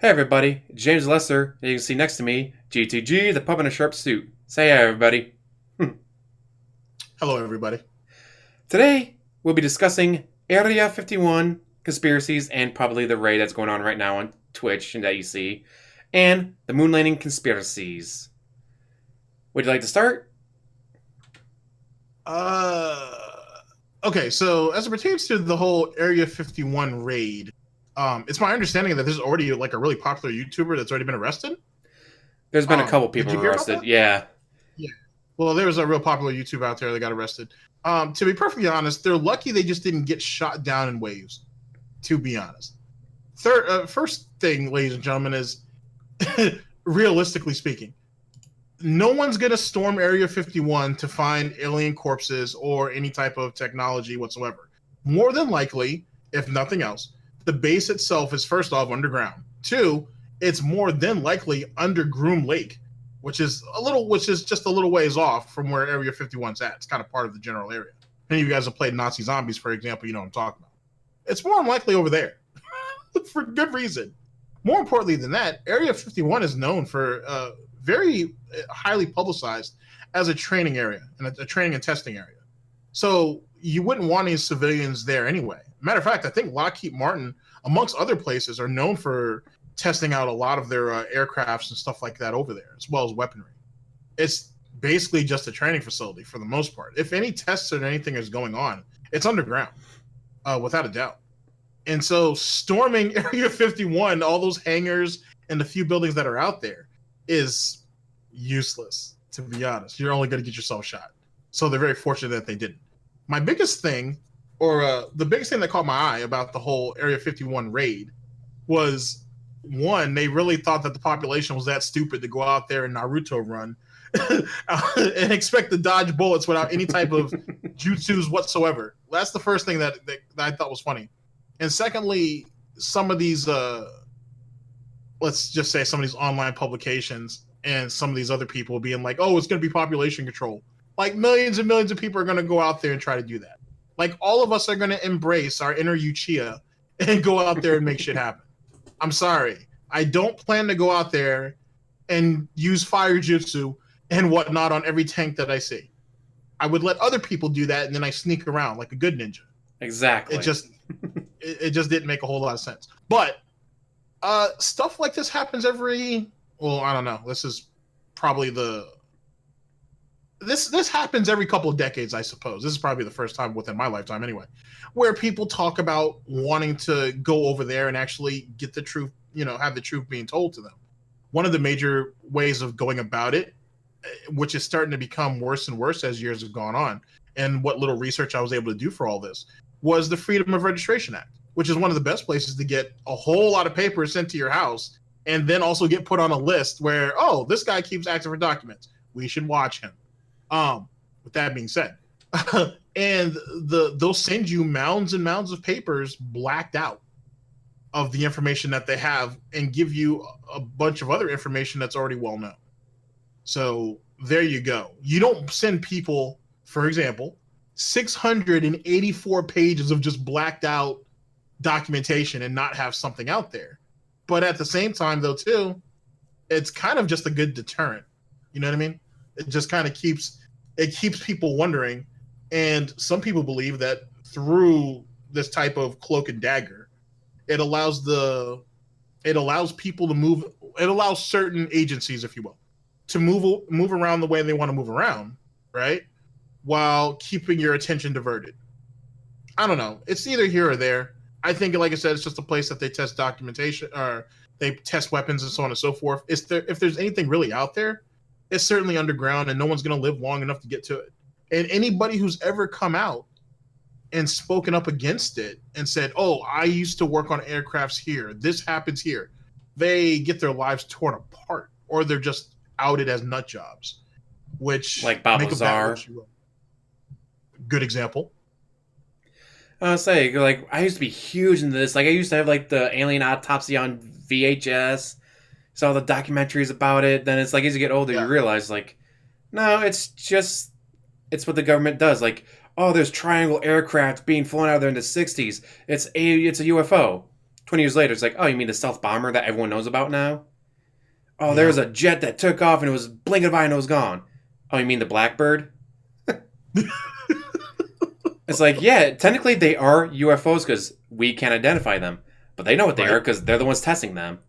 Hey everybody, James Lester. You can see next to me, GTG, the pup in a sharp suit. Say hey everybody. Hello, everybody. Today, we'll be discussing Area 51 conspiracies and probably the raid that's going on right now on Twitch and that you see, and the moon landing conspiracies. Would you like to start? Uh, okay, so as it pertains to the whole Area 51 raid, it's my understanding that there's already like a really popular YouTuber that's already been arrested. There's been a couple Did people you hear about arrested. that? Yeah. Yeah. Well, there was a real popular YouTuber out there that got arrested. To be perfectly honest, they're lucky they just didn't get shot down in waves. To be honest, first thing, ladies and gentlemen, is realistically speaking, no one's going to storm Area 51 to find alien corpses or any type of technology whatsoever. More than likely, if nothing else, the base itself is first off underground. Two, it's more than likely under Groom Lake, which is just a little ways off from where Area 51's at. It's kind of part of the general area. Any of you guys have played Nazi Zombies, for example, you know what I'm talking about. It's more than likely over there for good reason. More importantly than that, Area 51 is known for very highly publicized as a training area and a training and testing area. So you wouldn't want any civilians there anyway. Matter of fact, I think Lockheed Martin, amongst other places, are known for testing out a lot of their aircrafts and stuff like that over there, as well as weaponry. It's basically just a training facility for the most part. If any tests or anything is going on, it's underground, without a doubt. And so storming Area 51, all those hangars and the few buildings that are out there is useless, to be honest. You're only going to get yourself shot. So they're very fortunate that they didn't. My biggest thing, or the biggest thing that caught my eye about the whole Area 51 raid was one, they really thought that the population was that stupid to go out there and Naruto run and expect to dodge bullets without any type of jutsus whatsoever. That's the first thing that I thought was funny. And secondly, some of these let's just say some of these online publications and some of these other people being like, oh, it's going to be population control. Like millions and millions of people are going to go out there and try to do that. Like all of us are going to embrace our inner Uchiha and go out there and make shit happen. I'm sorry. I don't plan to go out there and use fire jutsu and whatnot on every tank that I see. I would let other people do that and then I sneak around like a good ninja. Exactly. It just didn't make a whole lot of sense. But stuff like this happens every, well, I don't know. This is probably this happens every couple of decades, I suppose. This is probably the first time within my lifetime anyway, where people talk about wanting to go over there and actually get the truth, have the truth being told to them. One of the major ways of going about it, which is starting to become worse and worse as years have gone on, and what little research I was able to do for all this, was the Freedom of Registration Act, which is one of the best places to get a whole lot of papers sent to your house and then also get put on a list where, oh, this guy keeps asking for documents. We should watch him. With that being said, and they'll send you mounds and mounds of papers blacked out of the information that they have and give you a bunch of other information that's already well known. So there you go. You don't send people, for example, 684 pages of just blacked out documentation and not have something out there. But at the same time, though, too, it's kind of just a good deterrent. You know what I mean? It just kind of keeps people wondering. And some people believe that through this type of cloak and dagger, it allows people to move. It allows certain agencies, if you will, to move around the way they want to move around, right? While keeping your attention diverted. I don't know. It's either here or there. I think, like I said, it's just a place that they test documentation or they test weapons and so on and so forth. If there's anything really out there, it's certainly underground and no one's going to live long enough to get to it. And anybody who's ever come out and spoken up against it and said, oh, I used to work on aircrafts here, this happens here, they get their lives torn apart or they're just outed as nut jobs, which like make of that Babazar. what you will. Good example. I was saying, like, I used to be huge into this. Like, I used to have, like, the alien autopsy on VHS. Saw the documentaries about it. Then it's like, as you get older, you Yeah. realize, like, no, it's what the government does. Like, oh, there's triangle aircraft being flown out there in the 60s. It's a UFO. 20 years later, it's like, oh, you mean the stealth bomber that everyone knows about now? Oh, there Yeah. was a jet that took off and it was blinking by and it was gone. Oh, you mean the Blackbird? It's like, yeah, technically they are UFOs because we can't identify them. But they know what they are Right. because they're the ones testing them.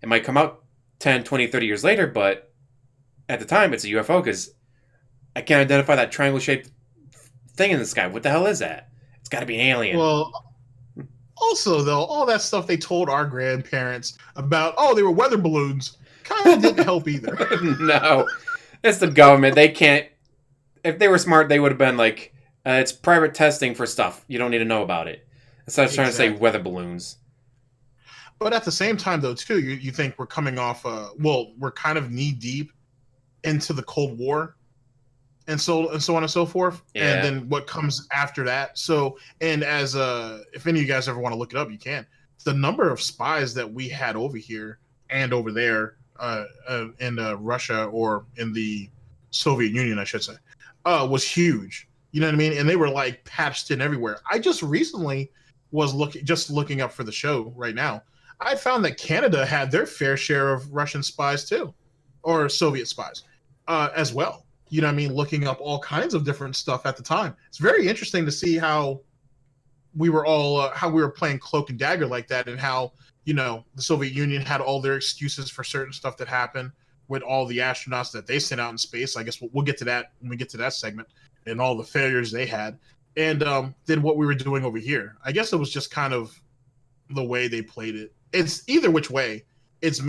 It might come out 10, 20, 30 years later, but at the time it's a UFO because I can't identify that triangle shaped thing in the sky. What the hell is that? It's got to be an alien. Well, also though, all that stuff they told our grandparents about, oh, they were weather balloons, kind of didn't help either. No, it's the government. They can't. If they were smart, they would have been like, it's private testing for stuff. You don't need to know about it. Instead of trying to say Exactly. weather balloons. But at the same time, though, too, you think we're coming off, well, we're kind of knee deep into the Cold War, and so on and so forth, Yeah. and then what comes after that. So, and as if any of you guys ever want to look it up, you can. The number of spies that we had over here and over there, in Russia or in the Soviet Union, I should say, was huge. You know what I mean? And they were like patched in everywhere. I just recently was looking up for the show right now. I found that Canada had their fair share of Russian spies too, or Soviet spies, as well. You know what I mean? Looking up all kinds of different stuff at the time. It's very interesting to see how we were all how we were playing cloak and dagger like that, and how the Soviet Union had all their excuses for certain stuff that happened with all the astronauts that they sent out in space. I guess we'll get to that when we get to that segment, and all the failures they had, and then what we were doing over here. I guess it was just kind of the way they played it. It's either which way. It's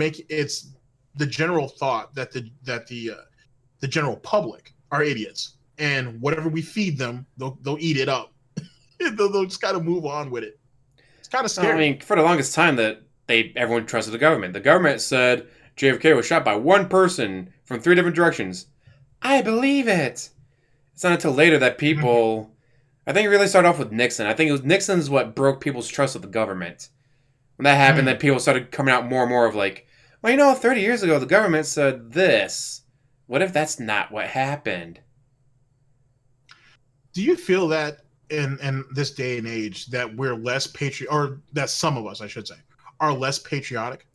the general thought that the general public are idiots, and whatever we feed them, they'll eat it up. they'll just kind of move on with it. It's kind of scary. I mean, for the longest time, that everyone trusted the government. The government said JFK was shot by one person from 3 different directions. I believe it. It's not until later that people. I think it really started off with Nixon. I think it was Nixon's what broke people's trust with the government. When that happened, then people started coming out more and more of like, well, 30 years ago the government said this. What if that's not what happened? Do you feel that in this day and age that we're less or that some of us, I should say, are less patriotic?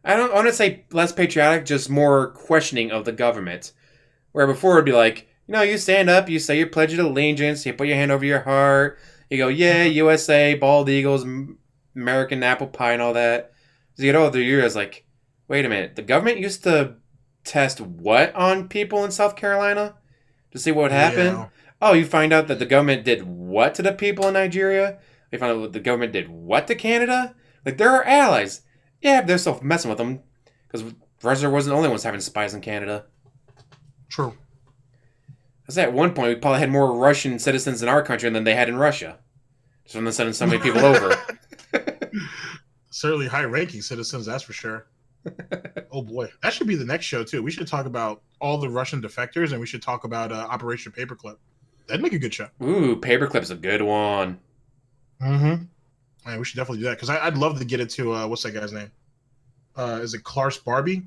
I don't want to say less patriotic, just more questioning of the government. Where before it'd be like, you stand up, you say your pledge of allegiance, you put your hand over your heart, you go, yeah, USA, bald eagles, American apple pie, and all that. As you get older, you're just like, wait a minute, the government used to test what on people in South Carolina to see what would happen? Yeah. Oh, you find out that the government did what to the people in Nigeria? You find out that the government did what to Canada? Like, they're our allies. Yeah, but they're still messing with them. Because Russia wasn't the only ones having spies in Canada. True. Because at one point, we probably had more Russian citizens in our country than they had in Russia. Just from them sending so many people over. Certainly high-ranking citizens, that's for sure. Oh boy, that should be the next show too. We should talk about all the Russian defectors, and we should talk about Operation Paperclip. That'd make a good show. Ooh, Paperclip's a good one. Mm-hmm. Yeah, we should definitely do that because I'd love to get into what's that guy's name? Is it Klaus Barbie?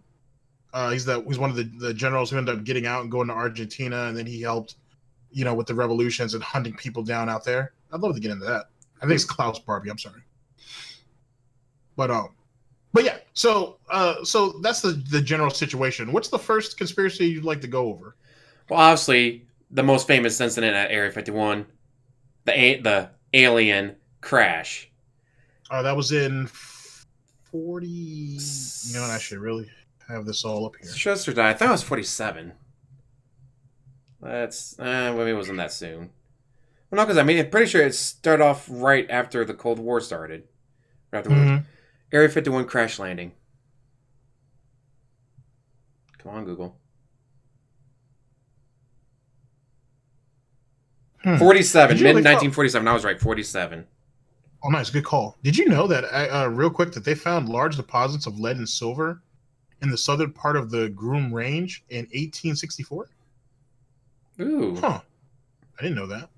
He's one of the generals who ended up getting out and going to Argentina, and then he helped, with the revolutions and hunting people down out there. I'd love to get into that. I think it's Klaus Barbie. I'm sorry, but yeah. So that's the general situation. What's the first conspiracy you'd like to go over? Well, obviously, the most famous incident at Area 51, the alien crash. That was in 40. You know what? I should really have this all up here. Just or die. I thought it was 47. That's maybe it wasn't that soon. Well, no, because I'm pretty sure it started off right after the Cold War started. Right after Area 51 crash landing. Come on, Google. 47, mid 1947. I was right, 47. Oh, nice, good call. Did you know that real quick that they found large deposits of lead and silver in the southern part of the Groom Range in 1864? Ooh. Huh. I didn't know that.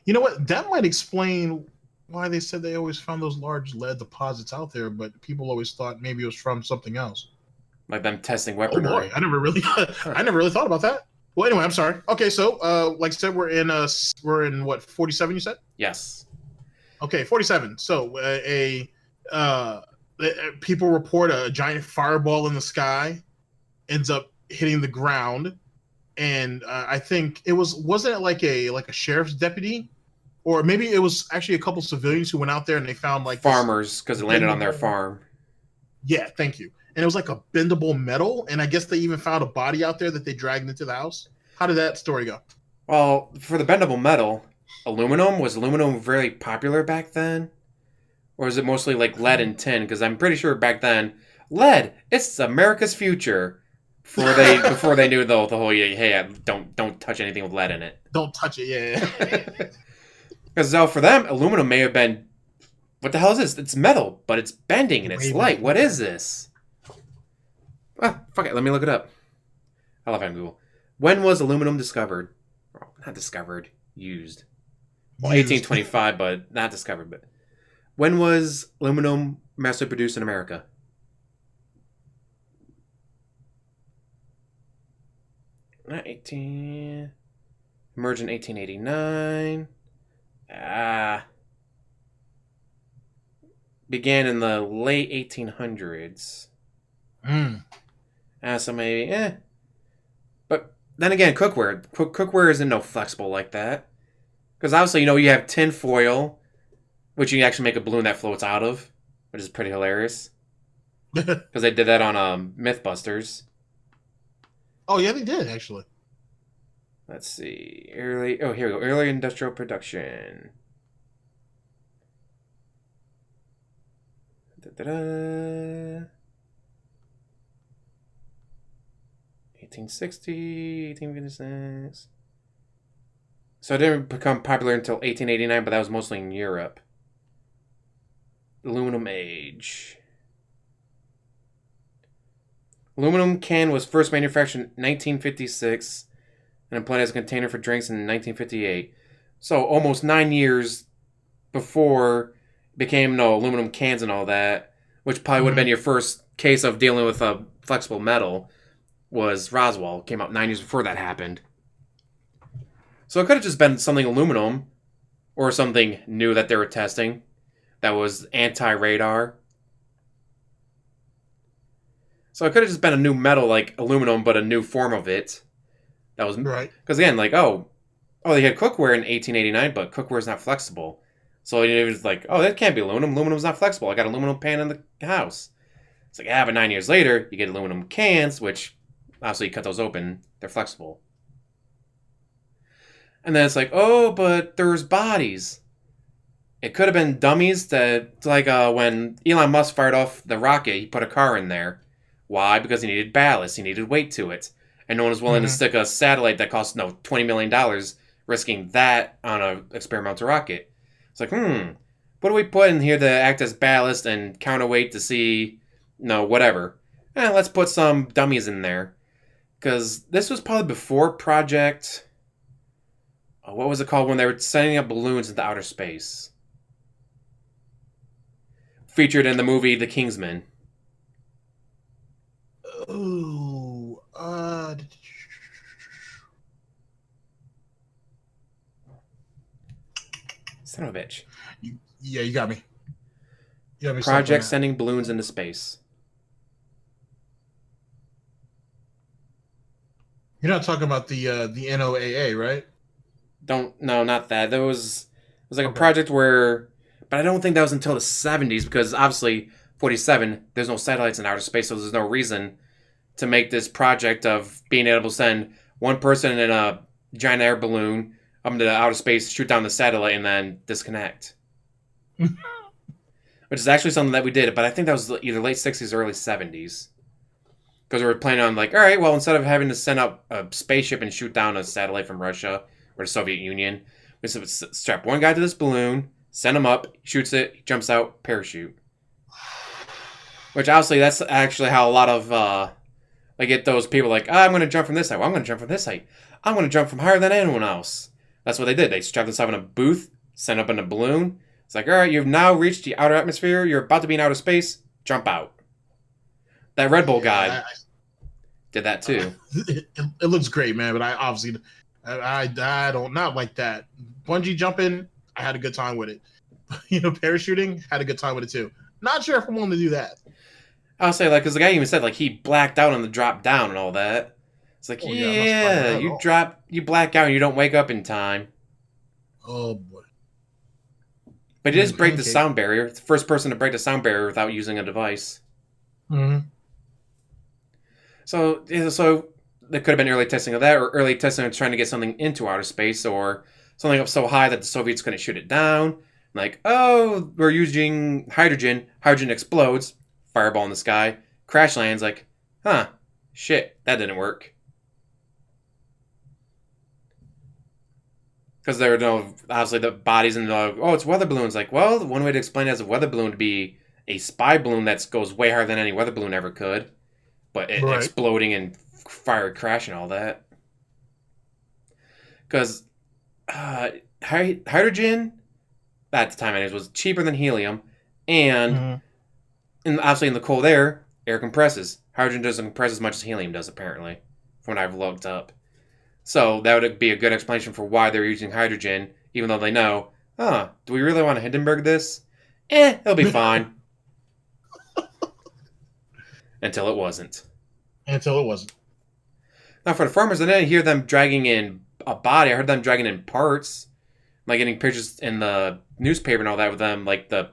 You know what? That might explain why they said they always found those large lead deposits out there, but people always thought maybe it was from something else. Like them testing weaponry. Oh boy, I never really thought about that. Well, anyway, I'm sorry. Okay, so like I said, we're in what, 47? You said? Yes. Okay, 47. So a uh, people report a giant fireball in the sky ends up hitting the ground, and I think it wasn't it like a sheriff's deputy, or maybe it was actually a couple civilians who went out there and they found like this Farmers, because it landed on their bendable. farm. Yeah, thank you. And it was like a bendable metal, and I guess they even found a body out there that they dragged into the house. How did that story go? Well, for the bendable metal, was aluminum very popular back then? Or is it mostly like lead and tin? Because I'm pretty sure back then, lead, it's America's future. Before they knew the whole hey, don't touch anything with lead in it. Don't touch it, yeah. Because for them, aluminum may have been, what the hell is this? It's metal, but it's bending and it's light. What is this? Ah, fuck it. Let me look it up. I love it on Google. When was aluminum discovered? Oh, not discovered, used. Well, 1825, but not discovered. But when was aluminum mass produced in America? Not 18. Emerged in 1889. Began in the late 1800s. So maybe, But then again, cookware. Cookware isn't no flexible like that. Because obviously, you have tin foil, which you can actually make a balloon that floats out of, which is pretty hilarious. Because they did that on Mythbusters. Oh, yeah, they did, actually. Let's see. Here we go. Early industrial production. Da-da-da. 1860, 1856. So it didn't become popular until 1889, but that was mostly in Europe. Aluminum age. Aluminum can was first manufactured in 1956 and employed as a container for drinks in 1958. So almost 9 years before it became aluminum cans and all that, which probably would have been your first case of dealing with a flexible metal, was Roswell. Came out 9 years before that happened. So it could have just been something aluminum or something new that they were testing that was anti-radar. So it could have just been a new metal like aluminum, but a new form of it. That was right. Because again, like, they had cookware in 1889, but cookware is not flexible. So it was like, that can't be aluminum. Aluminum's not flexible. I got an aluminum pan in the house. It's like, but 9 years later, you get aluminum cans, which obviously you cut those open. They're flexible. And then it's like, but there's bodies. It could have been dummies that, like when Elon Musk fired off the rocket, he put a car in there. Why? Because he needed ballast. He needed weight to it. And no one was willing to stick a satellite that cost $20 million, risking that on an experimental rocket. It's like, what do we put in here to act as ballast and counterweight to see, whatever. Let's put some dummies in there. Because this was probably before Project... what was it called when they were sending up balloons into outer space? Featured in the movie The Kingsman. Oh, Son of a bitch. You got me. Project sending balloons into space. You're not talking about the NOAA, right? No, not that. It was like a project where, but I don't think that was until the 70s because obviously 47, there's no satellites in outer space, so there's no reason to make this project of being able to send one person in a giant air balloon up into outer space, shoot down the satellite, and then disconnect. Which is actually something that we did, but I think that was either late 60s or early 70s. Because we were planning on like, all right, well, instead of having to send up a spaceship and shoot down a satellite from Russia or the Soviet Union, we strap one guy to this balloon, send him up, shoots it, he jumps out, parachute. Which obviously that's actually how a lot of get those people like, I'm going to jump from this height. Well, I'm going to jump from this height. I'm going to jump from higher than anyone else. That's what they did. They strapped themselves in a booth, sent up in a balloon. It's like, all right, you've now reached the outer atmosphere. You're about to be in outer space. Jump out. That Red Bull guy did that too. It looks great, man. But I don't not like that. Bungee jumping, I had a good time with it. Parachuting, had a good time with it too. Not sure if I'm willing to do that. I'll say, like, because the guy even said, like, he blacked out on the drop down and all that. It's like, Oh yeah, I'm not surprised by yeah, that at you all. drop, you black out and you don't wake up in time. Oh boy. But he And does then break the pancake. sound barrier. It's the first person to break the sound barrier without using a device. Hmm. So, yeah, so there could have been early testing of that, or early testing of trying to get something into outer space, or something up so high that the Soviets couldn't shoot it down. Like, oh, we're using hydrogen. Hydrogen explodes. Fireball in the sky. Crash lands. Like, huh, shit, that didn't work. Because there were no, obviously, the bodies and the, oh, it's weather balloons. Like, well, the one way to explain it as a weather balloon to be a spy balloon that goes way higher than any weather balloon ever could, but it Right. exploding and fire crash and all that. Because uh, hydrogen at the time, anyways, was cheaper than helium, and Hmm. obviously in the cold air, air compresses. Hydrogen doesn't compress as much as helium does, apparently, from what I've looked up. So that would be a good explanation for why they're using hydrogen, even though they know, do we really want to Hindenburg this? It'll be fine. Until it wasn't. Until it wasn't. Now for the farmers, I didn't hear them dragging in a body. I heard them dragging in parts, like getting pictures in the newspaper and all that with them, like the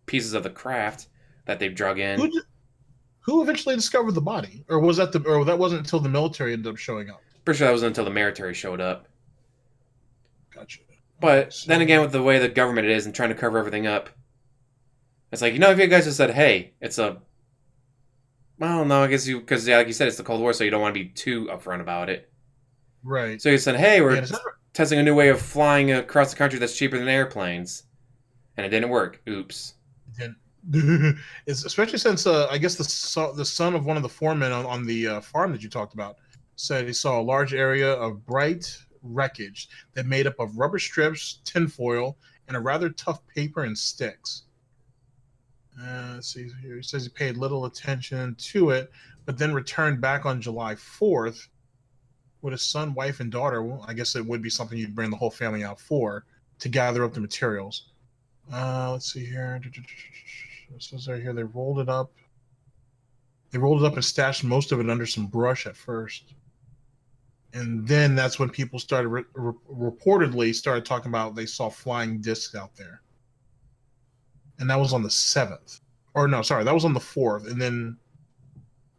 pieces of the craft that they've drug Who in. d- who eventually discovered the body, or was that the or that wasn't until the military ended up showing up? Pretty sure that was until the military showed up. Gotcha. Okay, But then again, so with the way the government is and trying to cover everything up, it's like, if you guys just said, hey, it's a, well, no, I guess you, because yeah, like you said, it's the Cold War, so you don't want to be too upfront about it. right. So you said, hey, Yeah, we're is that testing a new way of flying across the country that's cheaper than airplanes. And it didn't work. Oops. right? It's especially since I guess the son of one of the foremen on the farm that you talked about said he saw a large area of bright wreckage that made up of rubber strips, tinfoil, and a rather tough paper and sticks. Let's see here. He says he paid little attention to it, but then returned back on July 4th with his son, wife, and daughter. Well, I guess it would be something you'd bring the whole family out for to gather up the materials. Let's see here. It says right here they rolled it up. They rolled it up and stashed most of it under some brush at first, and then that's when people started reportedly started talking about they saw flying discs out there, and that was on the 7th. Or no, sorry, that was on the 4th, and then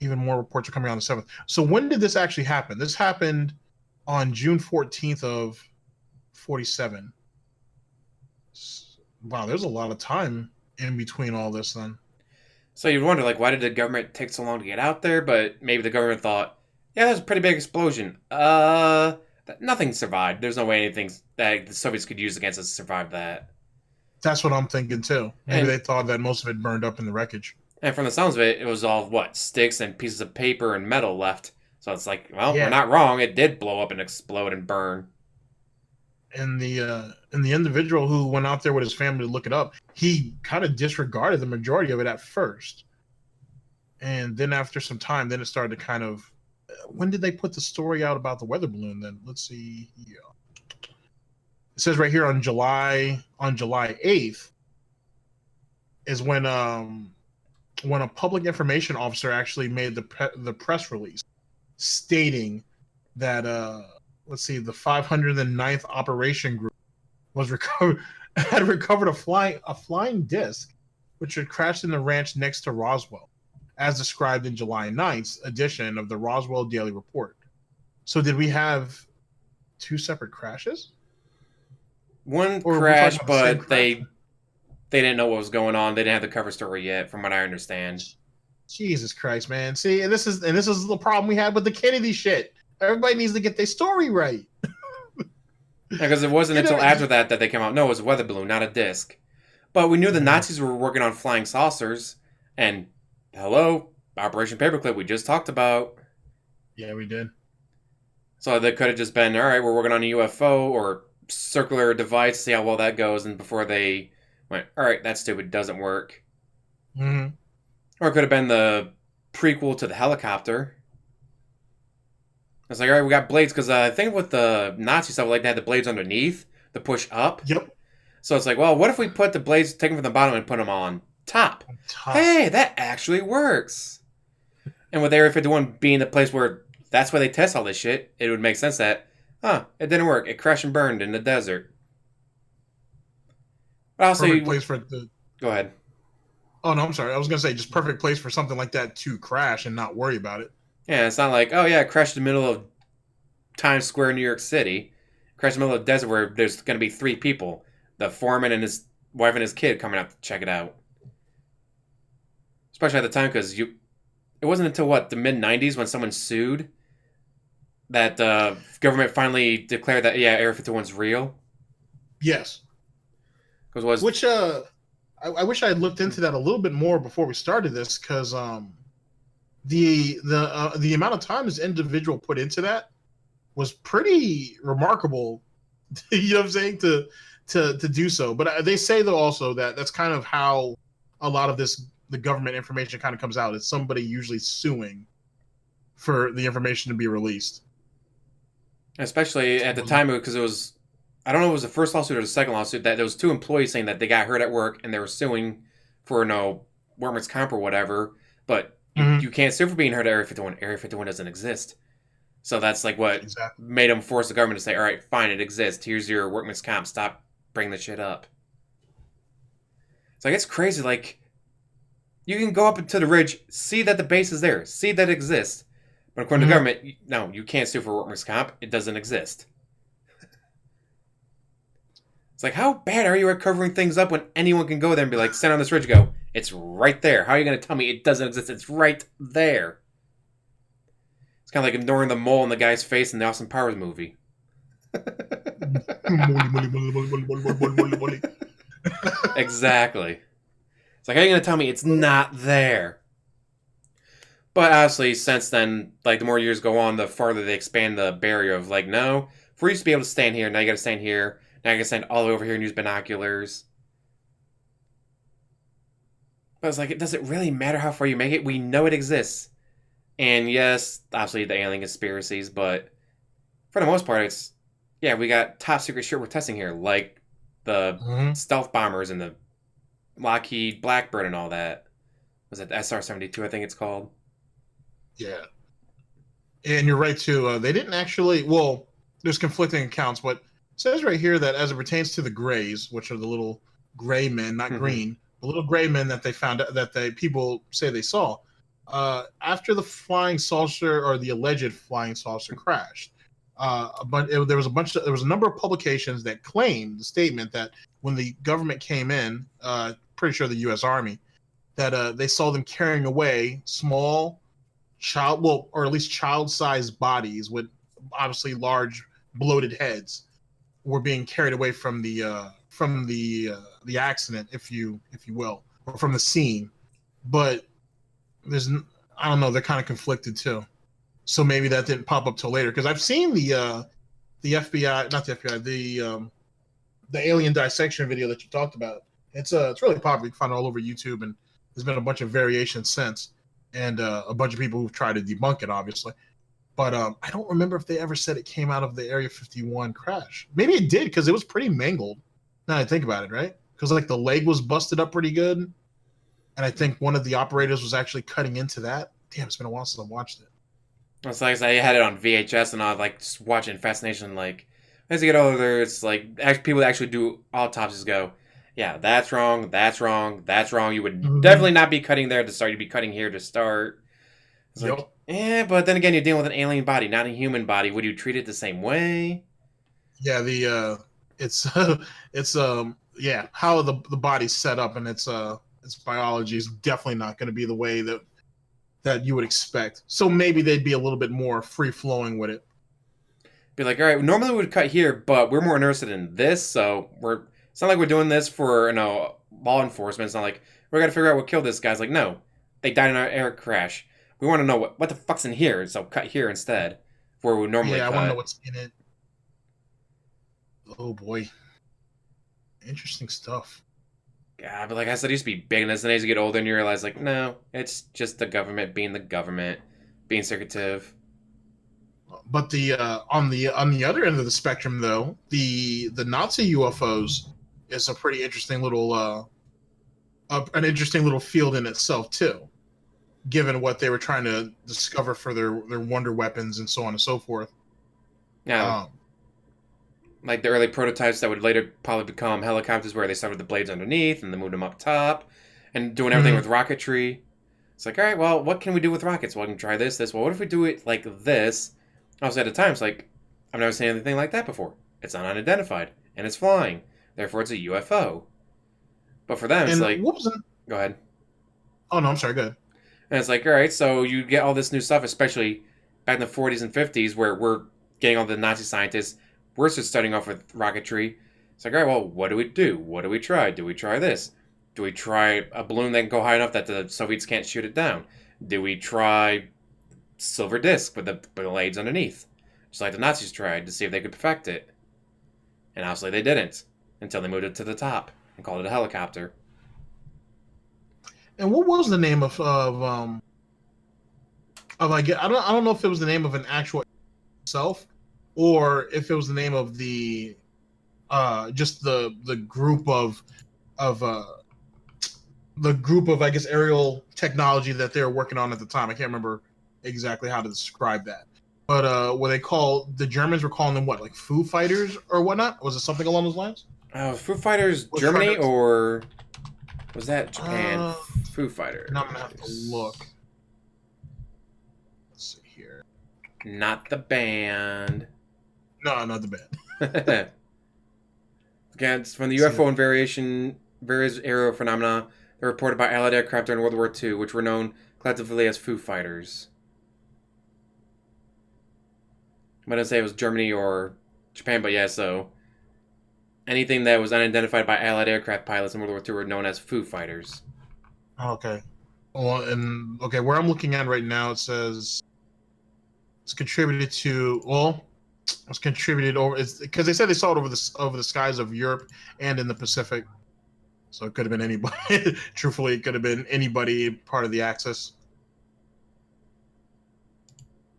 even more reports are coming on the 7th. So when did this actually happen? This happened on June 14th of 47. Wow, there's a lot of time in between all this then. So you'd wonder, like, why did the government take so long to get out there? But maybe the government thought, yeah, that was a pretty big explosion. Nothing survived. There's no way anything that the Soviets could use against us survived that. That's what I'm thinking too. Maybe And they thought that most of it burned up in the wreckage. and from the sounds of it, it was all what, sticks and pieces of paper and metal left. So it's like, well, we're Yeah, not wrong. It did blow up and explode and burn. and the individual who went out there with his family to look it up, he kind of disregarded the majority of it at first, and then after some time, then it started to kind of. When did they put the story out about the weather balloon? Then let's see. Yeah, it says right here on July 8th is when a public information officer actually made the press release stating that let's see, the 509th operation group was recovered had recovered a flying disc which had crashed in the ranch next to Roswell, as described in July 9th edition of the Roswell Daily Report. So did we have two separate crashes? One Or are we talking crashed, about the same but crash? they didn't know what was going on. They didn't have the cover story yet, from what I understand. Jesus Christ, man. See, and this is the problem we had with the Kennedy shit. Everybody needs to get their story right. Because it wasn't Get until it. after that they came out. No, it was a weather balloon, not a disc. But we knew the Mhm. Nazis were working on flying saucers, and hello, Operation Paperclip we just talked about. Yeah, we did. So they could have just been, all right, we're working on a UFO or circular device, see how well that goes, and before they went, all right, that's stupid, doesn't work. Hmm. Or it could have been the prequel to the helicopter. It's like, all right, we got blades, because I think with the Nazi stuff, like they had the blades underneath, the push up. Yep. So it's like, well, what if we put the blades, take them from the bottom and put them on? top. On top. Hey, that actually works. And with Area 51 being the place where that's where they test all this shit, it would make sense that, it didn't work. It crashed and burned in the desert. But also, Perfect place for the. go ahead. Oh no, I'm sorry. I was gonna say just perfect place for something like that to crash and not worry about it. Yeah, it's not like, oh yeah, it crashed in the middle of Times Square, New York City. It crashed in the middle of the desert where there's going to be 3 people. The foreman and his wife and his kid coming out to check it out. Especially at the time because it wasn't until what, the mid 90s when someone sued that the government finally declared that, yeah, Area 51's real. Yes. Because was Which I wish I had looked into that a little bit more before we started this, because the amount of time this individual put into that was pretty remarkable. You know what I'm saying, to do so. But they say though also that that's kind of how a lot of the government information kind of comes out. It's somebody usually suing for the information to be released. especially at the time because it was, I don't know if it was the first lawsuit or the second lawsuit, that there was 2 employees saying that they got hurt at work and they were suing for workman's comp or whatever. But Mhm. you can't sue for being hurt at Area 51. Area 51 doesn't exist. So that's like what Exactly. made them force the government to say, all right, fine, it exists. Here's your workman's comp. Stop bringing the shit up. It's like, it's crazy. Like, you can go up into the ridge, see that the base is there, see that it exists. But according to the Mhm. government, no, you can't sue for workman's comp. It doesn't exist. It's like, how bad are you at covering things up when anyone can go there and be like, stand on this ridge, go, it's right there. How are you going to tell me it doesn't exist? It's right there. It's kind of like ignoring the mole in the guy's face in the Austin Powers movie. Exactly. It's like, how are you going to tell me it's not there? But honestly, since then, like the more years go on, the farther they expand the barrier of like, no, if we used to be able to stand here, now you got to stand here. Now you got to stand all the way over here and use binoculars. But it's like, does it really matter how far you make it? We know it exists. And yes, obviously the alien conspiracies, but for the most part, it's, yeah, we got top secret shit we're testing here, like the Mhm. stealth bombers and the Lockheed Blackbird and all that. Was it the SR-72? I think it's called. Yeah. And you're right too. They didn't actually. Well, there's conflicting accounts, but it says right here that as it pertains to the Greys, which are the little gray men, not Mm-hmm. green, the little gray men that they found that they people say they saw after the flying saucer or the alleged flying saucer crashed. There was there was a number of publications that claimed the statement that when the government came in, pretty sure the U.S. Army, that they saw them carrying away small or at least child-sized bodies with obviously large bloated heads were being carried away from the accident, if you will, or from the scene. But there's I don't know, they're kind of conflicted too. So maybe that didn't pop up till later, because I've seen the FBI, not the FBI, the alien dissection video that you talked about. It's really popular. You can find it all over YouTube, and there's been a bunch of variations since, and a bunch of people who've tried to debunk it, obviously. But I don't remember if they ever said it came out of the Area 51 crash. Maybe it did, because it was pretty mangled. Now I think about it, right? Because like the leg was busted up pretty good, and I think one of the operators was actually cutting into that. Damn, it's been a while since I watched it. It's like I had it on VHS and I like just watching fascination. Like as you get older, it's like people that actually do autopsies go, yeah, that's wrong, that's wrong, that's wrong. You would Mm-hmm. definitely not be cutting there to start. You'd be cutting here to start. It's like, Yep. but then again, you're dealing with an alien body, not a human body. Would you treat it the same way? Yeah, it's it's yeah, how the body's set up, and its biology is definitely not going to be the way that you would expect. So maybe they'd be a little bit more free flowing with it. Be like, all right, normally we would cut here, but we're more interested in this, so we're. It's not like we're doing this for law enforcement. It's not like we're gonna figure out what killed this guy. It's like no, they died in an air crash. We want to know what the fuck's in here, so cut here instead, where we would normally Yeah, I want to know cut. what's in it. Oh boy, interesting stuff. Yeah, but like I said, it used to be big, and as you get older, and you realize like no, it's just the government being the government, being secretive. But on the other end of the spectrum, though, the Nazi UFOs is a pretty interesting little an interesting little field in itself too, given what they were trying to discover for their wonder weapons and so on and so forth. Yeah, Um, like the early prototypes that would later probably become helicopters, where they started the blades underneath and they moved them up top, and doing everything mhm. with rocketry. It's like, all right, well, what can we do with rockets? Well, we can try this, this. Well, what if we do it like this? Also, at the time, it's like, I've never seen anything like that before. It's unidentified, and it's flying. Therefore, it's a UFO. But for them, it's And like, what was it? go ahead. Oh no, I'm sorry. Good. And it's like, all right, so you get all this new stuff, especially back in the 40s and 50s, where we're getting all the Nazi scientists. We're just starting off with rocketry. It's like, all right, well, what do we do? What do we try? Do we try this? Do we try a balloon that can go high enough that the Soviets can't shoot it down? Do we try silver disc with the blades underneath? Just like the Nazis tried to see if they could perfect it. And obviously they didn't until they moved it to the top and called it a helicopter. And what was the name of I don't know if it was the name of an actual itself, or if it was the name of the just the group of the group of, I guess, aerial technology that they were working on at the time. I can't remember exactly how to describe that. But what they call the Germans were calling them what, like Foo Fighters or whatnot? Was it something along those lines? Foo Fighters Was trying Germany to. or was that Japan? Uh, Foo Fighters. Now I'm gonna have to look. Let's see here. Not the band. No, not the band. Again, it's from the Let's see. UFO and various aerial phenomena that were reported by Allied aircraft during World War II, which were known collectively as Foo Fighters. I'm gonna say it was Germany or Japan, but yeah, so anything that was unidentified by Allied aircraft pilots in World War II were known as Foo Fighters. Okay. Well, and okay, where I'm looking at right now, it says it's contributed to. Well, it's contributed over. It's because they said they saw it over the skies of Europe and in the Pacific. So it could have been anybody. Truthfully, it could have been anybody part of the Axis.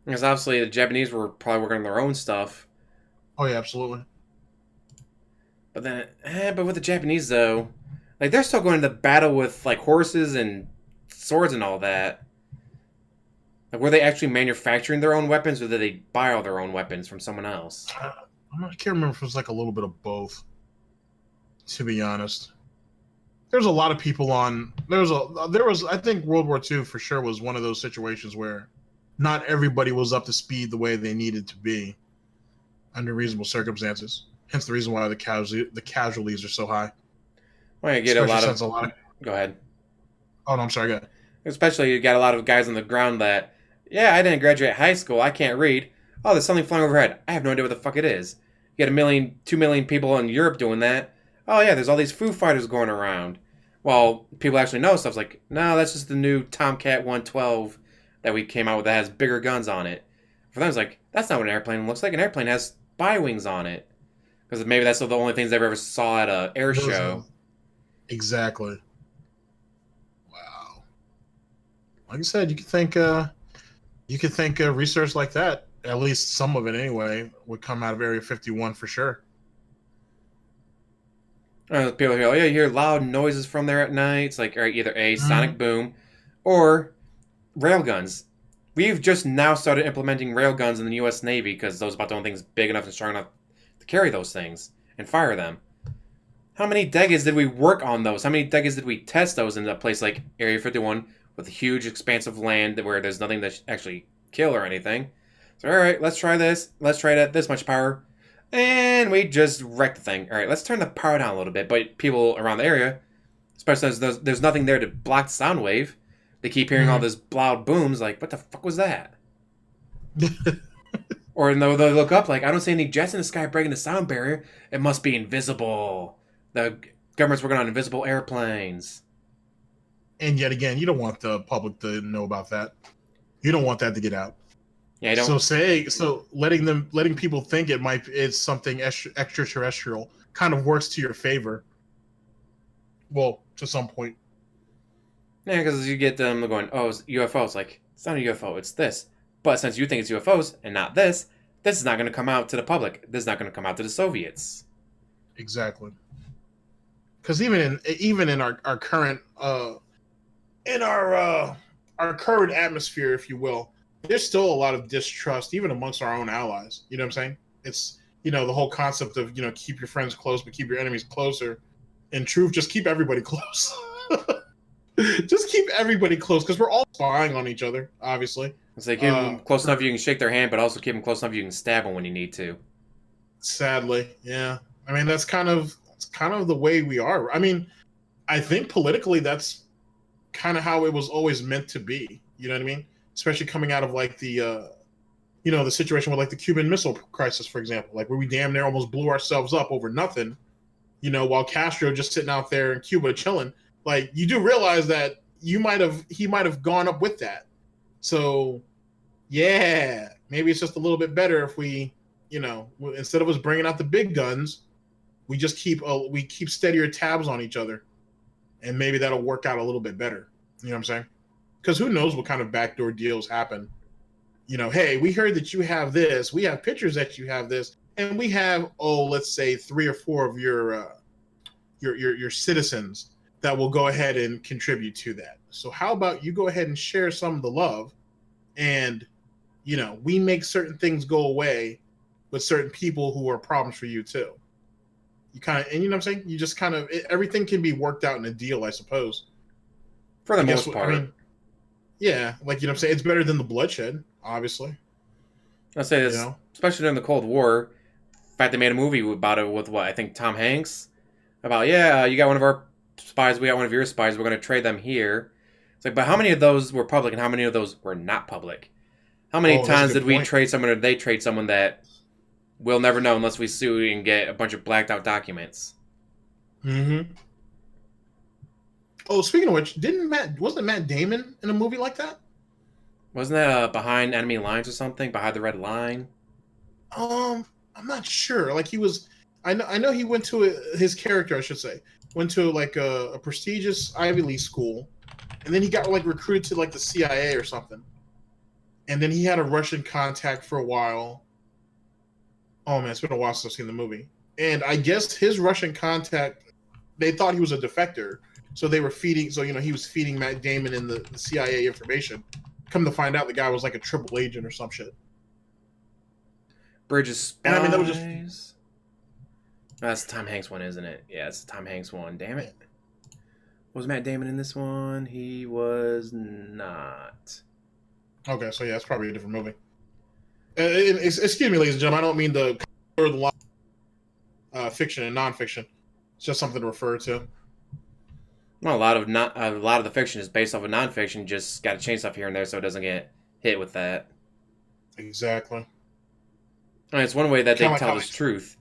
Because obviously the Japanese were probably working on their own stuff. Oh yeah, absolutely. But then, but with the Japanese though, like they're still going to battle with like horses and swords and all that. Like, were they actually manufacturing their own weapons, or did they buy all their own weapons from someone else? I can't remember if it was like a little bit of both. To be honest, there's a lot of people on. There was I think World War II for sure was one of those situations where not everybody was up to speed the way they needed to be under reasonable circumstances. Hence the reason why the casualties are so high. Well, you get a Especially lot of. since a lot of. Go ahead. Oh no, I'm sorry. Go ahead. Especially you got a lot of guys on the ground that, yeah, I didn't graduate high school. I can't read. Oh, there's something flying overhead. I have no idea what the fuck it is. You got 2 million people in Europe doing that. Oh yeah, there's all these Foo Fighters going around. Well, people actually know stuff's like, no, that's just the new Tomcat 112 that we came out with that has bigger guns on it. For them, it's like, that's not what an airplane looks like. An airplane has spy wings on it. Because maybe that's the only things they've ever saw at a air show. Exactly. Wow. Like I said, you could think research like that, at least some of it anyway, would come out of Area 51 for sure. People hear, oh yeah, you hear loud noises from there at night. It's like, all right, either A, Mhm. sonic boom, or railguns. We've just now started implementing railguns in the U.S. Navy because those are about the only things big enough and strong enough to carry those things and fire them. How many decades did we work on those? How many decades did we test those in a place like Area 51 with a huge expanse of land where there's nothing to actually kill or anything? So, all right, let's try this. Let's try it at this much power. And we just wrecked the thing. All right, let's turn the power down a little bit. But people around the area, especially as there's nothing there to block the sound wave, they keep hearing all Mhm. this loud booms. Like, what the fuck was that? Or no, they'll look up like, I don't see any jets in the sky breaking the sound barrier. It must be invisible. The government's working on invisible airplanes. And yet again, you don't want the public to know about that. You don't want that to get out. Yeah, I don't. So letting people think it's something extraterrestrial kind of works to your favor. Well, to some point. Yeah, because you get them going, oh, it's UFO. It's like, it's not a UFO, it's this. But since you think it's UFOs and not this, this is not going to come out to the public. This is not going to come out to the Soviets. Exactly. because even in our current in our current atmosphere, if you will, there's still a lot of distrust, even amongst our own allies. You know what I'm saying? It's the whole concept of keep your friends close, but keep your enemies closer. In truth, just keep everybody close. Just keep everybody close because we're all spying on each other, obviously. It's like keep them close enough For you can shake their hand, but also keep them close enough you can stab them when you need to. sadly, yeah. I mean, that's kind of the way we are. I mean, I think politically, that's kind of how it was always meant to be. You know what I mean? Especially coming out of like the situation with like the Cuban Missile Crisis, for example, like where we damn near almost blew ourselves up over nothing. While Castro just sitting out there in Cuba chilling. Like you do realize that he might have gone up with that. So yeah, maybe it's just a little bit better if instead of us bringing out the big guns, we keep steadier tabs on each other, and maybe that'll work out a little bit better. You know what I'm saying? Because who knows what kind of backdoor deals happen? Hey, we heard that you have this. We have pictures that you have this, and we have let's say 3 or 4 of your citizens that will go ahead and contribute to that. So how about you go ahead and share some of the love, and we make certain things go away with certain people who are problems for you too. You kind of, and you know what I'm saying? You just kind of everything can be worked out in a deal, I suppose. For the I guess most I part. mean, yeah, like what I'm saying, it's better than the bloodshed, obviously. I'll say You this, know, especially during the Cold War. In fact, they made a movie about it with what I think Tom Hanks about. Yeah, you got one of our spies, we got one of your spies. We're going to trade them here. It's like, but how many of those were public, and how many of those were not public? How many oh, that's a times good did we point. trade someone, or they trade someone that we'll never know unless we sue and get a bunch of blacked out documents? Mm-hmm. Oh, speaking of which, didn't Matt wasn't Matt Damon in a movie like that? Wasn't that Behind Enemy Lines or something? Behind the Red Line? I'm not sure. Like he was, I know he went to his character, I should say, went to like a prestigious Ivy League school, and then he got like recruited to like the CIA or something, and then he had a Russian contact for a while. Oh man, it's been a while since I've seen the movie, and I guess his Russian contact, they thought he was a defector, so they were feeding. So he was feeding Matt Damon and the CIA information. Come to find out, the guy was like a triple agent or some shit. Bridge of And I mean, that was just Spies? No, that's the Tom Hanks one, isn't it? Yeah, it's the Tom Hanks one. Damn it. Was Matt Damon in this one? He was not. okay. So yeah, it's probably a different movie. Excuse me, ladies and gentlemen. I don't mean the or the line, fiction and nonfiction. It's just something to refer to. Well, a lot of the fiction is based off of nonfiction. Just got to change stuff here and there so it doesn't get hit with that. Exactly. I mean, it's one way that they Kind of like tell how this truth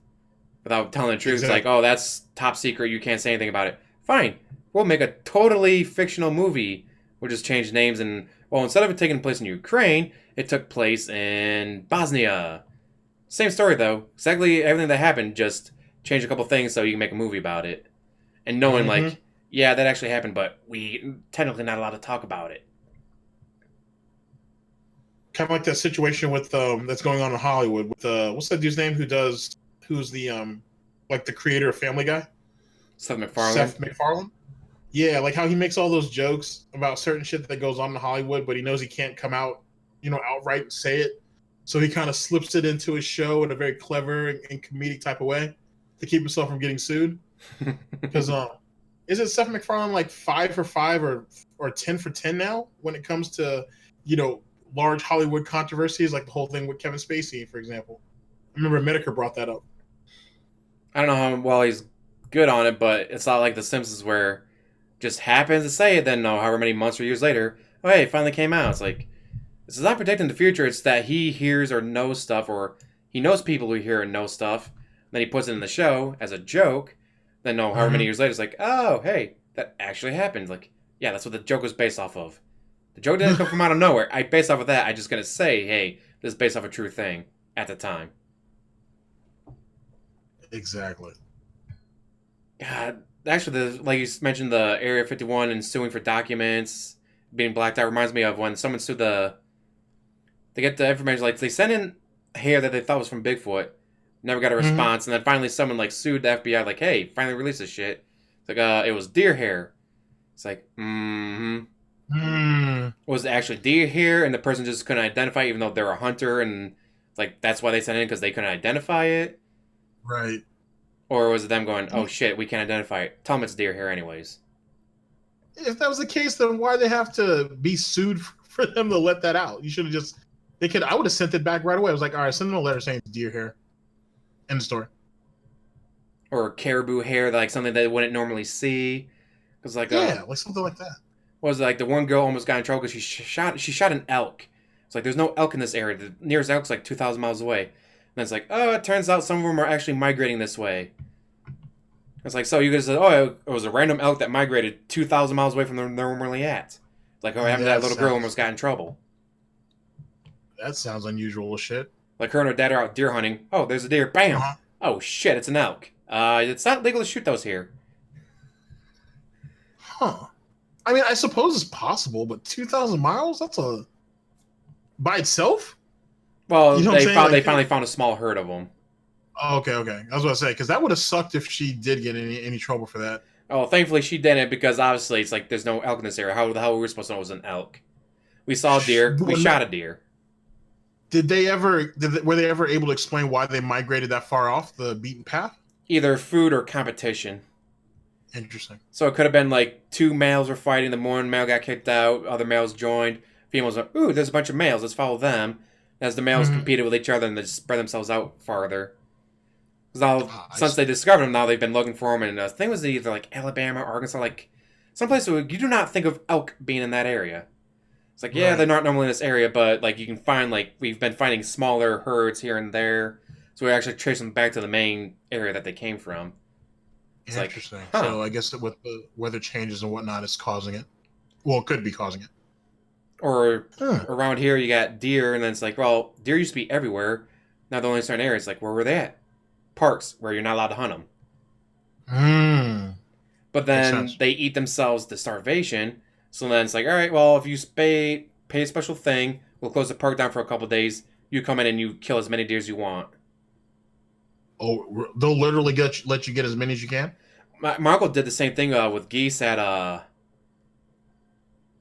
without telling the truth. It's like, exactly. oh, that's top secret. You can't say anything about it. Fine, we'll make a totally fictional movie. We'll just change names and well, instead of it taking place in Ukraine, it took place in Bosnia. Same story though. Exactly everything that happened. Just change a couple things so you can make a movie about it. And knowing Mm-hmm. like, yeah, that actually happened, but we technically not allowed to talk about it. Kind of like that situation with that's going on in Hollywood with what's that dude's name who's the like the creator of Family Guy, Seth MacFarlane. Seth MacFarlane. Yeah, like how he makes all those jokes about certain shit that goes on in Hollywood, but he knows he can't come out, outright and say it. So he kind of slips it into his show in a very clever and comedic type of way to keep himself from getting sued. Because isn't Seth MacFarlane like 5 for 5 or 10 for 10 now when it comes to you know large Hollywood controversies like the whole thing with Kevin Spacey, for example? I remember Medicare brought that up. I don't know how well he's good on it, but it's not like The Simpsons where just happens to say it, then no, however many months or years later, oh hey, it finally came out. It's like this is not predicting the future. It's that he hears or knows stuff, or he knows people who hear and know stuff. Then he puts it in the show as a joke. Then no, however many Mm-hmm. years later, it's like, oh hey, that actually happened. Like yeah, that's what the joke was based off of. The joke didn't come from out of nowhere. I based off of that. I just gonna say, hey, this is based off a true thing at the time. Exactly. God, actually, like you mentioned, the Area 51 and suing for documents being blacked out reminds me of when someone sued they get the information, like they sent in hair that they thought was from Bigfoot, never got a Mm-hmm. response, and then finally someone like sued the FBI, like, hey, finally release this shit. It's like, it was deer hair. It's like, mm-hmm. Hmm. Was it actually deer hair, and the person just couldn't identify, even though they're a hunter, and it's like that's why they sent it in because they couldn't identify it? Right. Or was it them going, oh shit, we can't identify it? Tell them it's deer hair, anyways. If that was the case, then why they have to be sued for them to let that out? You should have just. They could. I would have sent it back right away. I was like, all right, send them a letter saying it's deer hair. End of story. Or caribou hair, like something they wouldn't normally see. Because like, Yeah, like something like that. was it like the one girl almost got in trouble because she shot an elk. It's like there's no elk in this area. The nearest elk's like 2,000 miles away. And it's like, oh, it turns out some of them are actually migrating this way. It's like, so you guys said, oh, it was a random elk that migrated 2,000 miles away from where they're normally at. It's like, oh, happened that little girl almost got in trouble. That sounds unusual as shit. Like her and her dad are out deer hunting. Oh, there's a deer. Bam! Uh-huh. Oh shit, it's an elk. It's not legal to shoot those here. Huh. I mean, I suppose it's possible, but 2,000 miles? That's a. By itself? Well, You know what I'm saying? they Like, finally found a small herd of them. oh, okay. I was going to say, because that would have sucked if she did get any trouble for that. Oh, thankfully she didn't because obviously it's like there's no elk in this area. How the hell were we supposed to know it was an elk? We saw a deer. We shot a deer. Did they ever? Were they ever able to explain why they migrated that far off the beaten path? Either food or competition. Interesting. So it could have been like two males were fighting. The one male got kicked out. Other males joined. Females went, ooh, there's a bunch of males. Let's follow them. As the males competed with each other and they spread themselves out farther. Now, since they discovered them, now they've been looking for them. And I think it was either like Alabama, Arkansas, like someplace where you do not think of elk being in that area. It's like, yeah, they're not normally in this area, but like you can find like we've been finding smaller herds here and there. So we actually trace them back to the main area that they came from. It's interesting. Like, huh. So I guess that with the weather changes and whatnot, it's causing it. Well, it could be causing it. Or around here, you got deer, and then it's like, well, deer used to be everywhere. Now they're only in certain areas. Like, where were they at? Parks, where you're not allowed to hunt them. But then they eat themselves to starvation. So then it's like, all right, well, if you pay a special thing, we'll close the park down for a couple days. You come in and you kill as many deer as you want. Oh, they'll literally let you get as many as you can? My uncle did the same thing with geese at a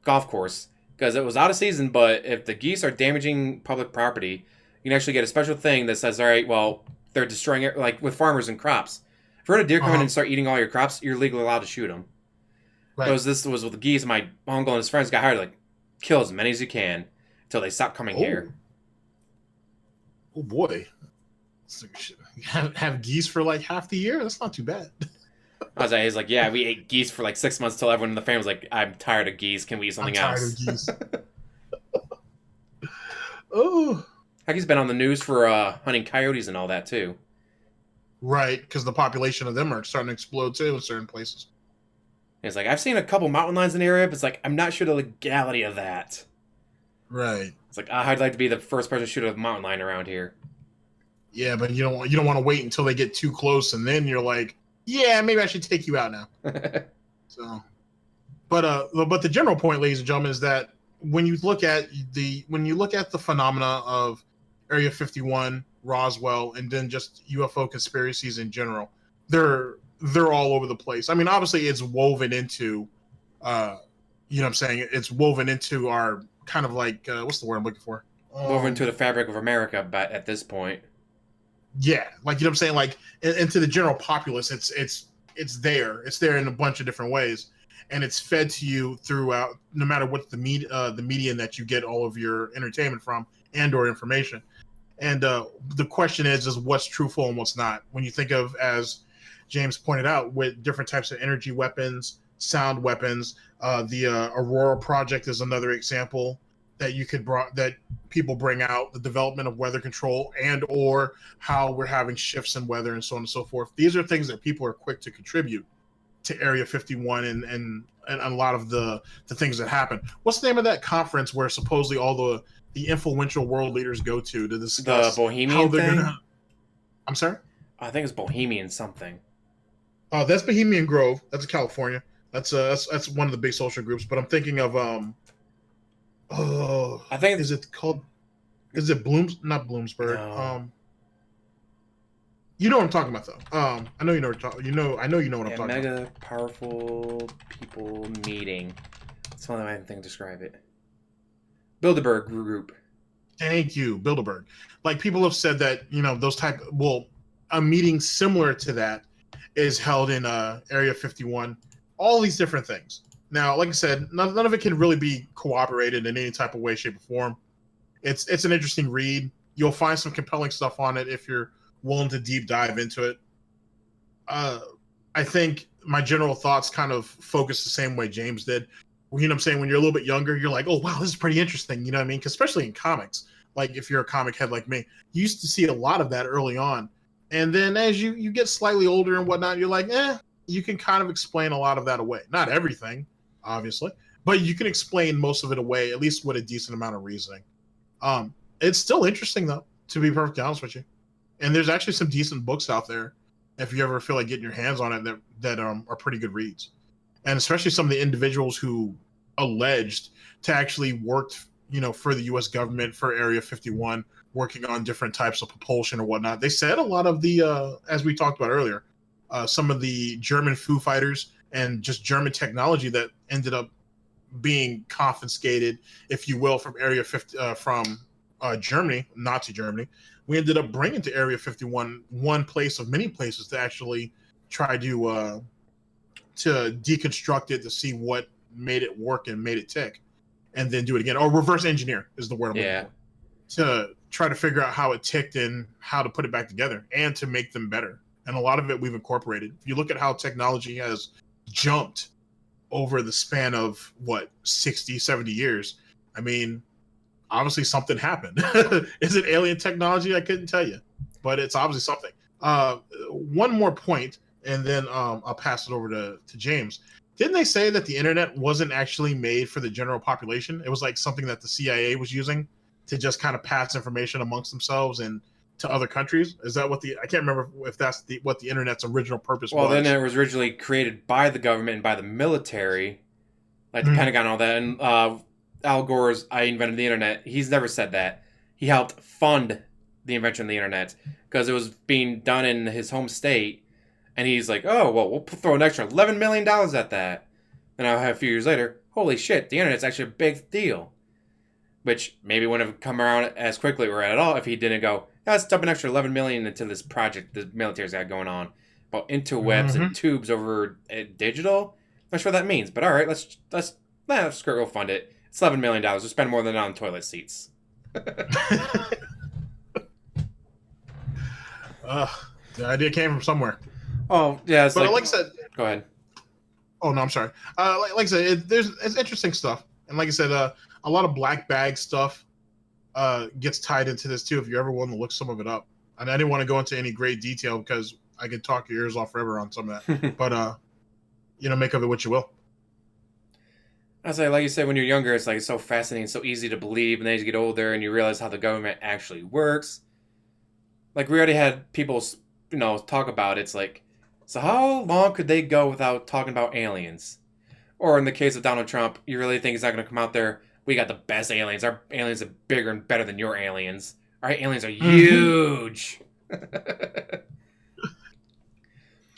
golf course. Because it was out of season, but if the geese are damaging public property, you can actually get a special thing that says, all right, well, they're destroying it, like with farmers and crops. If you heard a deer come in and start eating all your crops, you're legally allowed to shoot them. Right. This was with the geese. My uncle and his friends got hired, like, kill as many as you can until they stop coming here. Oh, boy. Have geese for like half the year? That's not too bad. He's like, yeah, we ate geese for like 6 months till everyone in the family was like, I'm tired of geese. Can we eat something else? I'm tired of geese. Oh. He's been on the news for hunting coyotes and all that too. Right, because the population of them are starting to explode too in certain places. And it's like, I've seen a couple mountain lions in the area, but it's like, I'm not sure the legality of that. Right. It's like, I'd like to be the first person to shoot a mountain lion around here. Yeah, but you don't want to wait until they get too close, and then you're like, yeah, maybe I should take you out now. So, but the general point, ladies and gentlemen, is that when you look at the phenomena of Area 51, Roswell, and then just UFO conspiracies in general, they're all over the place. I mean, obviously, it's woven into, you know what I'm saying? It's woven into our kind of like what's the word I'm looking for? Woven into the fabric of America, but at this point. Yeah, like, you know what I'm saying, like, into the general populace, it's there in a bunch of different ways, and it's fed to you throughout, no matter what the medium that you get all of your entertainment from and or information. And the question is what's truthful and what's not. When you think of, as James pointed out, with different types of energy weapons, sound weapons, the Aurora Project is another example that people bring out, the development of weather control and or how we're having shifts in weather and so on and so forth. These are things that people are quick to contribute to Area 51 and a lot of the things that happen. What's the name of that conference where supposedly all the influential world leaders go to discuss the Bohemian thing? I'm sorry? I think it's Bohemian something. Oh, that's Bohemian Grove. That's California. That's one of the big social groups. But I'm thinking of I think is it Not Bloomsburg? No. You know what I'm talking about, though. I know you know what I'm talking. I know you know what I'm Yeah, talking about. mega powerful people meeting. That's the only way I can think to describe it. Bilderberg group. Thank you, Bilderberg. Like people have said that those type. Well, a meeting similar to that is held in Area 51. All these different things. Now, like I said, none of it can really be cooperated in any type of way, shape, or form. It's an interesting read. You'll find some compelling stuff on it if you're willing to deep dive into it. uh, I think my general thoughts kind of focus the same way James did. You know what I'm saying? When you're a little bit younger, you're like, oh, wow, this is pretty interesting. You know what I mean? 'Cause especially in comics, like if you're a comic head like me, you used to see a lot of that early on. And then as you get slightly older and whatnot, you're like, you can kind of explain a lot of that away. Not everything, obviously, but you can explain most of it away, at least with a decent amount of reasoning. It's still interesting, though, to be perfectly honest with you. And there's actually some decent books out there if you ever feel like getting your hands on it that are pretty good reads, and especially some of the individuals who alleged to actually worked for the U.S. government for Area 51, working on different types of propulsion or whatnot. They said a lot of the as we talked about earlier, some of the German Foo Fighters and just German technology that ended up being confiscated, if you will, from Area 50 from Germany, Nazi Germany. We ended up bringing to Area 51 one place of many places to actually try to deconstruct it to see what made it work and made it tick, and then do it again. Or reverse engineer is the word I'm looking Yeah. for, to try to figure out how it ticked and how to put it back together and to make them better. And a lot of it we've incorporated. If you look at how technology has jumped over the span of 60, 70 years, I mean, obviously something happened. Is it alien technology? I couldn't tell you, but it's obviously something. One more point, and then I'll pass it over to James. Didn't they say that the internet wasn't actually made for the general population? It was like something that the CIA was using to just kind of pass information amongst themselves and to other countries. Is that I can't remember if that's what the internet's original purpose Well, then was. it was originally created by the government and by the military, like the Mhm. Pentagon and all that. And Al Gore's "I invented the internet." He's never said that. He helped fund the invention of the internet because it was being done in his home state, and he's like, "Oh, well, we'll throw an extra $11 million at that." And a few years later, holy shit, the internet's actually a big deal. Which maybe wouldn't have come around as quickly or at all if he didn't go, "Yeah, let's dump an extra $11 million into this project the military's got going on about interwebs and Mhm. tubes over digital." I'm not sure what that means, but all right, screw it, we'll fund it. It's $11 million. We'll spend more than that on toilet seats. The idea came from somewhere. Oh yeah, it's But like, like I said, go ahead. oh no, I'm sorry. Like I said, it's interesting stuff, and like I said, a lot of black bag stuff gets tied into this too. If you ever want to look some of it up, and I didn't want to go into any great detail because I could talk your ears off forever on some of that. But make of it what you will. I say, like you said, when you're younger, it's like so fascinating, so easy to believe, and then as you get older and you realize how the government actually works. Like we already had people, talk about it. It's like, so how long could they go without talking about aliens? Or in the case of Donald Trump, you really think he's not going to come out there? We got the best aliens. Our aliens are bigger and better than your aliens. Our aliens are Mm-hmm. huge.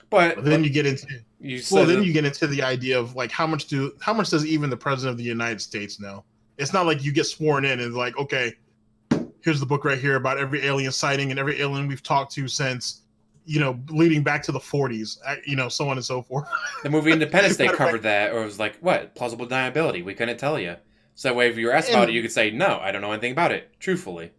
But But then you get into you well, said then that, you get into the idea of like how much does even the president of the United States know? It's not like you get sworn in and like, okay, here's the book right here about every alien sighting and every alien we've talked to since, leading back to the 40s, so on and so forth. the movie Independence Day Matter of fact, covered that, or it was like, what? Plausible deniability. We couldn't tell you. So that way, if you were asked about it, you and could say, no, I don't know anything about it, truthfully.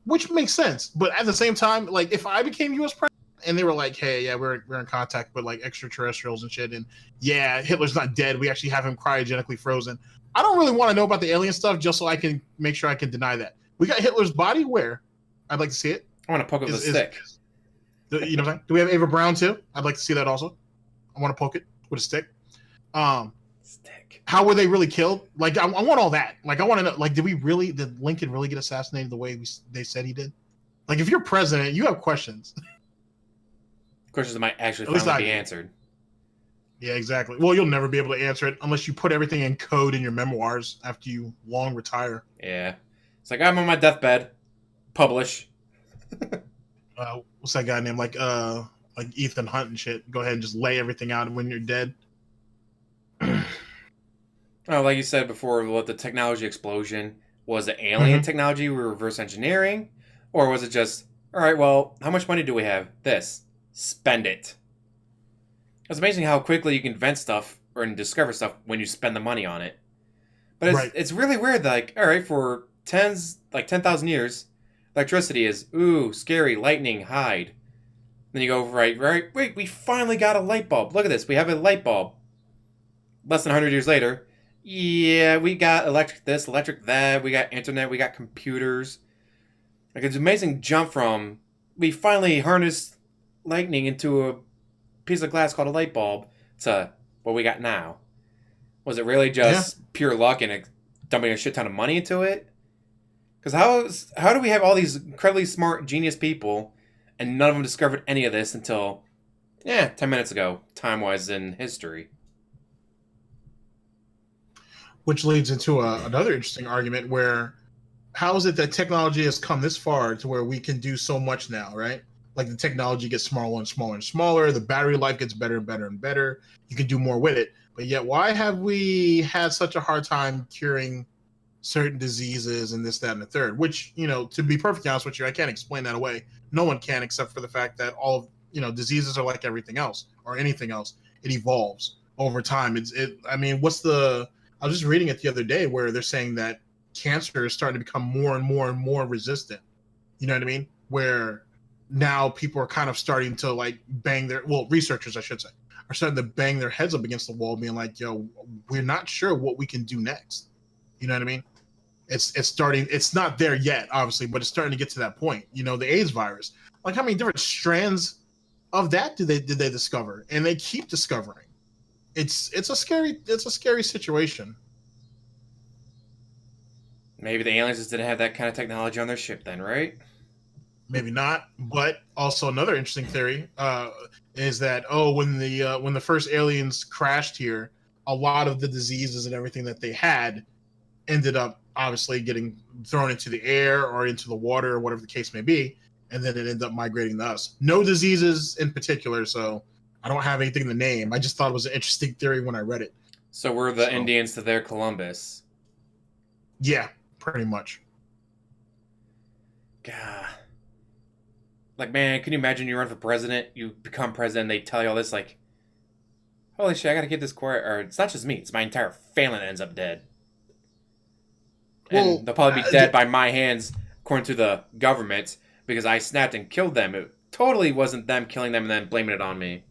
which makes sense. But at the same time, like if I became U.S. president and they were like, "Hey, yeah, we're in contact with like extraterrestrials and shit," and yeah, Hitler's not dead. We actually have him cryogenically frozen. I don't really want to know about the alien stuff just so I can make sure I can deny that. We got Hitler's body where I'd like to see it. I want to poke it with a Is stick. what I'm saying? Do we have Ava Brown too? I'd like to see that also. I want to poke it with a stick. Um, Stick. how were they really killed? Like, I want all that. Like, I want to know. Like, did Lincoln really get assassinated the way they said he did? Like, if you're president, you have questions. Questions that might actually At least finally I be do. answered. Yeah, exactly. Well, you'll never be able to answer it unless you put everything in code in your memoirs after you long retire. Yeah. It's like, I'm on my deathbed. Publish. what's that guy named? Like Ethan Hunt and shit. Go ahead and just lay everything out when you're dead. Oh, like you said before, what the technology explosion was it alien Hmm. technology we were reverse engineering, or was it just all right? Well, how much money do we have? This, spend it. It's amazing how quickly you can invent stuff or discover stuff when you spend the money on it. But it's Right. it's really weird. Like, all right, for 10,000 years, electricity is ooh scary, lightning, hide. Then you go right. Wait, we finally got a light bulb. Look at this. We have a light bulb. Less than 100 years later, yeah, we got electric this, electric that. We got internet. We got computers. Like it's an amazing jump from we finally harnessed lightning into a piece of glass called a light bulb to what we got now. Was it really Yeah. just pure luck and dumping a shit ton of money into it? Because how do we have all these incredibly smart, genius people, and none of them discovered any of this until 10 minutes ago, time wise in history? Which leads into another interesting argument where how is it that technology has come this far to where we can do so much now, right? Like the technology gets smaller and smaller and smaller, the battery life gets better and better and better. You can do more with it. But yet, why have we had such a hard time curing certain diseases and this, that, and the third? Which, to be perfectly honest with you, I can't explain that away. No one can, except for the fact that all of, diseases are like everything else or anything else. It evolves over time. I mean, I was just reading it the other day where they're saying that cancer is starting to become more and more and more resistant. You know what I mean? Where now people are kind of starting to like researchers, I should say, are starting to bang their heads up against the wall, being like, yo, we're not sure what we can do next. You know what I mean? It's starting, it's not there yet, obviously, but it's starting to get to that point. The AIDS virus. Like how many different strands of that did they discover? And they keep discovering. It's a scary situation. Maybe the aliens just didn't have that kind of technology on their ship then, right? Maybe not, but also another interesting theory is that when the first aliens crashed here, a lot of the diseases and everything that they had ended up obviously getting thrown into the air or into the water or whatever the case may be, and then it ended up migrating to us. No diseases in particular, so I don't have anything to name. I just thought it was an interesting theory when I read it. So we're the So Indians to their Columbus. yeah, pretty much. God. Like, man, can you imagine you run for president, you become president, they tell you all this, like, holy shit, I gotta get this quiet. Or it's not just me, it's my entire family that ends up dead. And Well, they'll probably be dead by my hands, according to the government, because I snapped and killed them. It totally wasn't them killing them and then blaming it on me.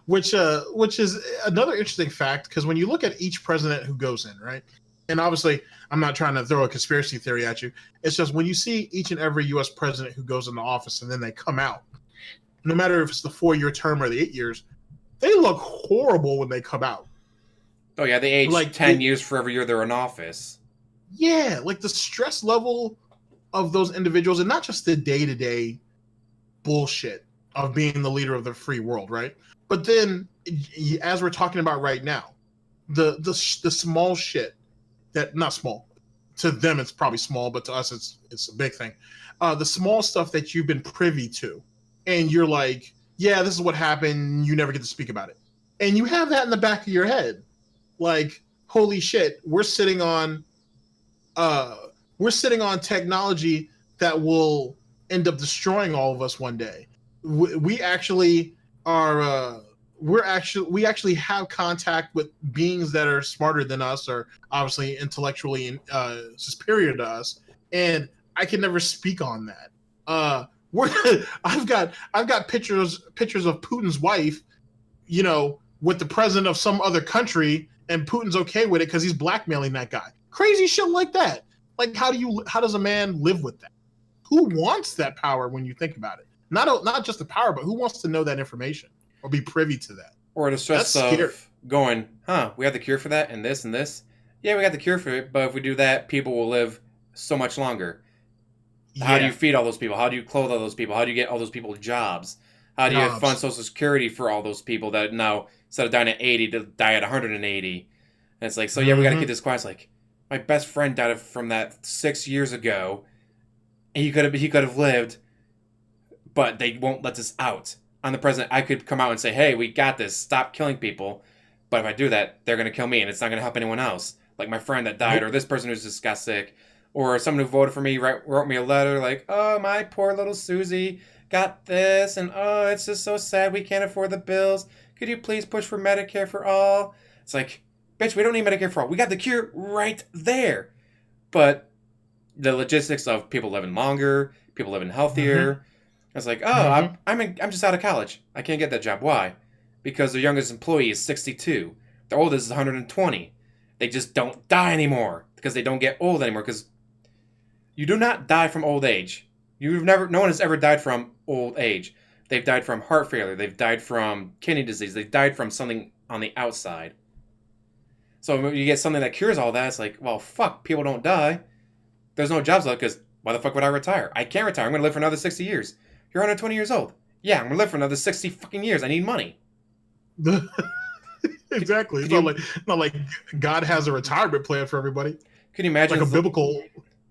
which is another interesting fact because when you look at each president who goes in, right? And obviously, I'm not trying to throw a conspiracy theory at you. It's just when you see each and every U.S. president who goes into office and then they come out, no matter if it's the 4-year term or the 8 years, they look horrible when they come out. Oh, yeah, they age Like, 10 years for every year they're in office. yeah, like the stress level of those individuals, and not just the day to day bullshit of being the leader of the free world, right? But then, as we're talking about right now, the small shit that not small to them it's probably small, but to us it's a big thing. The small stuff that you've been privy to, and you're like, yeah, this is what happened. You never get to speak about it, and you have that in the back of your head, like, holy shit, uh, we're sitting on technology that will end up destroying all of us one day. We actually are. We actually have contact with beings that are smarter than us, or obviously intellectually superior to us, and I can never speak on that. We're, I've got pictures of Putin's wife, with the president of some other country, and Putin's okay with it because he's blackmailing that guy. Crazy shit like that. Like, how does a man live with that? Who wants that power when you think about it? Not just the power, but who wants to know that information or be privy to that? Or the That's stress scary. of going, we have the cure for that and this and this. Yeah, we got the cure for it, but if we do that, people will live so much longer. How do you Yeah, feed all those people? How do you clothe all those people? How do you get all those people jobs? How do you fund jobs. Social Security for all those people that now, instead of dying at 80, to die at 180? And it's like, so yeah, we got to keep Mm-hmm. this quiet. It's like, my best friend died from that 6 years ago. And he could have lived. but they won't let us out. I'm the president. I could come out and say, hey, we got this. Stop killing people. But if I do that, they're going to kill me, and it's not going to help anyone else. Like my friend that died, Nope. or this person who just got sick, or someone who voted for me wrote me a letter like, oh, my poor little Susie got this, and oh, it's just so sad we can't afford the bills. Could you please push for Medicare for all? It's like, bitch, we don't need Medicare for all. We got the cure right there. But the logistics of people living longer, people living Mm-hmm. healthier. I was like, oh, Mm-hmm. I'm just out of college. I can't get that job. Why? Because their youngest employee is 62. Their oldest is 120. They just don't die anymore because they don't get old anymore. Because you do not die from old age. No one has ever died from old age. They've died from heart failure. They've died from kidney disease. They've died from something on the outside. So when you get something that cures all that, it's like, well, fuck, people don't die. There's no jobs left because why the fuck would I retire? I can't retire. I'm going to live for another 60 years. You're 120 years old. Yeah, I'm going to live for another 60 fucking years. I need money. Could, Exactly. could It's you not like God has a retirement plan for everybody, could you imagine? like a biblical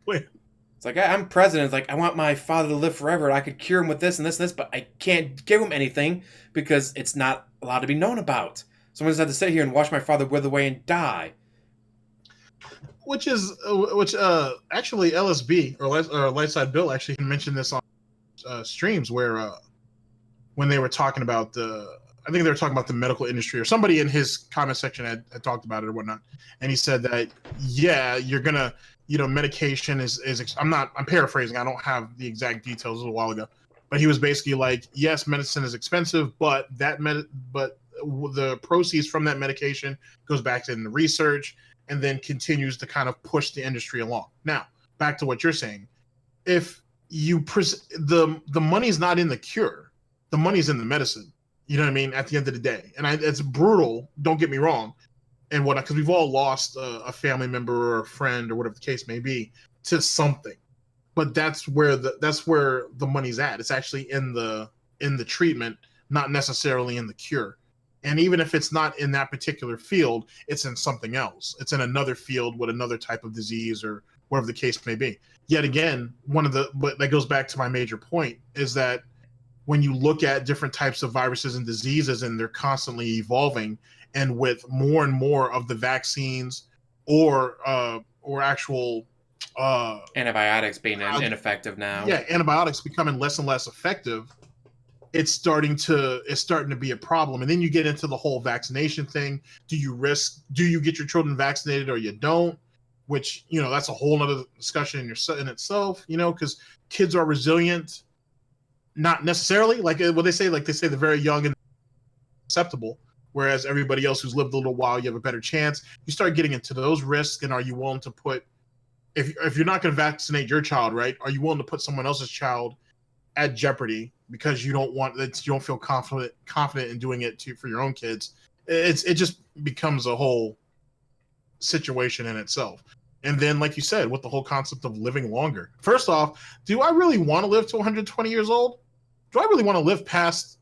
plan. It's like I'm president. It's like I want my father to live forever, and I could cure him with this and this and this, but I can't give him anything because it's not allowed to be known about. So I'm just have to sit here and watch my father wither away and die. Which actually LSB or Lightside Bill actually mentioned this on streams where when they were talking about I think they were talking about the medical industry, or somebody in his comment section had talked about it or whatnot, and he said that yeah, you're gonna, medication is I'm paraphrasing, I don't have the exact details, a while ago, but he was basically like, yes, medicine is expensive, but the proceeds from that medication goes back to the research and then continues to kind of push the industry along. Now, back to what you're saying, if the money's not in the cure, the money's in the medicine. You know what I mean? At the end of the day, and it's brutal. Don't get me wrong, and what, because we've all lost a family member or a friend or whatever the case may be to something. But that's where the money's at. It's actually in the treatment, not necessarily in the cure. And even if it's not in that particular field, it's in something else. It's in another field with another type of disease or whatever the case may be. Yet again, but that goes back to my major point, is that when you look at different types of viruses and diseases, and they're constantly evolving, and with more and more of the vaccines or actual Antibiotics being ineffective now. yeah, antibiotics becoming less and less effective, it's starting to be a problem. And then you get into the whole vaccination thing. Do you get your children vaccinated or you don't? Which, that's a whole other discussion in itself, because kids are resilient. Not necessarily, like what they say the very young and susceptible, whereas everybody else who's lived a little while, you have a better chance. You start getting into those risks, and are you willing to put, if you're not going to vaccinate your child, right? Are you willing to put someone else's child at jeopardy because you don't feel confident in doing it for your own kids? It just becomes a whole situation in itself. And then, like you said, with the whole concept of living longer. First off, do I really want to live to 120 years old? Do I really want to live past,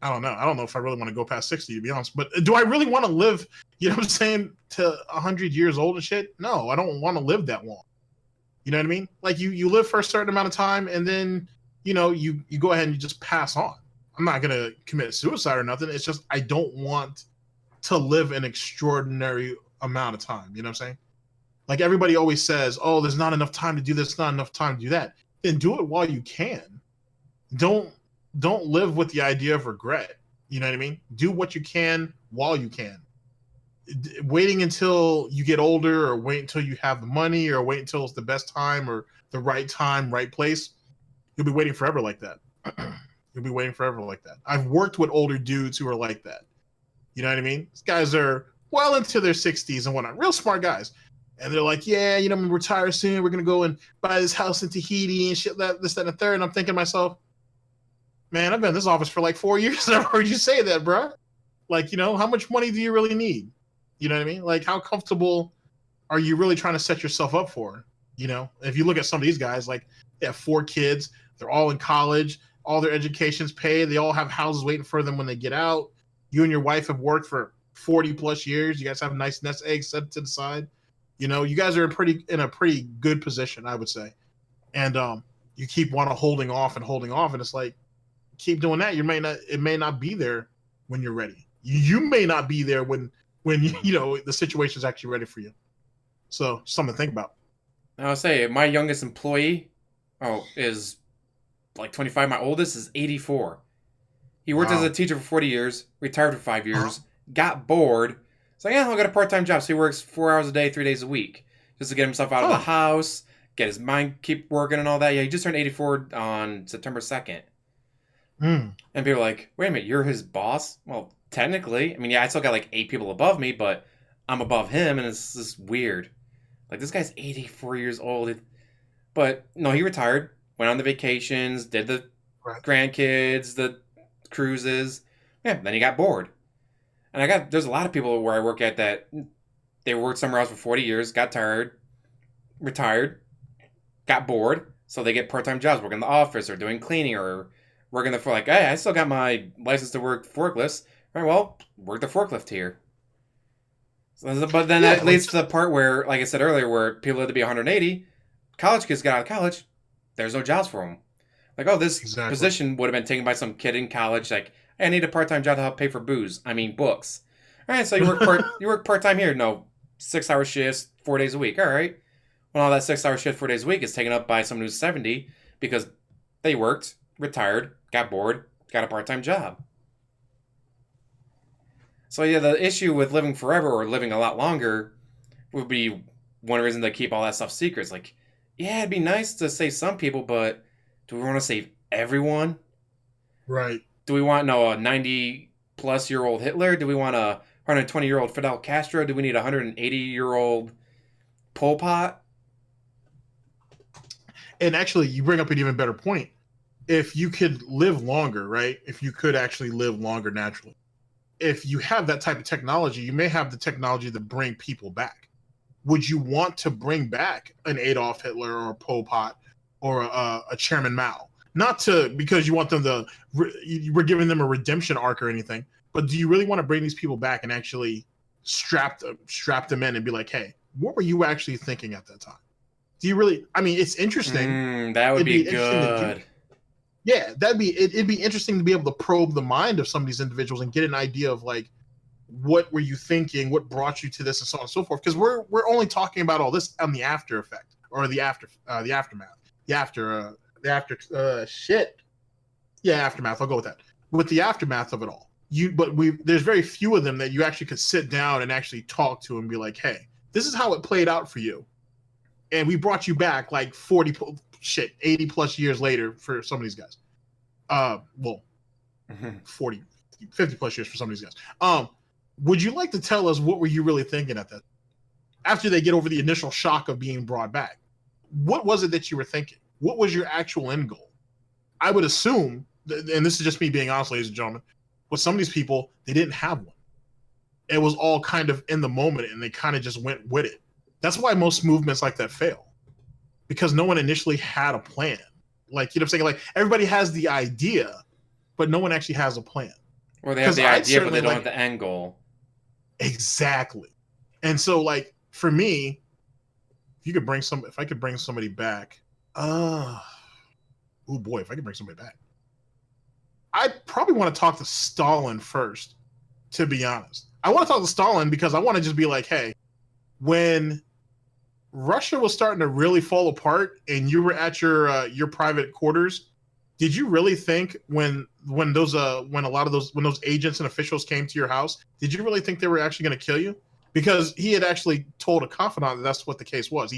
I don't know. I don't know if I really want to go past 60, to be honest. But do I really want to live, what I'm saying, to 100 years old and shit? No, I don't want to live that long. You know what I mean? Like, you live for a certain amount of time, and then, you go ahead and you just pass on. I'm not going to commit suicide or nothing. It's just I don't want to live an extraordinary amount of time. You know what I'm saying? Like, everybody always says, oh, there's not enough time to do this, not enough time to do that. Then do it while you can. Don't live with the idea of regret. You know what I mean? Do what you can while you can. Waiting until you get older, or wait until you have the money, or wait until it's the best time or the right time, right place, you'll be waiting forever like that. You'll be waiting forever like that. I've worked with older dudes who are like that. You know what I mean? These guys are well into their 60s and whatnot. Real smart guys. And they're like, yeah, I'm going to retire soon. We're going to go and buy this house in Tahiti and shit, this, that, and the third. And I'm thinking to myself, man, I've been in this office for like 4 years and I've heard you say that, bro. Like, how much money do you really need? You know what I mean? Like, how comfortable are you really trying to set yourself up for? If you look at some of these guys, like, they have 4 kids. They're all in college. All their education's paid. They all have houses waiting for them when they get out. You and your wife have worked for 40 plus years. You guys have a nice nest egg set to the side. You guys are in a pretty good position, I would say. And you keep want to holding off, and it's like keep doing that. It may not be there when you're ready. You may not be there when you know the situation is actually ready for you. So something to think about. I'll say my youngest employee, is like 25. My oldest is 84. He worked as a Wow. teacher for 40 years, retired for 5 Uh-huh. years, got bored. So yeah, I'll get a part-time job. So he works 4 hours a day, 3 days a week, just to get himself out of the Huh. house, get his mind keep working and all that. Yeah, he just turned 84 on September 2nd. Mm. And people are like, wait a minute, you're his boss? Well, technically, I mean, yeah, I still got like 8 people above me, but I'm above him, and it's just weird. Like this guy's 84 years old. But no, he retired, went on the vacations, did the Right. grandkids, the cruises. Yeah, then he got bored. And there's a lot of people where I work at that they worked somewhere else for 40 years, got tired, retired, got bored, so they get part-time jobs working in the office or doing cleaning or working the for like, hey, I still got my license to work forklifts. All right, well, work the forklift here. So, but then Yeah. that leads to the part where, like I said earlier, where people have to be 180. College kids get out of college, there's no jobs for them. Like, oh, this Exactly. position would have been taken by some kid in college. Like, hey, I need a part-time job to help pay for booze. I mean, books. All right, so you work part-time here. No, 6 hour shifts, 4 days a week. All right. Well, all that 6 hour shift, 4 days a week is taken up by someone who's 70 because they worked, retired, got bored, got a part-time job. So yeah, the issue with living forever or living a lot longer would be one reason to keep all that stuff secrets. Like, yeah, it'd be nice to save some people, but do we want to save everyone? Right. Do we want a 90-plus-year-old Hitler? Do we want a 120-year-old Fidel Castro? Do we need a 180-year-old Pol Pot? And actually, you bring up an even better point. If you could live longer, right? If you could actually live longer naturally, if you have that type of technology, you may have the technology to bring people back. Would you want to bring back an Adolf Hitler or a Pol Pot or a Chairman Mao? Not to because you want them to, we're giving them a redemption arc or anything, but do you really want to bring these people back and actually strap them in and be like, hey, what were you actually thinking at that time? Do you really? I mean, it's interesting. That would It'd be be interesting to do. good. Yeah, it'd be interesting to be able to probe the mind of some of these individuals and get an idea of like what were you thinking, what brought you to this, and so on and so forth. Because we're only talking about all this on the after effect or the aftermath, the after shit. Yeah, aftermath. I'll go with that. With the aftermath of it all, there's very few of them that you actually could sit down and actually talk to and be like, hey, this is how it played out for you, and we brought you back like 80 plus years later for some of these guys. Well, 40, 50 plus years for some of these guys. Would you like to tell us what were you really thinking at that after they get over the initial shock of being brought back? What was it that you were thinking? What was your actual end goal? I would assume, and this is just me being honest, ladies and gentlemen, with some of these people, they didn't have one. It was all kind of in the moment, and they kind of just went with it. That's why most movements like that fail, because no one initially had a plan. Like, you know what I'm saying? Like, everybody has the idea, but no one actually has a plan. Or they have Because the I'd idea, but they certainly don't have like the end goal. exactly. And so, like, for me, if I could bring somebody back, oh boy, if I could bring somebody back, I'd probably want to talk to Stalin first, to be honest. I want to talk to Stalin because I want to just be like, hey, when Russia was starting to really fall apart and you were at your private quarters, did you really think when those agents and officials came to your house, did you really think they were actually going to kill you? Because he had actually told a confidant that that's what the case was.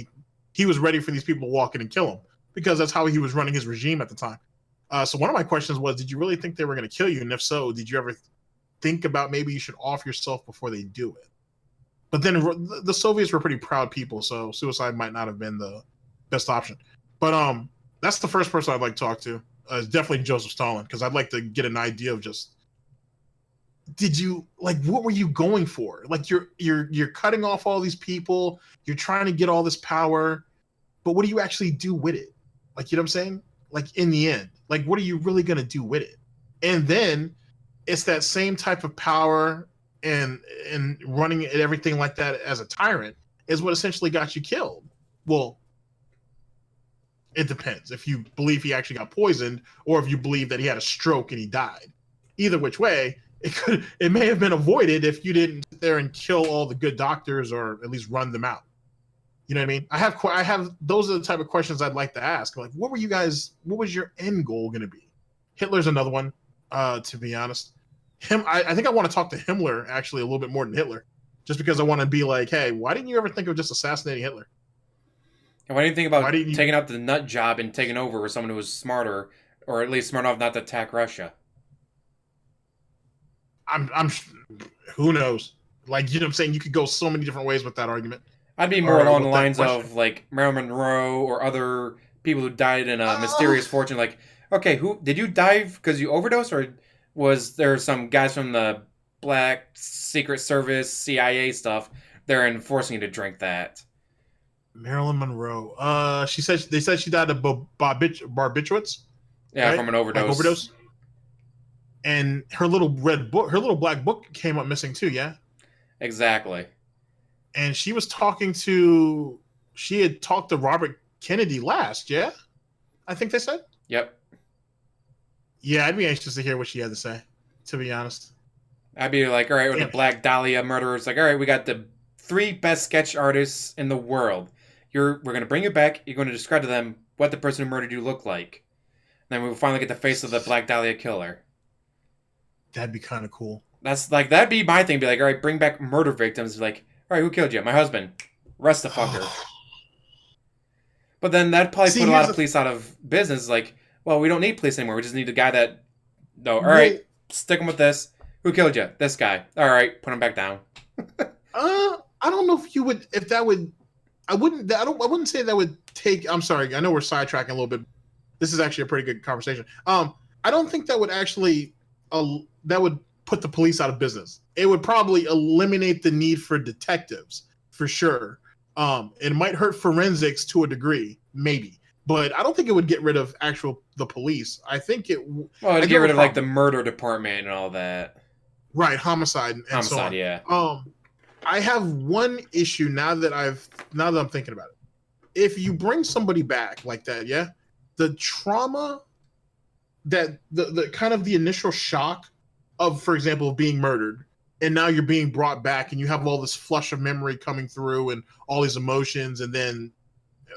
He was ready for these people to walk in and kill him because that's how he was running his regime at the time. So one of my questions was, did you really think they were going to kill you? And if so, did you ever think about maybe you should off yourself before they do it? But then the Soviets were pretty proud people, so suicide might not have been the best option. But that's the first person I'd like to talk to. Is definitely Joseph Stalin, because I'd like to get an idea of just, did you like, what were you going for? Like, you're cutting off all these people, you're trying to get all this power, but what do you actually do with it? Like, you know what I'm saying? Like, in the end, like, what are you really gonna do with it? And then it's that same type of power and running and everything like that as a tyrant is what essentially got you killed. Well, It depends if you believe he actually got poisoned or if you believe that he had a stroke and he died. Either which way, it may have been avoided if you didn't sit there and kill all the good doctors or at least run them out. You know what I mean? I have those are the type of questions I'd like to ask. Like, what was your end goal going to be? Hitler's another one. To be honest, I think I want to talk to Himmler actually a little bit more than Hitler, just because I want to be like, hey, why didn't you ever think of just assassinating Hitler? And what do you think Why about didn't you? taking out the nut job and taking over with someone who was smarter, or at least smart enough not to attack Russia? I'm who knows? Like, you know what I'm saying? You could go so many different ways with that argument I'd be more or along the with that lines question. of like Marilyn Monroe or other people who died in a Uh, mysterious fortune. Like, okay, who did you die because you overdosed, or was there some guys from the Black Secret Service, CIA stuff they're enforcing you to drink that? Marilyn Monroe. They said she died of barbiturates, Yeah, right? from an Like overdose. overdose. And her little black book came up missing too. Yeah, Exactly. and she had talked to Robert Kennedy last. Yeah, I think they said. Yep. Yeah, I'd be anxious to hear what she had to say. To be honest. I'd be like, all right, with the Damn. Black Dahlia murderers, like, all right, we got the three best sketch artists in the world. We're gonna bring you back. You're going to describe to them what the person who murdered you looked like. And then we'll finally get the face of the Black Dahlia killer. That'd be kind of cool. That's like that'd be my thing. Be like, all right, bring back murder victims. Like, all right, who killed you? My husband. Arrest the fucker. But then that'd probably See, put a lot here's of the police out of business. Like, well, we don't need police anymore. We just need a guy that. No, all well, right, stick him with this. Who killed you? This guy. All right, put him back down. I don't know if you would, if that would, I wouldn't say that would take. I'm sorry, I know we're sidetracking a little bit. This is actually a pretty good conversation. I don't think that would actually, that would put the police out of business. It would probably eliminate the need for detectives for sure. It might hurt forensics to a degree, maybe, but I don't think it would get rid of the police. I think Well, I to do get have a rid of like the problem. murder department and all that. Right, homicide and so Homicide, on. yeah. I have one issue now that I'm thinking about it. If you bring somebody back like that, yeah, the trauma that the kind of the initial shock of, for example, of being murdered, and now you're being brought back, and you have all this flush of memory coming through, and all these emotions, and then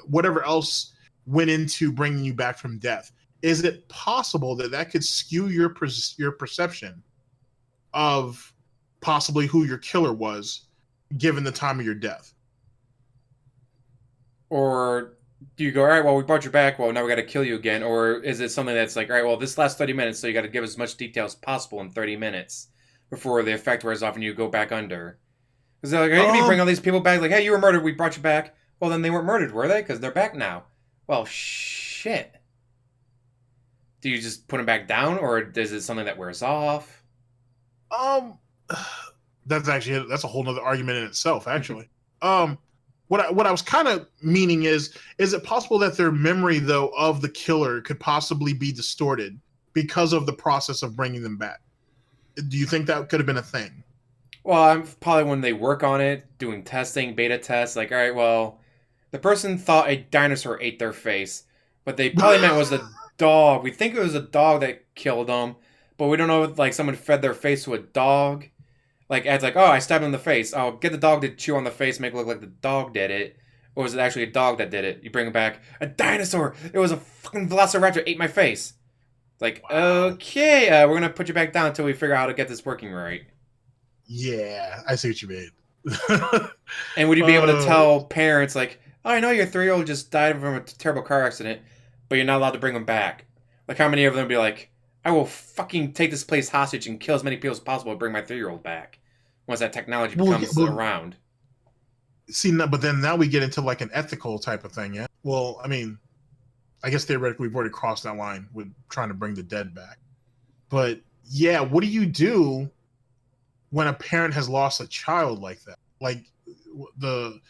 whatever else went into bringing you back from death. Is it possible that that could skew your perception of possibly who your killer was, given the time of your death? Or do you go, all right, well, we brought you back. Well, now we got to kill you again. Or is it something that's like, all right, well, this last 30 minutes, so you got to give as much detail as possible in 30 minutes before the effect wears off and you go back under? Because they're like, hey, can you bring Um, all these people back? Like, hey, you were murdered. We brought you back. Well, then they weren't murdered, were they? Because they're back now. Well, shit. Do you just put them back down, or is it something that wears off? um, that's a whole nother argument in itself, actually. Um, what I was kind of meaning is it possible that their memory though of the killer could possibly be distorted because of the process of bringing them back? Do you think that could have been a thing? Well, I'm probably when they work on it, doing testing, beta tests, like, all right, well, the person thought a dinosaur ate their face, but they probably meant it was a dog. We think it was a dog that killed them, but we don't know if like someone fed their face to a dog. Like Ed's like, oh, I stabbed him in the face. Oh, get the dog to chew on the face, make it look like the dog did it. Or was it actually a dog that did it? You bring it back, a dinosaur. It was a fucking velociraptor ate my face. It's like, Wow. okay, we're gonna put you back down until we figure out how to get this working right. Yeah, I see what you mean. And would you be able to uh, tell parents like, oh, I know your 3-year-old just died from a terrible car accident, but you're not allowed to bring them back? Like, how many of them would be like, I will fucking take this place hostage and kill as many people as possible to bring my 3-year-old back once that technology well, yeah, becomes well, around? see, no, but then now we get into like an ethical type of thing. Yeah. Well, I mean, I guess theoretically we've already crossed that line with trying to bring the dead back. But yeah, what do you do when a parent has lost a child like that? Like the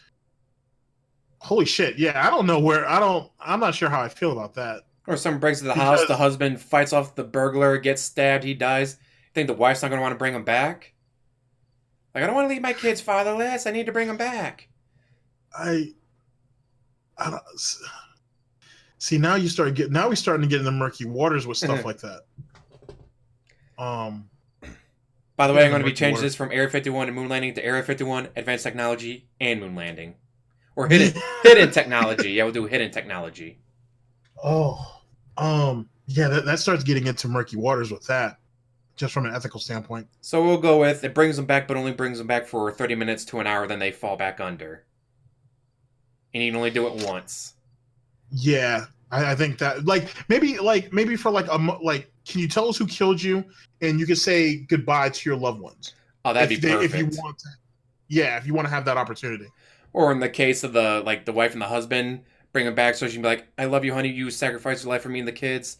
holy shit. Yeah, I don't know where I'm not sure how I feel about that Or someone breaks into the house, the because husband fights off the burglar, gets stabbed, he dies. You think the wife's not going to want to bring him back? Like, I don't want to leave my kids fatherless. I need to bring them back. I I don't, See, now we're starting to get into murky waters with stuff like that. By the way, I'm going to be murky changing waters. this from Area 51 and moon landing to Area 51, advanced technology and moon landing, or hidden technology. Yeah, we'll do hidden technology. Oh, yeah, that starts getting into murky waters with that, just from an ethical standpoint. So we'll go with it brings them back, but only brings them back for 30 minutes to an hour, then they fall back under. And you can only do it once. Yeah, I think that maybe for can you tell us who killed you, and you can say goodbye to your loved ones Oh, that'd be perfect. if you want to. Yeah, if you want to have that opportunity. Or in the case of the wife and the husband, bring them back so she can be like, "I love you, honey. You sacrificed your life for me and the kids.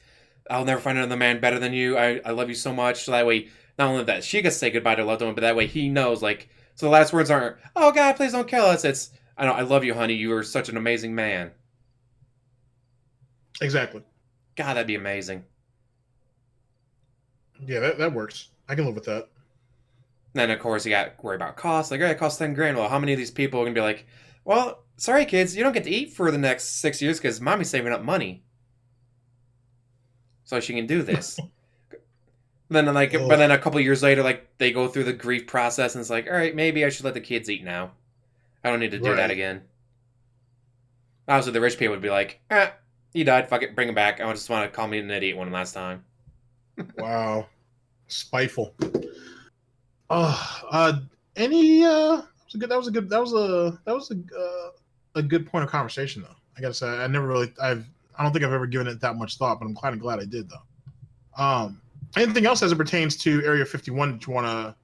I'll never find another man better than you. I love you so much." So that way, not only that she gets to say goodbye to a loved one, but that way he knows, like, so the last words aren't, "Oh God, please don't kill us." It's, I love you, honey. You are such an amazing man." Exactly. God, that'd be amazing. Yeah, that works. I can live with that. And then of course you got to worry about costs. Like, it costs 10 grand. Well, how many of these people are gonna be like, "Well, sorry kids, you don't get to eat for the next 6 years because mommy's saving up money so she can do this." Then but then a couple years later, they go through the grief process, and it's like, all right, maybe I should let the kids eat now. I don't need to do that again. Obviously, the rich people would be like, he died, fuck it, bring him back. I just want to call me an idiot one last time. Wow, spiteful. Any that was a good point of conversation though. I gotta say, I don't think I've ever given it that much thought, but I'm kind of glad I did though. Anything else as it pertains to Area 51 that you want to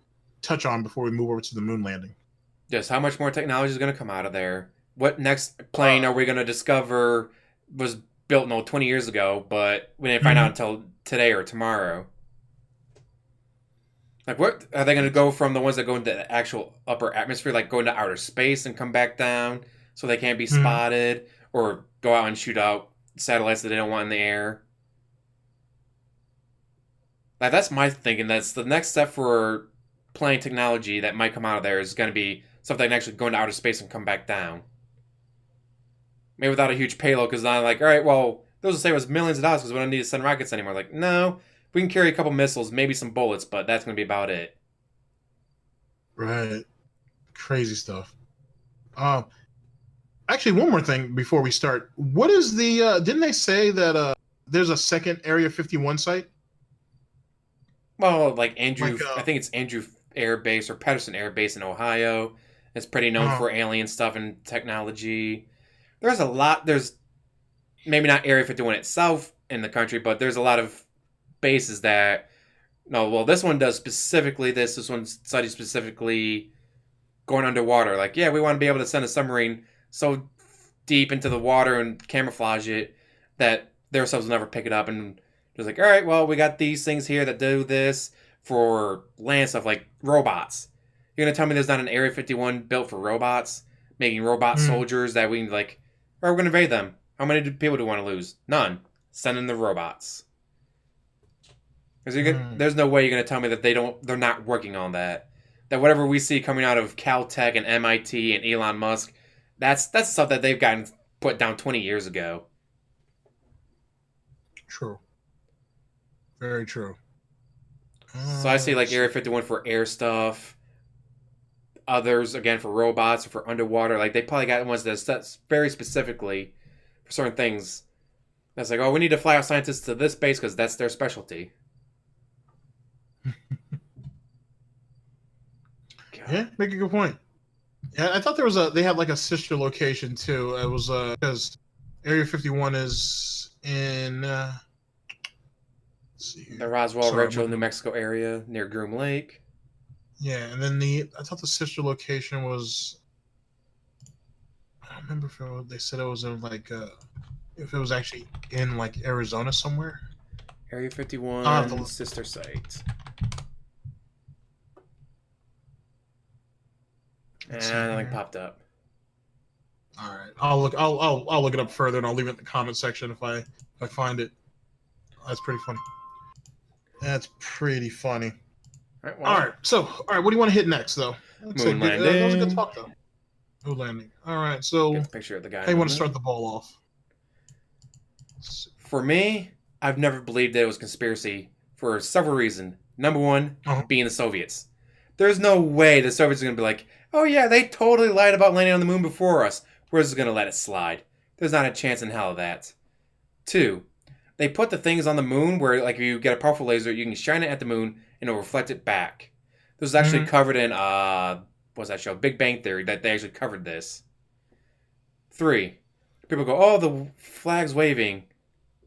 touch on before we move over to the moon landing? Just how much more technology is going to come out of there? What next plane are we going to discover was built 20 years ago, but we didn't find out until today or tomorrow? Like, what are they going to go from the ones that go into the actual upper atmosphere, like go into outer space and come back down so they can't be spotted, or go out and shoot out satellites that they don't want in the air? Like, that's my thinking. That's the next step for plane technology that might come out of there is going to be something that can actually go into outer space and come back down. Maybe without a huge payload, because I'm like, all right, well, those will save us millions of dollars because we don't need to send rockets anymore. Like, no, we can carry a couple missiles, maybe some bullets, but that's going to be about it. Right. Crazy stuff. Actually, one more thing before we start. What is the? Didn't they say that there's a second Area 51 site? Well, like Andrew, I think it's Andrew Air Base or Patterson Air Base in Ohio. It's pretty known for alien stuff and technology. There's a lot. There's maybe not Area 51 itself in the country, but there's a lot of bases that. No, well, this one does specifically this. This one studies specifically going underwater. Like, yeah, we want to be able to send a submarine so deep into the water and camouflage it that their subs will never pick it up. And it's like, all right, well, we got these things here that do this for land stuff, like robots. You're gonna tell me there's not an Area 51 built for robots, making robot soldiers that we can or we're gonna invade them. How many people do we want to lose? None. Send in the robots. Because there's no way you're gonna tell me that they're not working on that. That whatever we see coming out of Caltech and MIT and Elon Musk, that's stuff that they've gotten put down 20 years ago. True. Very true. So I see like Area 51 for air stuff. Others again for robots or for underwater. Like, they probably got ones that's very specifically for certain things. That's like, oh, we need to fly our scientists to this base because that's their specialty. Yeah, make a good point. Yeah, I thought they had like a sister location too. It was because Area 51 is in let's see here. The Roswell, Rancho, New Mexico area near Groom Lake. Yeah, and then I thought the sister location was, I don't remember if they said it was in if it was actually in like Arizona somewhere. Area 51 sister site. And nothing popped up. All right, I'll look it up further, and I'll leave it in the comment section if I find it. That's pretty funny. That's pretty funny. All right, what do you want to hit next, though? Moon landing. That was a good talk, though. Moon landing. All right, so get a picture of the guy. I want to start the ball off. For me, I've never believed that it was conspiracy for several reasons. Number one, Uh-huh. being the Soviets. There's no way the Soviets are going to be like, oh yeah, they totally lied about landing on the moon before us. We're just going to let it slide. There's not a chance in hell of that. Two, they put the things on the moon where, like, if you get a powerful laser, you can shine it at the moon and it'll reflect it back. This was actually Hmm. covered in, what's that show? Big Bang Theory, that they actually covered this. Three, people go, oh, the flag's waving.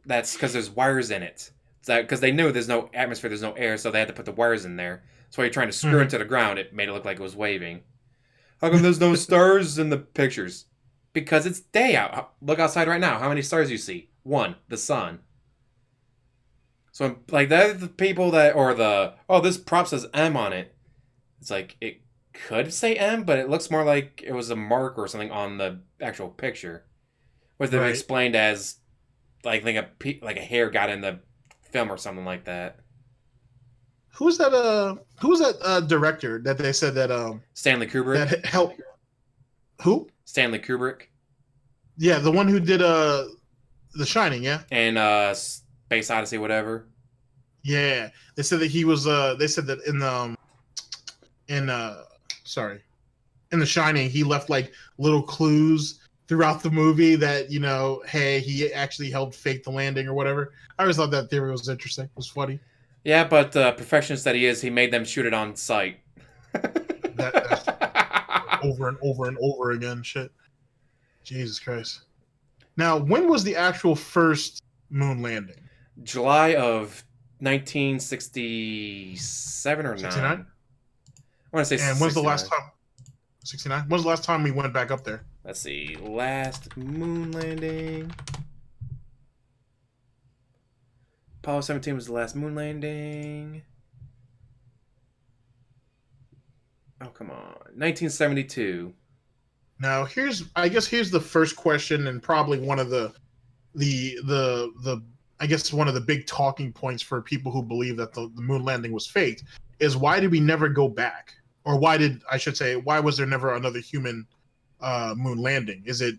That's because there's wires in it. Because they knew there's no atmosphere, there's no air, so they had to put the wires in there. So while you're trying to screw Hmm. into the ground, it made it look like it was waving. How come there's no stars in the pictures? Because it's day out. Look outside right now. How many stars do you see? One, the sun. So like that, the people that or the oh this prop says M on it. It's like it could say M, but it looks more like it was a mark or something on the actual picture. Was it Right. explained as like like a hair got in the film or something like that? Who's that? Who was that director that they said that Stanley Kubrick. that helped? Who? Stanley Kubrick Yeah, the one who did The Shining. Yeah. and Space Odyssey, whatever. Yeah. They said that he was. They said that in sorry, in The Shining, he left like little clues throughout the movie that hey, he actually helped fake the landing or whatever. I always thought that theory was interesting. It was funny. Yeah, but perfectionist that he is, he made them shoot it on site. That's over and over and over again. Shit. Jesus Christ. Now, when was the actual first moon landing? July of 1967 or 69. 9. I want to say And when's the last 69. time? 69. When's the last time we went back up there? Let's see. Last moon landing. Apollo 17 was the last moon landing. Oh, come on. 1972. Now, I guess here's the first question, and probably one of the I guess one of the big talking points for people who believe that the moon landing was faked is why did we never go back, or why was there never another human moon landing? Is it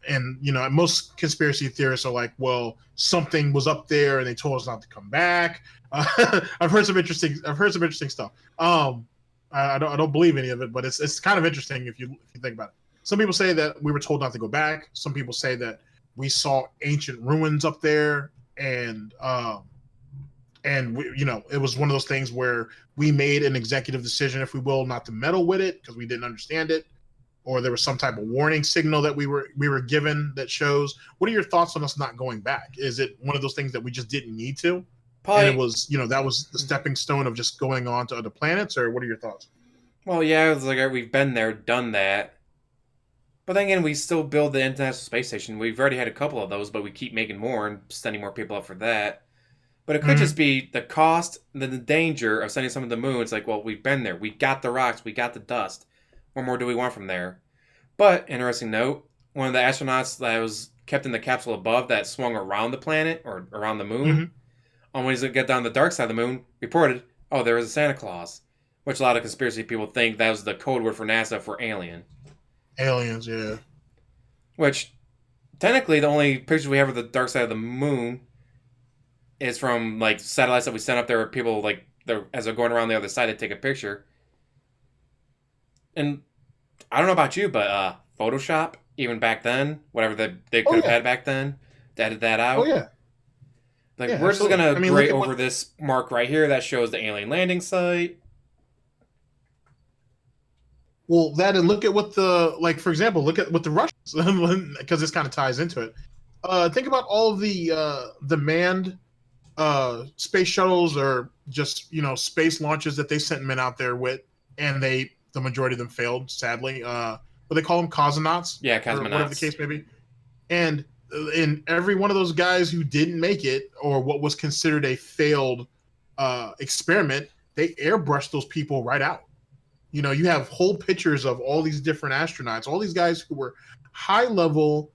and most conspiracy theorists are like, well, something was up there and they told us not to come back. I've heard some interesting stuff. I don't believe any of it, but it's kind of interesting if you think about it. Some people say that we were told not to go back. Some people say that we saw ancient ruins up there, and it was one of those things where we made an executive decision, if we will, not to meddle with it because we didn't understand it, or there was some type of warning signal that we were given that shows. What are your thoughts on us not going back? Is it one of those things that we just didn't need to, and it Probably. was that was the stepping stone of just going on to other planets, or what are your thoughts? Well, yeah, it's like we've been there, done that. But then again, we still build the International Space Station. We've already had a couple of those, but we keep making more and sending more people up for that. But it could just Mm-hmm. be the cost and the danger of sending someone to the moon. It's like, well, we've been there. We got the rocks. We got the dust. What more do we want from there? But, interesting note, one of the astronauts that was kept in the capsule above that swung around the planet or around the moon, Mm-hmm. on when he's going to get down the dark side of the moon, reported, oh, there was a Santa Claus. Which a lot of conspiracy people think that was the code word for NASA for alien. Aliens, yeah. Which, technically, the only pictures we have of the dark side of the moon is from like satellites that we sent up there. Where people like as they're going around the other side, they take a picture. And I don't know about you, but Photoshop, even back then, whatever they Oh could have yeah. had back then, to edit that Oh out. yeah. Like Yeah, we're just absolutely. gonna I mean, look gray at over what. this mark right here that shows the alien landing site. Well, that and look at what for example, look at what the Russians, because this kind of ties into it. Think about all of the manned space shuttles or just space launches that they sent men out there with, and the majority of them failed, sadly. What they call them, cosmonauts Yeah, or whatever the cosmonauts. case may be. And in every one of those guys who didn't make it, or what was considered a failed experiment, they airbrushed those people right out. You have whole pictures of all these different astronauts, all these guys who were high level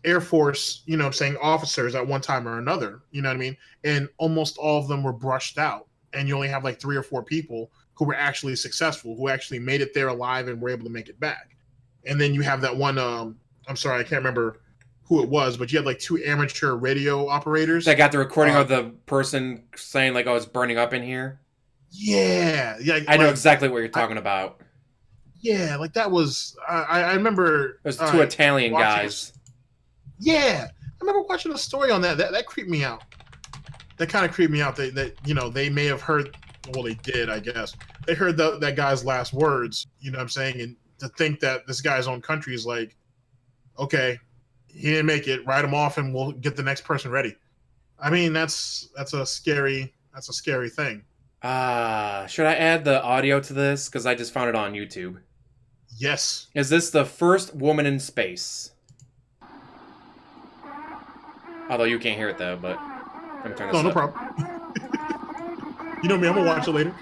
Air Force, saying officers at one time or another, you know what I mean? And almost all of them were brushed out. And you only have like 3 or 4 people who were actually successful, who actually made it there alive and were able to make it back. And then you have that one, I'm sorry, I can't remember who it was, but you had like two amateur radio operators. That got the recording Uh, of the person saying like, "Oh, it's burning up in here." yeah, I know like exactly what you're I, talking about. yeah, like that was. I remember Those two Italian watching. guys. Yeah, I remember watching a story on that. That creeped me out. That kind of creeped me out. That they may have heard. Well, they did, I guess. They heard that guy's last words. You know what I'm saying? And to think that this guy's own country is like, okay, he didn't make it. Write him off, and we'll get the next person ready. I mean, that's a scary thing. Should I add the audio to this? Because I just found it on YouTube. Yes. Is this the first woman in space? Although you can't hear it though, but let me turn this No, no up. problem. You know me, I'm gonna watch it later.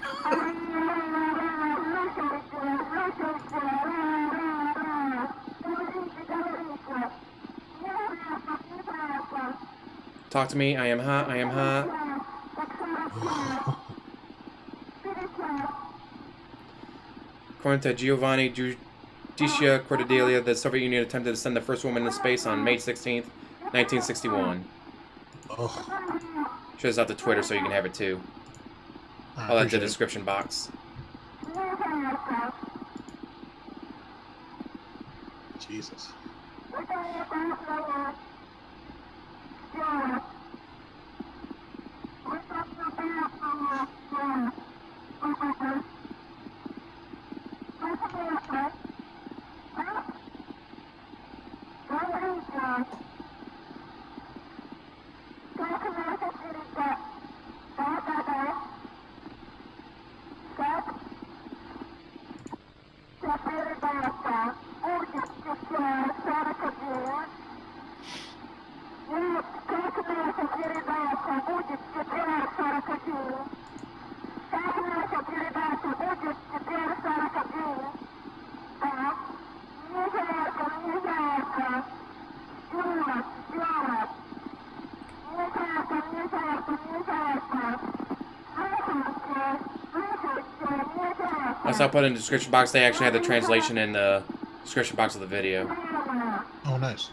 Talk to me. I am hot. I am hot. According to Giovanni Giudicia Cordelia, the Soviet Union attempted to send the first woman into space on May 16th, 1961. Oh, Shows out to Twitter so you can have it too. I'll add the description box. Jesus. I saw put in the description box. They actually had the translation in the description box of the video. Oh, nice.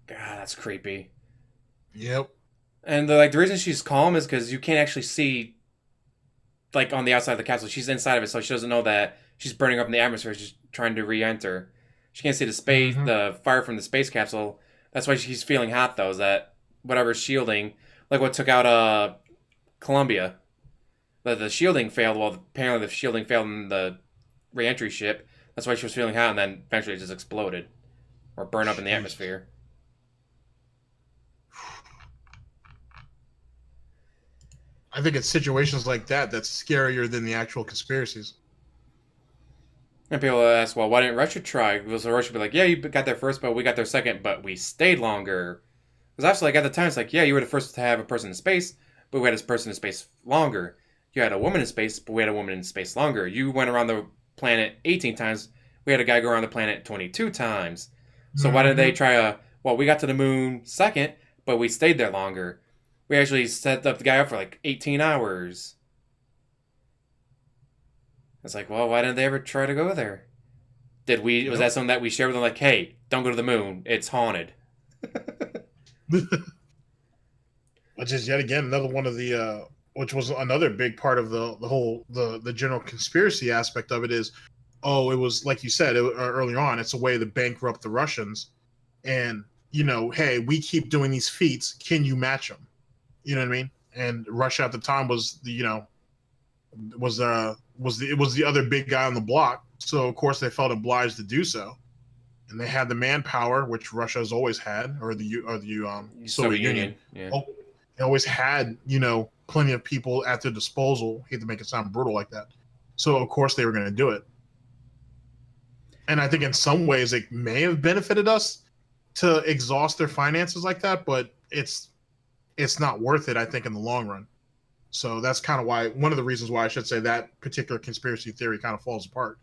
God, that's creepy. Yep. And the reason she's calm is because you can't actually see like on the outside of the capsule. She's inside of it, so she doesn't know that she's burning up in the atmosphere. She's trying to re-enter. She can't see the fire from the space capsule. That's why she's feeling hot though. Is that whatever shielding, like what took out Columbia, the shielding failed. Well, apparently the shielding failed in the re-entry ship. That's why she was feeling hot, and then eventually it just exploded or burned up in the atmosphere. I think it's situations like that that's scarier than the actual conspiracies. And people ask, well, why didn't Russia try? Because Russia be like, yeah, you got there first, but we got there second, but we stayed longer. Because actually, like at the time, it's like, yeah, you were the first to have a person in space, but we had a person in space longer. You had a woman in space, but we had a woman in space longer. You went around the planet 18 times. We had a guy go around the planet 22 times. So why didn't they try well, we got to the moon second, but we stayed there longer. We actually set up the guy up for like 18 hours. It's like, well, why didn't they ever try to go there? Did we? Yep. Was that something that we shared with them? Like, hey, don't go to the moon. It's haunted. Which is yet again another one of the which was another big part of the whole the general conspiracy aspect of it is, oh, it was like you said earlier on, it's a way to bankrupt the Russians, and hey, we keep doing these feats, can you match them? You know what I mean? And Russia at the time was was the other big guy on the block, so of course they felt obliged to do so, and they had the manpower, which Russia has always had, or the Soviet Union. Yeah. Oh, they always had plenty of people at their disposal. Hate to make it sound brutal like that. So of course they were going to do it. And I think in some ways it may have benefited us to exhaust their finances like that, but it's not worth it, I think, in the long run. So that's kind of why, one of the reasons why I should say that particular conspiracy theory kind of falls apart.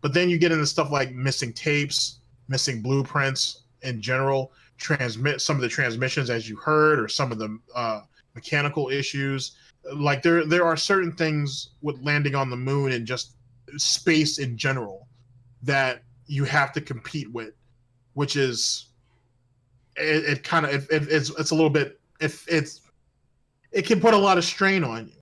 But then you get into stuff like missing tapes, missing blueprints in general, transmit some of the transmissions as you heard, or some of the mechanical issues. Like there are certain things with landing on the moon and just space in general that you have to compete with, which is it kind of it's a little bit, if it can put a lot of strain on you.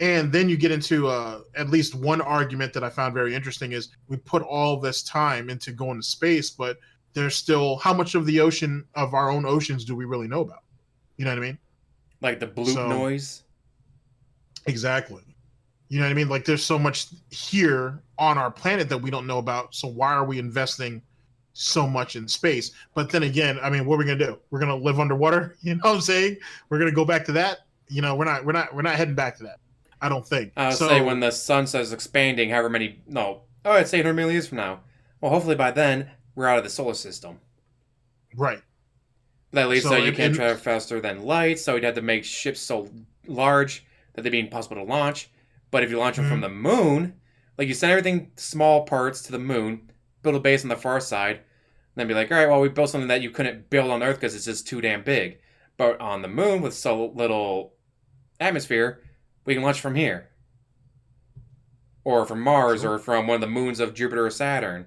And then you get into at least one argument that I found very interesting is we put all this time into going to space, but there's still, how much of the ocean, of our own oceans, do we really know about? You know what I mean? Like the bloop So noise. exactly. You know what I mean? Like there's so much here on our planet that we don't know about. So why are we investing so much in space? But then again, I mean, what are we gonna do? We're gonna live underwater? You know what I'm saying? We're gonna go back to that? You know, we're not heading back to that. I don't think. I would say when So the sun starts expanding, however many, no, oh, it's 800 million years from now. Well, hopefully by then we're out of the solar system. right. That leads So to you can't travel faster than light, so you'd have to make ships so large that they'd be impossible to launch. But if you launch them from mhm. the moon, like you send everything, small parts to the moon, build a base on the far side, and then be like, all right, well, we built something that you couldn't build on Earth because it's just too damn big. But on the moon, with so little atmosphere, we can launch from here. Or from Mars, Sure. or from one of the moons of Jupiter or Saturn.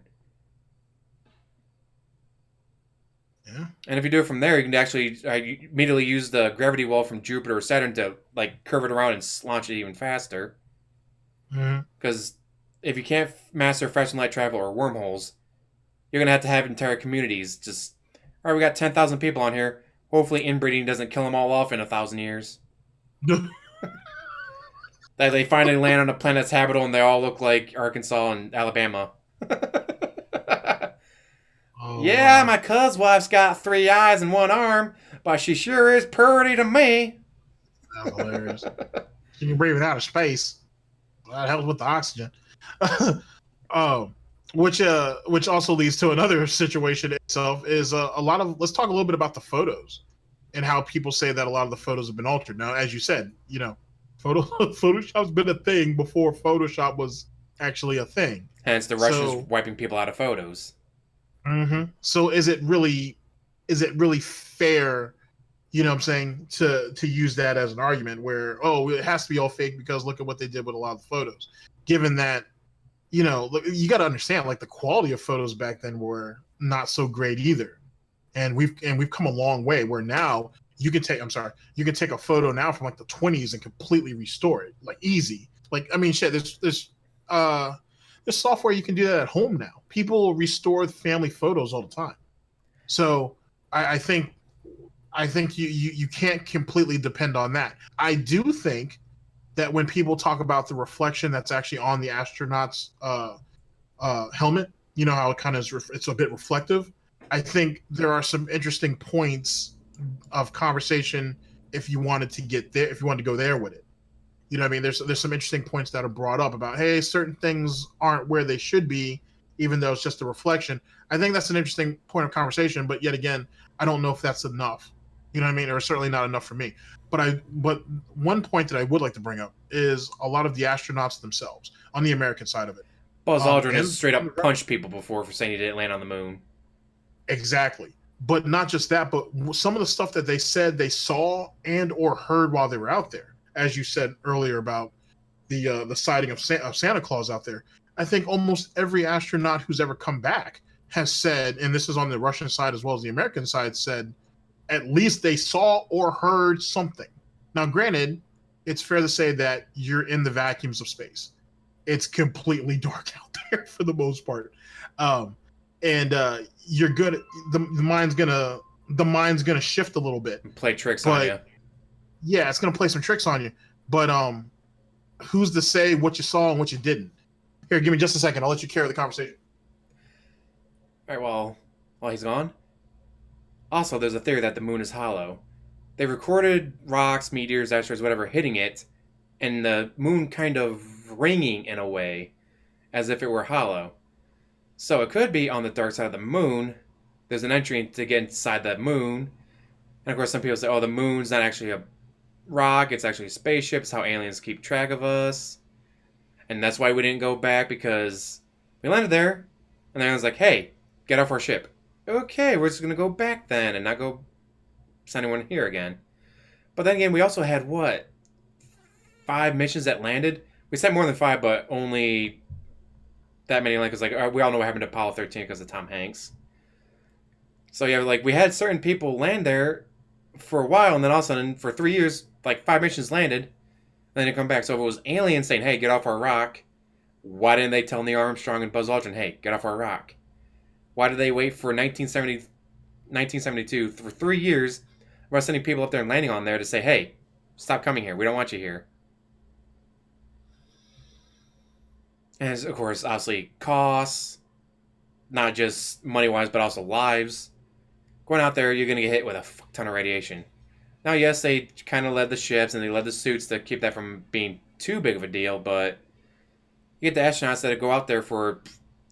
Yeah. And if you do it from there, you can actually immediately use the gravity well from Jupiter or Saturn to like curve it around and launch it even faster. Mhm. Because if you can't master faster than light travel or wormholes, you're gonna have to have entire communities. Just all right, we got 10,000 people on here. Hopefully, inbreeding doesn't kill them all off in 1,000 years. That they finally land on a planet that's habitable and they all look like Arkansas and Alabama. Oh Yeah, wow. my cuz wife's got 3 eyes and 1 arm, but she sure is pretty to me. That's hilarious. You can breathe without a space. Well, that helps with the oxygen. um, which also leads to another situation itself is a lot of, let's talk a little bit about the photos and how people say that a lot of the photos have been altered. Now, as you said, you know, Photoshop's been a thing before Photoshop was actually a thing. Hence the Russians So, wiping people out of photos. so is it really fair, you know what I'm saying, to use that as an argument where, oh, it has to be all fake because look at what they did with a lot of the photos, given that, you know, you got to understand, like, the quality of photos back then were not so great either, and we've come a long way where now you can take a photo now from like the 20s and completely restore it, like, easy. Like, I mean, shit, uh there's software you can do that at home now. People restore family photos all the time. So I think you can't completely depend on that. I do think that when people talk about the reflection that's actually on the astronaut's helmet, you know how it kind of it's a bit reflective. I think there are some interesting points of conversation if you wanted to get there, if you wanted to go there with it. You know what I mean? There's some interesting points that are brought up about, hey, certain things aren't where they should be, even though it's just a reflection. I think that's an interesting point of conversation, but yet again, I don't know if that's enough. You know what I mean? Or certainly not enough for me. But one point that I would like to bring up is a lot of the astronauts themselves on the American side of it. Buzz Aldrin has And straight up punched people before for saying he didn't land on the moon. exactly. But not just that, but some of the stuff that they said they saw and or heard while they were out there, as you said earlier about the sighting of Santa Claus out there. I think almost every astronaut who's ever come back has said, and this is on the Russian side as well as the American side, said at least they saw or heard something. Now, granted, it's fair to say that you're in the vacuums of space. It's completely dark out there for the most part, and you're good. The mind's gonna shift a little bit, And play tricks on but you. yeah, it's gonna play some tricks on you. But who's to say what you saw and what you didn't? Here, give me just a second. I'll let you carry the conversation. Alright, well, while he's gone. Also, there's a theory that the moon is hollow. They recorded rocks, meteors, asteroids, whatever hitting it, and the moon kind of ringing in a way, as if it were hollow. So it could be on the dark side of the moon. There's an entry to get inside the moon. And of course, some people say, oh, the moon's not actually a rock, it's actually a spaceship. It's how aliens keep track of us. And that's why we didn't go back, because we landed there. And then I was like, hey, get off our ship. Okay, we're just going to go back then and not go send anyone here again. But then again, we also had what? 5 missions that landed? We sent more than 5, but only that many landed because, like, we all know what happened to Apollo 13 because of Tom Hanks. So yeah, like we had certain people land there for a while, and then all of a sudden, for 3 years, like 5 missions landed, and then they come back. So if it was aliens saying, "Hey, get off our rock," why didn't they tell Neil Armstrong and Buzz Aldrin, "Hey, get off our rock"? Why did they wait for 1972 for 3 years? We're sending people up there and landing on there to say, "Hey, stop coming here. We don't want you here." And of course, obviously, costs, not just money wise, but also lives. Going out there, you're going to get hit with a fuck ton of radiation. Now, yes, they kind of led the ships and they led the suits to keep that from being too big of a deal, but you get the astronauts that go out there for,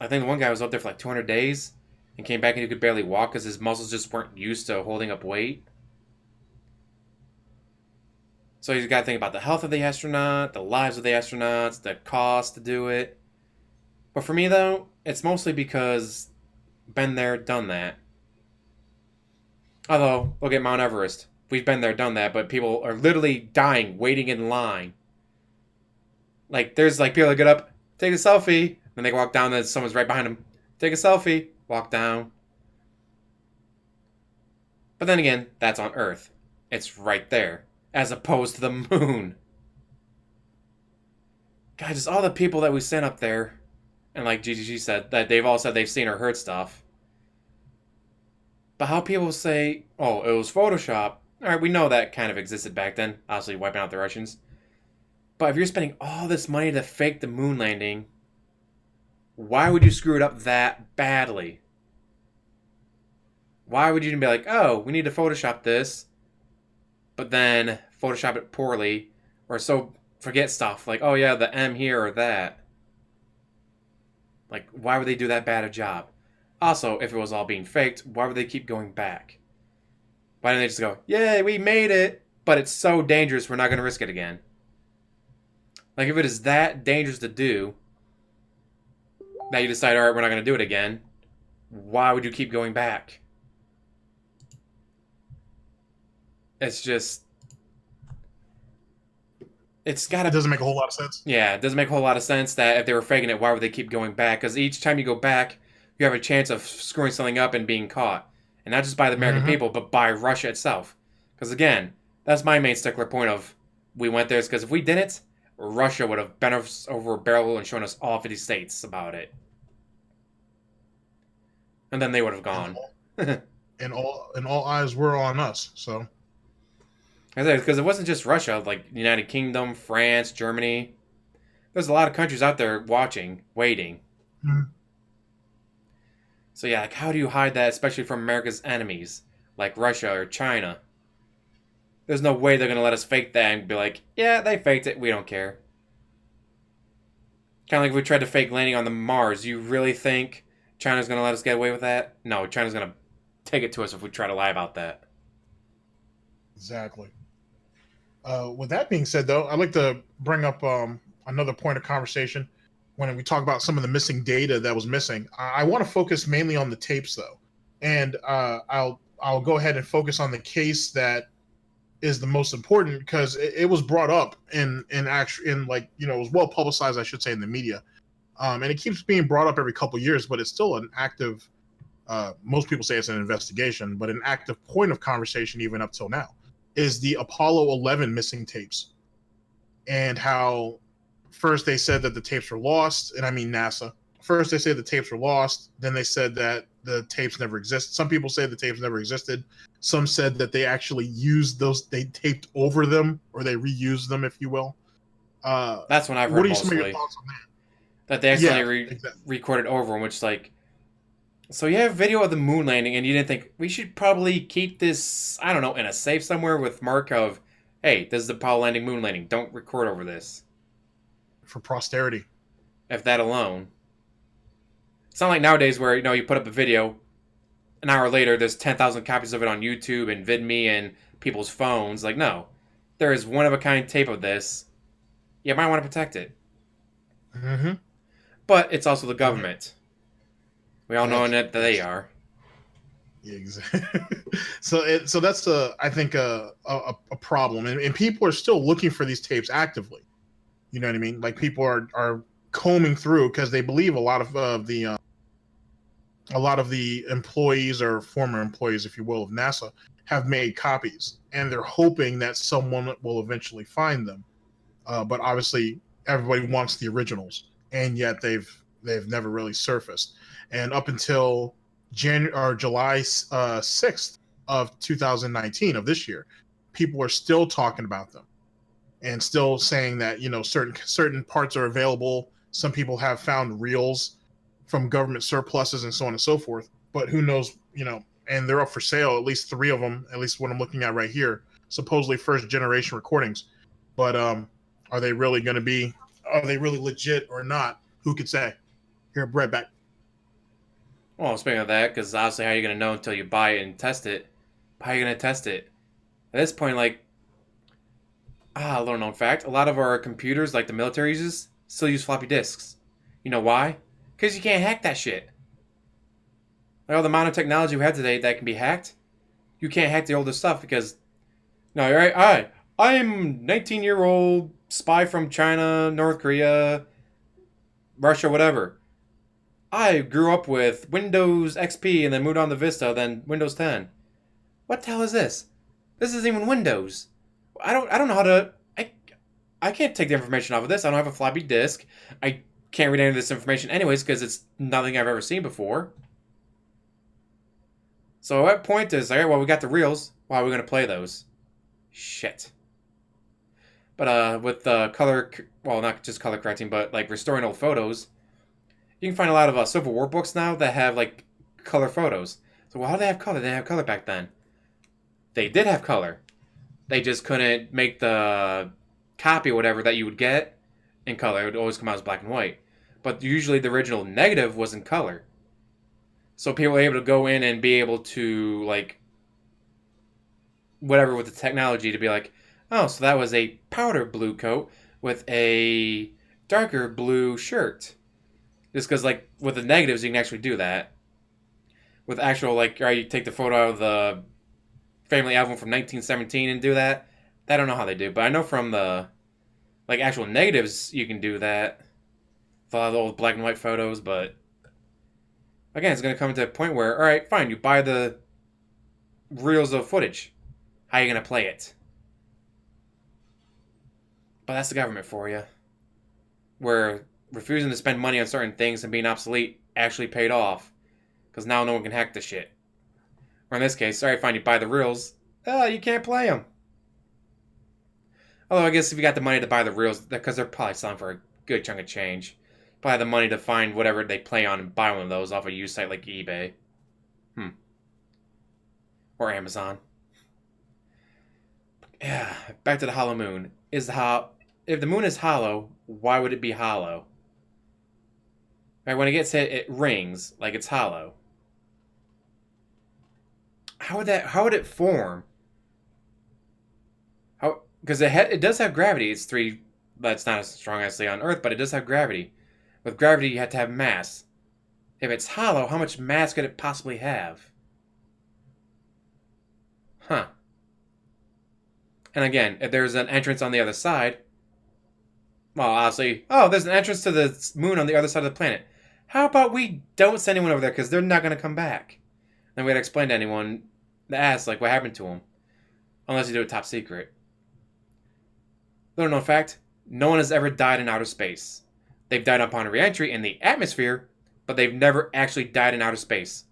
I think the one guy was up there for like 200 days and came back and he could barely walk because his muscles just weren't used to holding up weight. So you've got to think about the health of the astronaut, the lives of the astronauts, the cost to do it. But for me, though, it's mostly because been there, done that. Although, look at Mount Everest. We've been there, done that, but people are literally dying, waiting in line. Like, there's like people that get up, take a selfie, then they walk down, then someone's right behind them. Take a selfie, walk down. But then again, that's on Earth. It's right there, as opposed to the moon. God, just all the people that we sent up there, and like GTG said, that they've all said they've seen or heard stuff. But how people say, oh, it was Photoshop. Alright, we know that kind of existed back then, obviously wiping out the Russians. But if you're spending all this money to fake the moon landing, why would you screw it up that badly? Why would you be like, oh, we need to Photoshop this, but then Photoshop it poorly, or so forget stuff like, oh yeah, the M here or that. Like, why would they do that bad a job? Also, if it was all being faked, why would they keep going back? Why didn't they just go, yay, we made it, but it's so dangerous, we're not going to risk it again? Like, if it is that dangerous to do, that you decide, alright, we're not going to do it again, why would you keep going back? It's just... It's gotta... It doesn't make a whole lot of sense. Yeah, it doesn't make a whole lot of sense that if they were faking it, why would they keep going back? Because each time you go back, you have a chance of screwing something up and being caught. And not just by the American people, but by Russia itself. Because again, that's my main stickler point of we went there is because if we didn't, Russia would have bent us over a barrel and shown us all 50 states about it. And then they would have gone. And all eyes were on us, so... Because it wasn't just Russia, like United Kingdom, France, Germany. There's a lot of countries out there watching, waiting. Mm-hmm. So yeah, like how do you hide that, especially from America's enemies, like Russia or China? There's no way they're going to let us fake that and be like, yeah, they faked it, we don't care. Kind of like if we tried to fake landing on the Mars. You really think China's going to let us get away with that? No, China's going to take it to us if we try to lie about that. Exactly. With that being said, though, I'd like to bring up another point of conversation when we talk about some of the missing data that was missing. I want to focus mainly on the tapes, though, and I'll go ahead and focus on the case that is the most important because it was brought up in like, you know, it was well publicized, I should say, in the media, and it keeps being brought up every couple years, but it's still an active. Most people say it's an investigation, but an active point of conversation even up till now is the Apollo 11 missing tapes, and how first they said that the tapes were lost, and I mean NASA. First they said the tapes were lost, then they said that the tapes never existed. Some people say the tapes never existed. Some said that they actually used those, they taped over them, or they reused them, if you will. That's what I've heard. What are mostly. some of your thoughts on that? That they accidentally recorded over them, which, like, So you have video of the moon landing, and you didn't think we should probably keep this, I don't know, in a safe somewhere with mark of, hey, this is the Apollo landing, moon landing. Don't record over this. for posterity. If that alone. It's not like nowadays where you put up a video, an hour later there's 10,000 copies of it on YouTube and VidMe and people's phones. Like no, there is one of a kind tape of this. You might want to protect it, Mm-hmm. but it's also the government. We all know That's, that they that's are. yeah, exactly. So that's I think a problem, and people are still looking for these tapes actively. You know what I mean? Like people are combing through because they believe a lot of the employees or former employees, if you will, of NASA have made copies, and they're hoping that someone will eventually find them. But obviously, everybody wants the originals, and yet they've never really surfaced. And up until January or July 6th of 2019 of this year, people are still talking about them and still saying that certain parts are available. Some people have found reels from government surpluses and so on and so forth. But who knows? And they're up for sale. At least three of them, at least what I'm looking at right here, supposedly first generation recordings. But are they really going to be? Are they really legit or not? Who could say? Here, Brett back. Well, speaking of that, because obviously, how are you going to know until you buy it and test it? How are you going to test it? At this point, like, little known fact, a lot of our computers, like the military uses, still use floppy disks. You know why? Because you can't hack that shit. Like all the amount of technology we have today that can be hacked, you can't hack the older stuff because no, you're right. I'm 19-year-old spy from China, North Korea, Russia, whatever. I grew up with Windows XP and then moved on to Vista, then Windows 10. What the hell is this? This isn't even Windows. I don't know how to I can't take the information off of this. I don't have a floppy disk. I can't read any of this information anyways because it's nothing I've ever seen before. So at what point is, all right, well, we got the reels. Why are we going to play those? Shit. But with the color, well, not just color correcting, but like restoring old photos, you can find a lot of Civil War books now that have like color photos. So how do they have color? They didn't have color back then. They did have color. They just couldn't make the copy or whatever that you would get in color. It would always come out as black and white. But usually the original negative was in color. So people were able to go in and be able to like whatever with the technology to be like, oh, so that was a powder blue coat with a darker blue shirt. Just because, like, with the negatives, you can actually do that. With actual, like, right, you take the photo of the family album from 1917 and do that. I don't know how they do, but I know from the, like, actual negatives, you can do that. With a lot of the old black and white photos, but again, it's going to come to a point where, all right, fine, you buy the reels of footage. How are you going to play it? But that's the government for you. Where refusing to spend money on certain things and being obsolete actually paid off. Because now no one can hack the shit. Or in this case, sorry, fine, you buy the reels. Oh, you can't play them. Although I guess if you got the money to buy the reels, because they're probably selling for a good chunk of change. Probably have the money to find whatever they play on and buy one of those off a used site like eBay. Or Amazon. Yeah, back to the hollow moon. If the moon is hollow, why would it be hollow? Right, when it gets hit, it rings like it's hollow. How would it form? How because it does have gravity. It's three. That's not as strong as say on Earth, but it does have gravity. With gravity, you have to have mass. If it's hollow, how much mass could it possibly have? Huh. And again, if there's an entrance on the other side, well, obviously, oh, there's an entrance to the moon on the other side of the planet. How about we don't send anyone over there because they're not going to come back? Then we gotta explain to anyone that asks, like, what happened to them. Unless you do it top secret. Little known fact, no one has ever died in outer space. They've died upon re-entry in the atmosphere, but they've never actually died in outer space.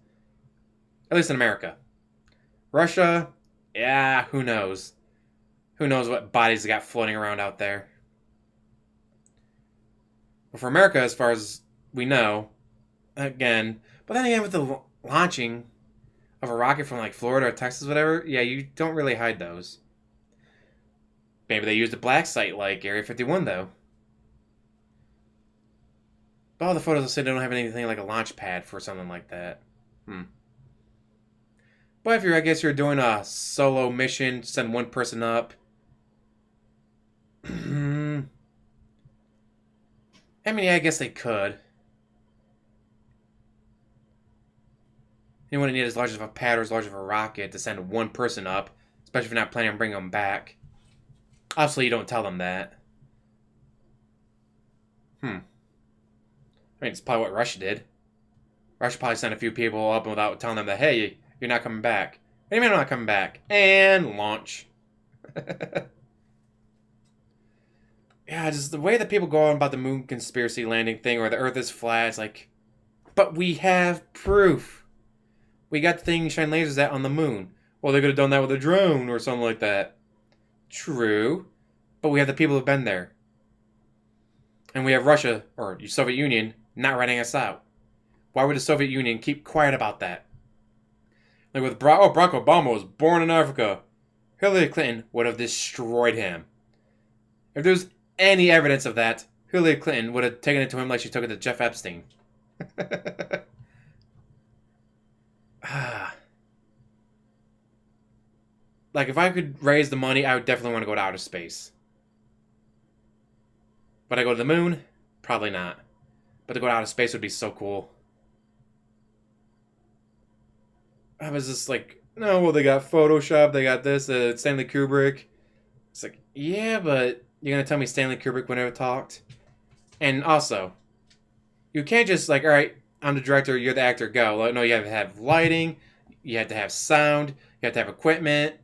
At least in America. Russia, yeah, who knows? Who knows what bodies they got floating around out there. But for America, as far as we know, again, But then again, with the launching of a rocket from like Florida or Texas, whatever, yeah, you don't really hide those. Maybe they used a black site like Area 51 though. But all the photos will say they don't have anything like a launch pad for something like that. Hmm. But if I guess you're doing a solo mission, send one person up. I mean, yeah, I guess they could. You wouldn't need as large of a pad or as large of a rocket to send one person up, especially if you're not planning on bringing them back. Obviously, you don't tell them that. I mean, it's probably what Russia did. Russia probably sent a few people up without telling them that, hey, you're not coming back. What do you mean I'm not coming back? And launch. Yeah, just the way that people go on about the moon conspiracy landing thing or the Earth is flat, it's like, but we have proof. We got the thing shine lasers at on the moon. Well, they could have done that with a drone or something like that. True, but we have the people who've been there. And we have Russia, or the Soviet Union, not ratting us out. Why would the Soviet Union keep quiet about that? Like with Barack Obama was born in Africa. Hillary Clinton would have destroyed him. If there's any evidence of that, Hillary Clinton would have taken it to him like she took it to Jeff Epstein. Like, if I could raise the money, I would definitely want to go to outer space. Would I go to the moon? Probably not. But to go to outer space would be so cool. I was just like, no, well, they got Photoshop, they got this, Stanley Kubrick. It's like, yeah, but you're going to tell me Stanley Kubrick would never talked? And also, you can't just, like, all right, I'm the director, you're the actor, go. Like, no, you have to have lighting, you have to have sound, you have to have equipment.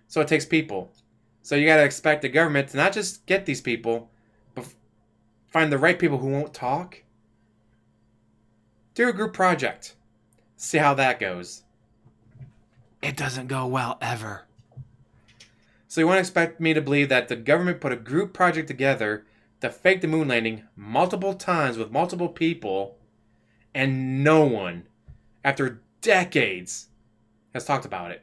So it takes people. So you got to expect the government to not just get these people, but find the right people who won't talk. Do a group project. See how that goes. It doesn't go well ever. So you want to expect me to believe that the government put a group project together to fake the moon landing multiple times with multiple people, and no one, after decades, has talked about it.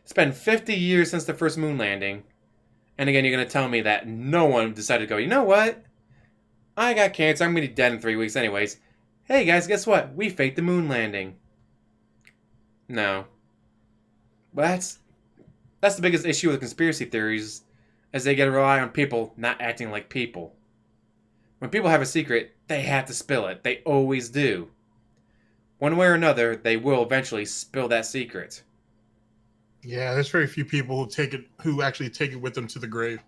It's been 50 years since the first moon landing, and again, you're going to tell me that no one decided to go, you know what? I got cancer, I'm going to be dead in 3 weeks anyways. Hey guys, guess what? We faked the moon landing. No. But that's the biggest issue with conspiracy theories, is they get to rely on people not acting like people. When people have a secret, they have to spill it. They always do. One way or another, they will eventually spill that secret. Yeah, there's very few people who actually take it with them to the grave.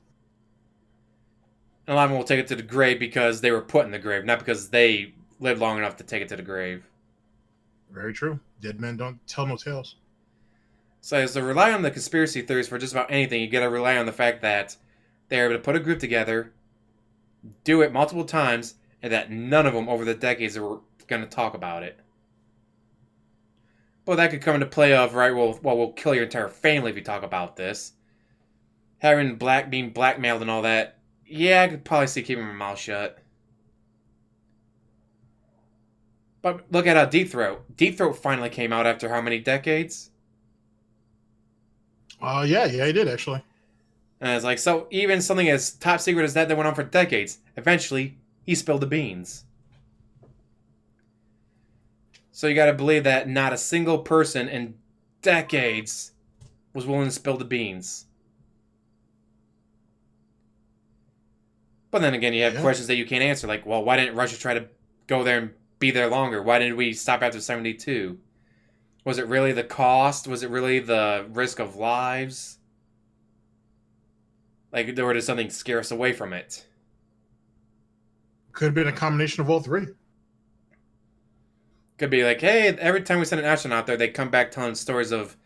And a lot of them will take it to the grave because they were put in the grave, not because they lived long enough to take it to the grave. Very true. Dead men don't tell no tales. So as to rely on the conspiracy theories for just about anything, you gotta rely on the fact that they're able to put a group together, do it multiple times, and that none of them over the decades are gonna talk about it. But that could come into play of, right, well, we'll kill your entire family if you talk about this. Being blackmailed and all that, yeah, I could probably see keeping my mouth shut. But look at Deep Throat. Deep Throat finally came out after how many decades? Yeah, he did actually. And it's like, so even something as top secret as that went on for decades, eventually, he spilled the beans. So you gotta believe that not a single person in decades was willing to spill the beans. But then again, you have questions that you can't answer, like, well, why didn't Russia try to go there and be there longer? Why didn't we stop after 72? Was it really the cost? Was it really the risk of lives? Like, or did something scare us away from it? Could have been a combination of all three. Could be like, hey, every time we send an astronaut there, they come back telling stories of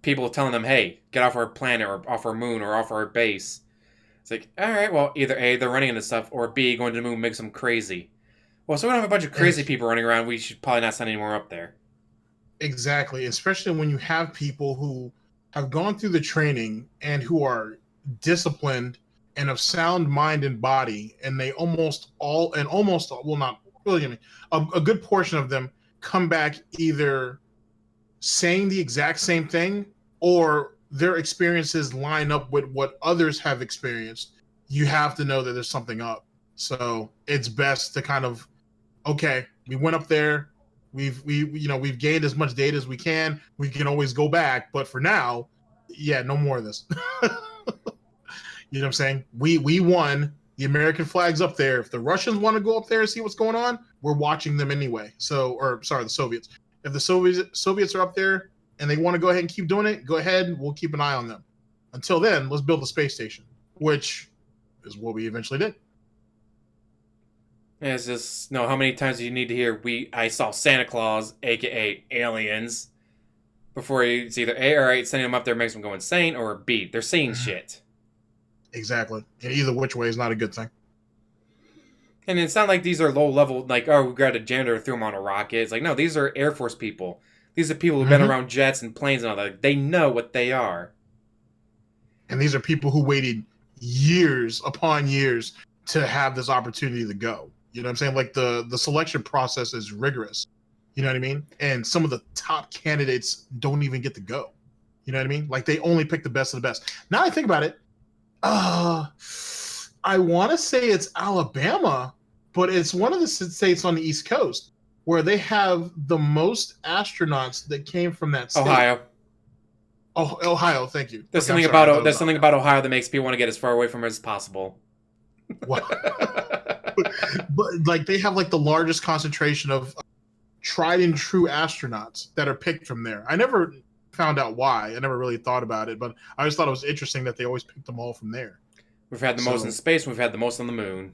people telling them, hey, get off our planet or off our moon or off our base. It's like, all right, well, either A, they're running into stuff, or B, going to the moon makes them crazy. Well, so we don't have a bunch of crazy people running around. We should probably not send any more up there. Exactly, especially when you have people who have gone through the training and who are disciplined and of sound mind and body, and they almost all, well, not believe me, a good portion of them come back either saying the exact same thing or their experiences line up with what others have experienced. You have to know that there's something up. So it's best to kind of, okay, we went up there, we've gained as much data as we can. We can always go back, but for now, yeah, no more of this. You know what I'm saying? We won. The American flag's up there. If the Russians want to go up there and see what's going on, we're watching them anyway. So, or sorry, the Soviets. If the Soviets are up there and they want to go ahead and keep doing it, go ahead. We'll keep an eye on them. Until then, let's build a space station, which is what we eventually did. And it's just no. How many times do you need to hear I saw Santa Claus, aka aliens, before it's either A, all right, sending them up there makes them go insane, or B, they're seeing shit. Exactly. And either which way is not a good thing. And it's not like these are low level, like, oh, we grabbed a janitor, threw him on a rocket. It's like, no, these are Air Force people. These are people who've been around jets and planes and all that. They know what they are. And these are people who waited years upon years to have this opportunity to go. You know what I'm saying? Like the selection process is rigorous. You know what I mean? And some of the top candidates don't even get to go. You know what I mean? Like they only pick the best of the best. Now I think about it, I want to say it's Alabama, but it's one of the states on the East Coast where they have the most astronauts that came from that state. Ohio. Oh, Ohio, thank you. There's something about Ohio that makes people want to get as far away from it as possible. What? But like they have like the largest concentration of tried and true astronauts that are picked from there. I never found out why. I never really thought about it, but I just thought it was interesting that they always picked them all from there. We've had the most in space, we've had the most on the moon.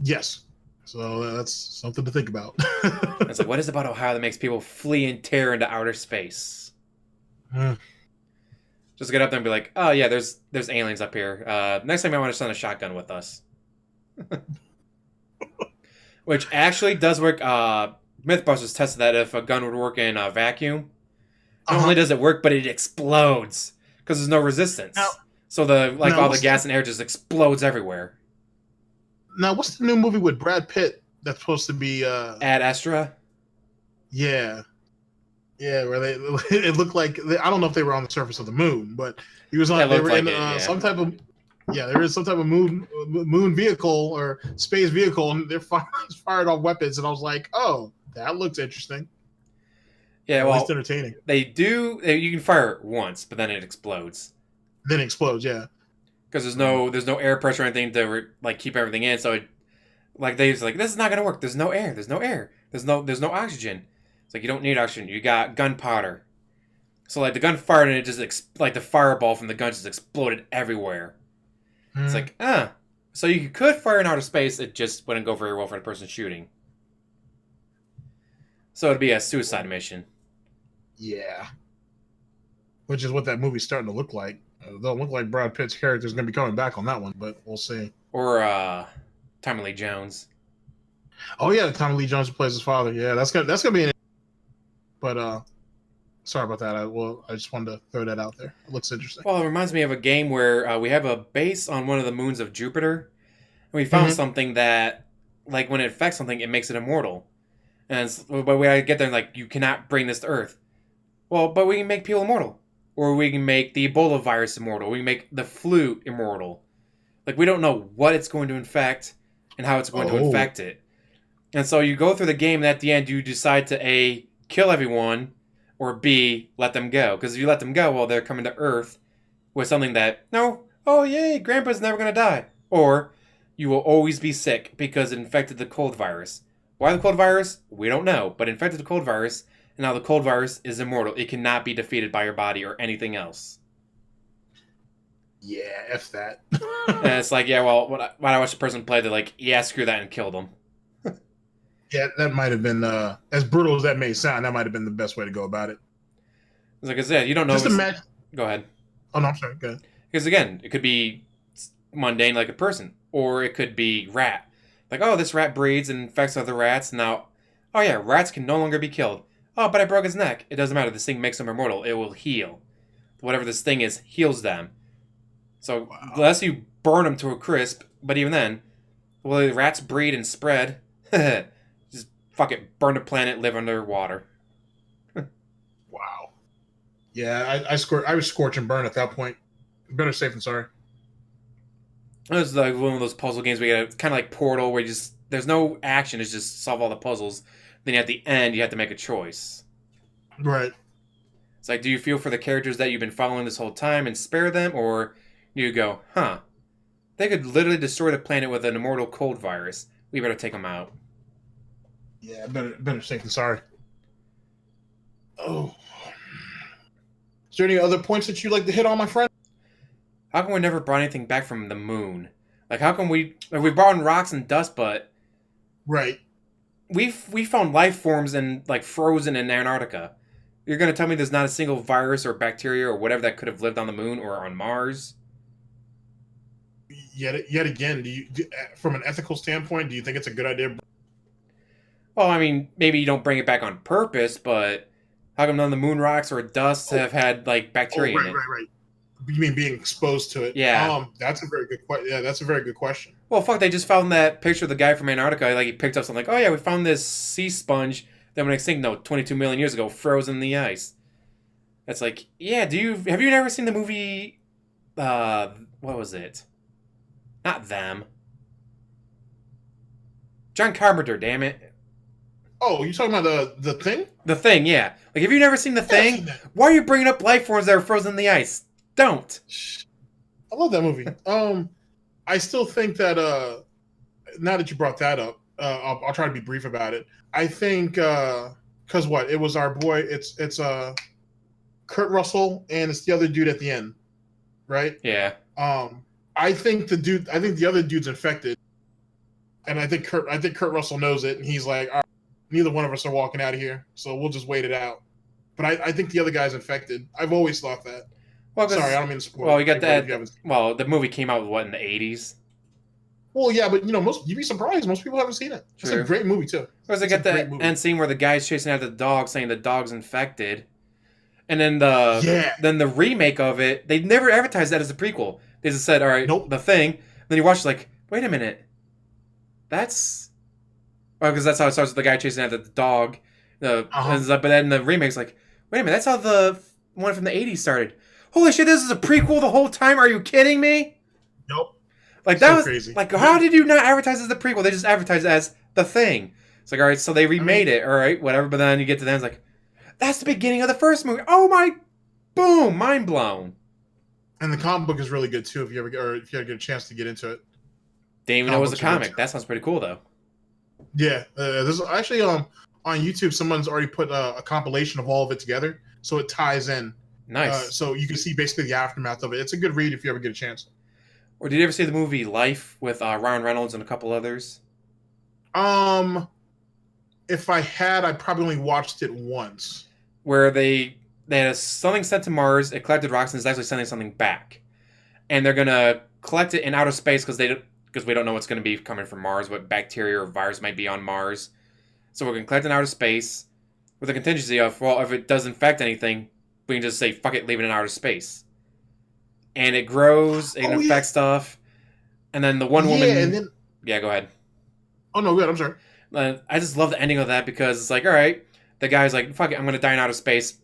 Yes. So that's something to think about. It's like, what is it about Ohio that makes people flee and tear into outer space? Just get up there and be like, oh yeah, there's aliens up here. Next time I want to send a shotgun with us. Which actually does work. Mythbusters tested that if a gun would work in a vacuum. Not only does it work, but it explodes because there's no resistance. So all the gas and air just explodes everywhere. Now, what's the new movie with Brad Pitt that's supposed to be Ad Astra? Yeah, where it looked like I don't know if they were on the surface of the moon, but he was on. They were in some type of there is some type of moon vehicle or space vehicle, and they're fired off weapons, and I was like, oh, that looks interesting. Yeah, well, at least entertaining. They do. You can fire it once, but then it explodes. Then it explodes, yeah. Because there's no air pressure or anything to like keep everything in. So this is not gonna work. There's no air. There's no oxygen. It's like you don't need oxygen. You got gunpowder. So like the gun fired and it just like the fireball from the gun just exploded everywhere. It's like so you could fire in outer space. It just wouldn't go very well for the person shooting. So it'd be a suicide mission. Yeah. Which is what that movie's starting to look like. It don't look like Brad Pitt's character is going to be coming back on that one, but we'll see. Or Tommy Lee Jones. Oh yeah, Tommy Lee Jones plays his father. Yeah, that's gonna be an. But sorry about that. I just wanted to throw that out there. It looks interesting. Well, it reminds me of a game where we have a base on one of the moons of Jupiter, and we found something that, like, when it affects something, it makes it immortal. But we gotta get there and like, you cannot bring this to Earth. Well, but we can make people immortal. Or we can make the Ebola virus immortal. We can make the flu immortal. Like, we don't know what it's going to infect and how it's going to infect it. And so you go through the game, and at the end, you decide to A, kill everyone, or B, let them go. Because if you let them go, well, they're coming to Earth with something that, no, oh, yay, Grandpa's never going to die. Or you will always be sick because it infected the cold virus. Why the cold virus? We don't know, but infected the cold virus. And now the cold virus is immortal. It cannot be defeated by your body or anything else. Yeah, F that. And it's like, yeah, well, when I watched the person play, they're like, yeah, screw that, and killed them. Yeah, that might have been, as brutal as that may sound, that might have been the best way to go about it. It's like I said, you don't know. Just imagine. Go ahead. Oh, no, I'm sorry. Go ahead. Because again, it could be mundane like a person, or it could be rat. Like, oh, this rat breeds and infects other rats. Now, oh yeah, rats can no longer be killed. Oh, but I broke his neck. It doesn't matter. This thing makes them immortal. It will heal. Whatever this thing is heals them. So, unless you burn them to a crisp, but even then, well, the rats breed and spread. fuck it, burn the planet, live underwater. Wow. Yeah, I was scorch and burn at that point. Better safe than sorry. It was like one of those puzzle games where you got kind of like Portal, where you just there's no action, it's just solve all the puzzles. Then at the end, you have to make a choice. Right. It's like, do you feel for the characters that you've been following this whole time and spare them, or do you go, huh? They could literally destroy the planet with an immortal cold virus. We better take them out. Yeah, better safe than sorry. Oh. Is there any other points that you'd like to hit on, my friend? How come we never brought anything back from the moon? Like, how come we brought in rocks and dust, but Right. we found life forms in like frozen in Antarctica. You're gonna tell me there's not a single virus or bacteria or whatever that could have lived on the moon or on Mars? Yet again, from an ethical standpoint, do you think it's a good idea? Well, I mean, maybe you don't bring it back on purpose, but how come none of the moon rocks or dust have had like bacteria in it? Right. You mean being exposed to it? Yeah. That's a very good question. Yeah, that's a very good question. Well, fuck, they just found that picture of the guy from Antarctica. Like, he picked up something like, oh, yeah, we found this sea sponge that went extinct, no, 22 million years ago, frozen in the ice. That's like, yeah, have you never seen the movie, what was it? Not Them. John Carpenter, damn it. Oh, you talking about the thing? The Thing, yeah. Like, have you never seen The Yeah, I've Thing? seen that. Why are you bringing up life forms that are frozen in the ice? Don't. I love that movie. I still think that now that you brought that up, I'll try to be brief about it. I think because what it was our boy, it's Kurt Russell and it's the other dude at the end, right? Yeah. I think the other dude's infected, and I think Kurt Russell knows it, and he's like, all right, neither one of us are walking out of here, so we'll just wait it out. But I think the other guy's infected. I've always thought that. Well, Sorry, I don't mean to spoil. Well, you got anybody if you that. haven't- Well, the movie came out, what, in the 80s? Well, yeah, but you'd be surprised. Most people haven't seen it. It's True. a great movie too. Or they It's a got great the movie. end scene where the guy's chasing after the dog, saying the dog's infected, and then Yeah. the remake of it, they never advertised that as a prequel. They just said, "All right, Nope. The Thing." Then you watch it, like, wait a minute, that's because that's how it starts with the guy chasing after the dog. But then the remake's like, wait a minute, that's how the one from the '80s started. Holy shit, this is a prequel the whole time? Are you kidding me? Nope. Like, that So was crazy. like, how did you not advertise as the prequel? They just advertised it as The Thing. It's like, all right, so they remade it, all right, whatever. But then you get to the end, it's like, that's the beginning of the first movie. Oh my, boom, mind blown. And the comic book is really good too. If you ever get a chance to get into it. Didn't even know it was a Comic books are comic. good. That sounds pretty cool, though. Yeah, there's actually on YouTube someone's already put a compilation of all of it together, so it ties in. Nice. So you can see basically the aftermath of it. It's a good read if you ever get a chance. Or did you ever see the movie Life with Ryan Reynolds and a couple others? If I had, I probably only watched it once. Where they had something sent to Mars, it collected rocks, and it's actually sending something back. And they're gonna collect it in outer space because we don't know what's gonna be coming from Mars, what bacteria or virus might be on Mars. So we're gonna collect it in outer space with the contingency of, well, if it does infect anything, we can just say fuck it, leave it in outer space. And it grows, it infects stuff, and then the one woman. And then Yeah, go ahead. oh no, good. I'm sorry. I just love the ending of that because it's like, all right, the guy's like, fuck it, I'm gonna die in outer space.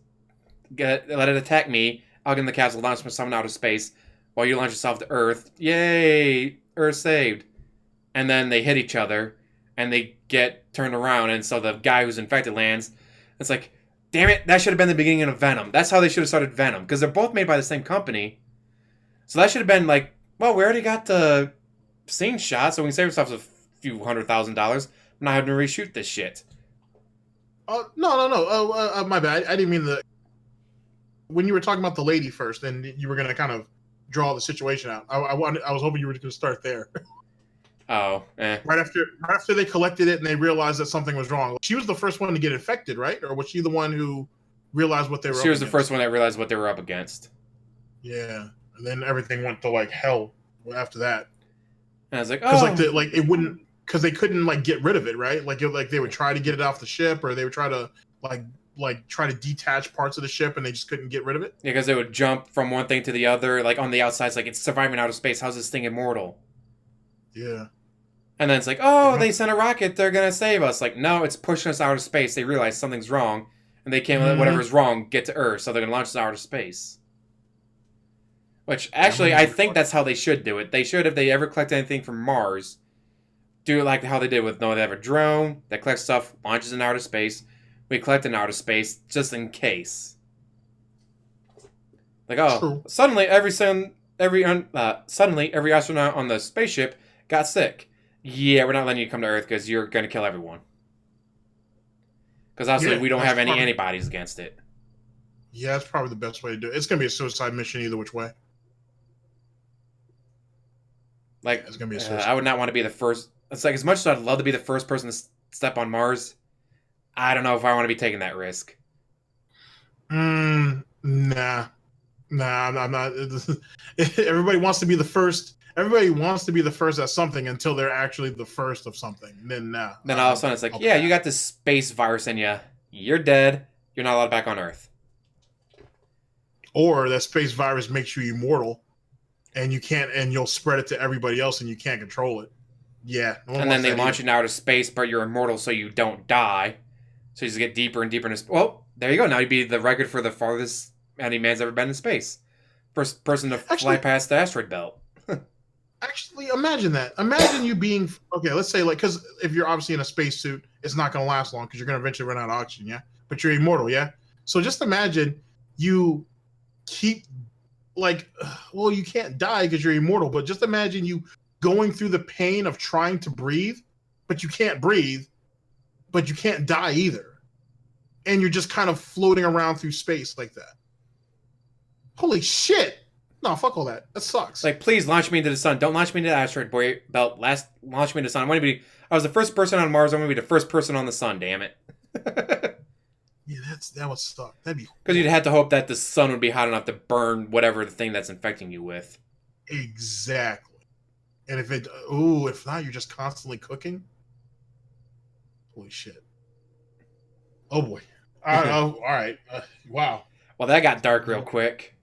Let it attack me. I'll get in the capsule, launch myself in outer space, while you launch yourself to Earth. Yay, Earth saved. And then they hit each other, and they get turned around, and so the guy who's infected lands. It's like, damn it, that should have been the beginning of Venom. That's how they should have started Venom, because they're both made by the same company. So that should have been like, well, we already got the scene shot, so we can save ourselves a few $100,000. I'm not having to reshoot this shit. Oh no. Oh, my bad. I didn't mean the. When you were talking about the lady first, and you were gonna kind of draw the situation out. I was hoping you were going to start there. Oh, eh. Right after they collected it and they realized that something was wrong. She was the first one to get infected, right? Or was she the one who realized what they were? She was the first one that realized what they were up against. Yeah, and then everything went to like hell after that. And I was like, oh, Because it wouldn't, because they couldn't like get rid of it, right? Like they would try to get it off the ship, or they would try to try to detach parts of the ship, and they just couldn't get rid of it. because they would jump from one thing to the other, like on the outside. It's like, it's surviving outer space. How's this thing immortal? Yeah. And then it's like, oh, Yeah. they sent a rocket. They're going to save us. Like, no, it's pushing us out of space. They realize something's wrong. And they can't let Mm-hmm. whatever's wrong get to Earth. So they're going to launch us out of space. Which, Yeah, I'm gonna actually, use I the think that's how they should do it. They should, if they ever collect anything from Mars, do it like how they did with no, they have a drone that collects stuff, launches in outer space. We collect in outer space just in case. Like, oh, true. suddenly suddenly every astronaut on the spaceship got sick. Yeah, we're not letting you come to Earth because you're gonna kill everyone. Because obviously Yeah, we don't that's have any probably antibodies against it. yeah, that's probably the best way to do it. It's gonna be a suicide mission either which way. Yeah, Like, it's gonna be a I suicide. would not want to be the first. It's like as much as I'd love to be the first person to step on Mars. I don't know if I want to be taking that risk. Nah, I'm not. Everybody wants to be the first. Everybody wants to be the first at something until they're actually the first of something. And then nah, Then all of a sudden it's like, I'll yeah, you pass. got this space virus in you. You're dead. You're not allowed back on Earth. Or that space virus makes you immortal, and you can't, and you'll spread it to everybody else, and you can't control it. Yeah, no one And then wants they that launch either. you into outer space, but you're immortal, so you don't die. So you just get deeper and deeper into space. Well, there you go. Now you'd be the record for the farthest any man's ever been in space. First person to fly Actually, past the asteroid belt. actually, imagine that. Imagine you being okay. Let's say like because if you're obviously in a spacesuit, it's not going to last long because you're going to eventually run out of oxygen. Yeah, but you're immortal. Yeah. So just imagine you keep like, well, you can't die because you're immortal. But just imagine you going through the pain of trying to breathe, but you can't breathe, but you can't die either, and you're just kind of floating around through space like that. Holy shit! No, fuck all that. That It's sucks. like, please launch me into the sun. Don't launch me into the asteroid belt. Launch me into the sun. I was the first person on Mars. I want to be the first person on the sun. Damn it. Yeah, that would suck. That'd be Because you'd horrible. have to hope that the sun would be hot enough to burn whatever the thing that's infecting you with. Exactly. And if not, you're just constantly cooking. Holy shit. Oh boy. All right. Wow. Well, that got dark real Uh, quick.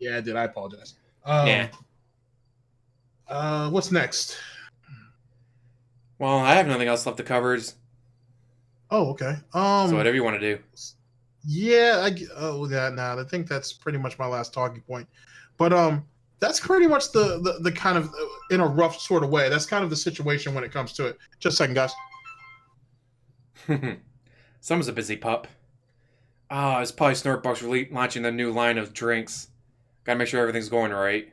yeah, I did. I apologize. Yeah. What's next? Well, I have nothing else left to cover. Oh, okay. So whatever you want to do. Yeah. Oh, yeah. Nah, I think that's pretty much my last talking point. But that's pretty much the kind of in a rough sort of way. That's kind of the situation when it comes to it. Just a second, guys. Someone's a busy pup. Ah, it's probably Snortbucks launching the new line of drinks. Gotta make sure everything's going right.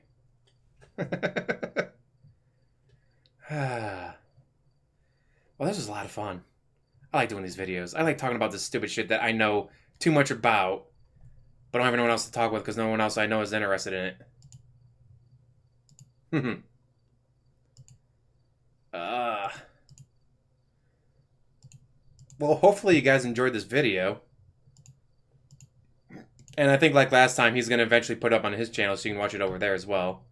Well, this was a lot of fun. I like doing these videos. I like talking about this stupid shit that I know too much about, but I don't have anyone else to talk with because no one else I know is interested in it. uh, well, hopefully you guys enjoyed this video. And I think, like last time, he's going to eventually put it up on his channel so you can watch it over there as well.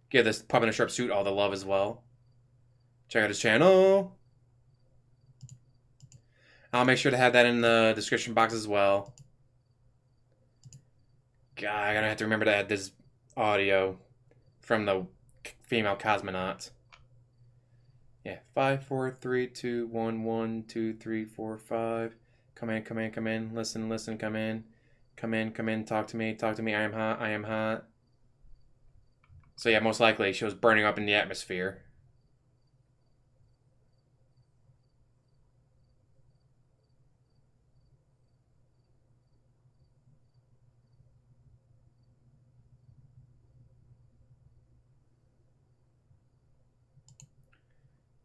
Give this Pup in a Sharp Suit all the love as well. Check out his channel. I'll make sure to have that in the description box as well. God, I'm going to have to remember to add this audio from the female cosmonaut. Yeah, 5, 4, 3, 2, 1, 1, 2, 3, 4, 5. Come in, come in, come in. Listen, listen, come in. Come in, come in, talk to me, talk to me. I am hot, I am hot. So yeah, most likely she was burning up in the atmosphere.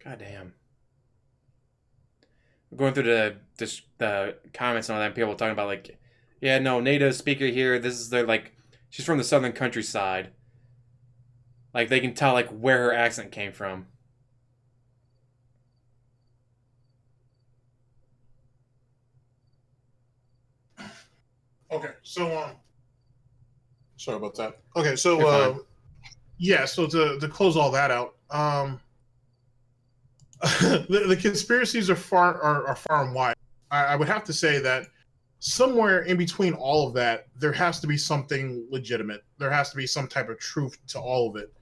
God damn. Going through the comments and all that, people talking about like, yeah, no, native speaker here. This is their like, she's from the southern countryside. Like they can tell like where her accent came from. Okay, so sorry about that. Okay, You're so fine. yeah, so to close all that out, the conspiracies are far and wide. I would have to say that somewhere in between all of that, there has to be something legitimate. There has to be some type of truth to all of it.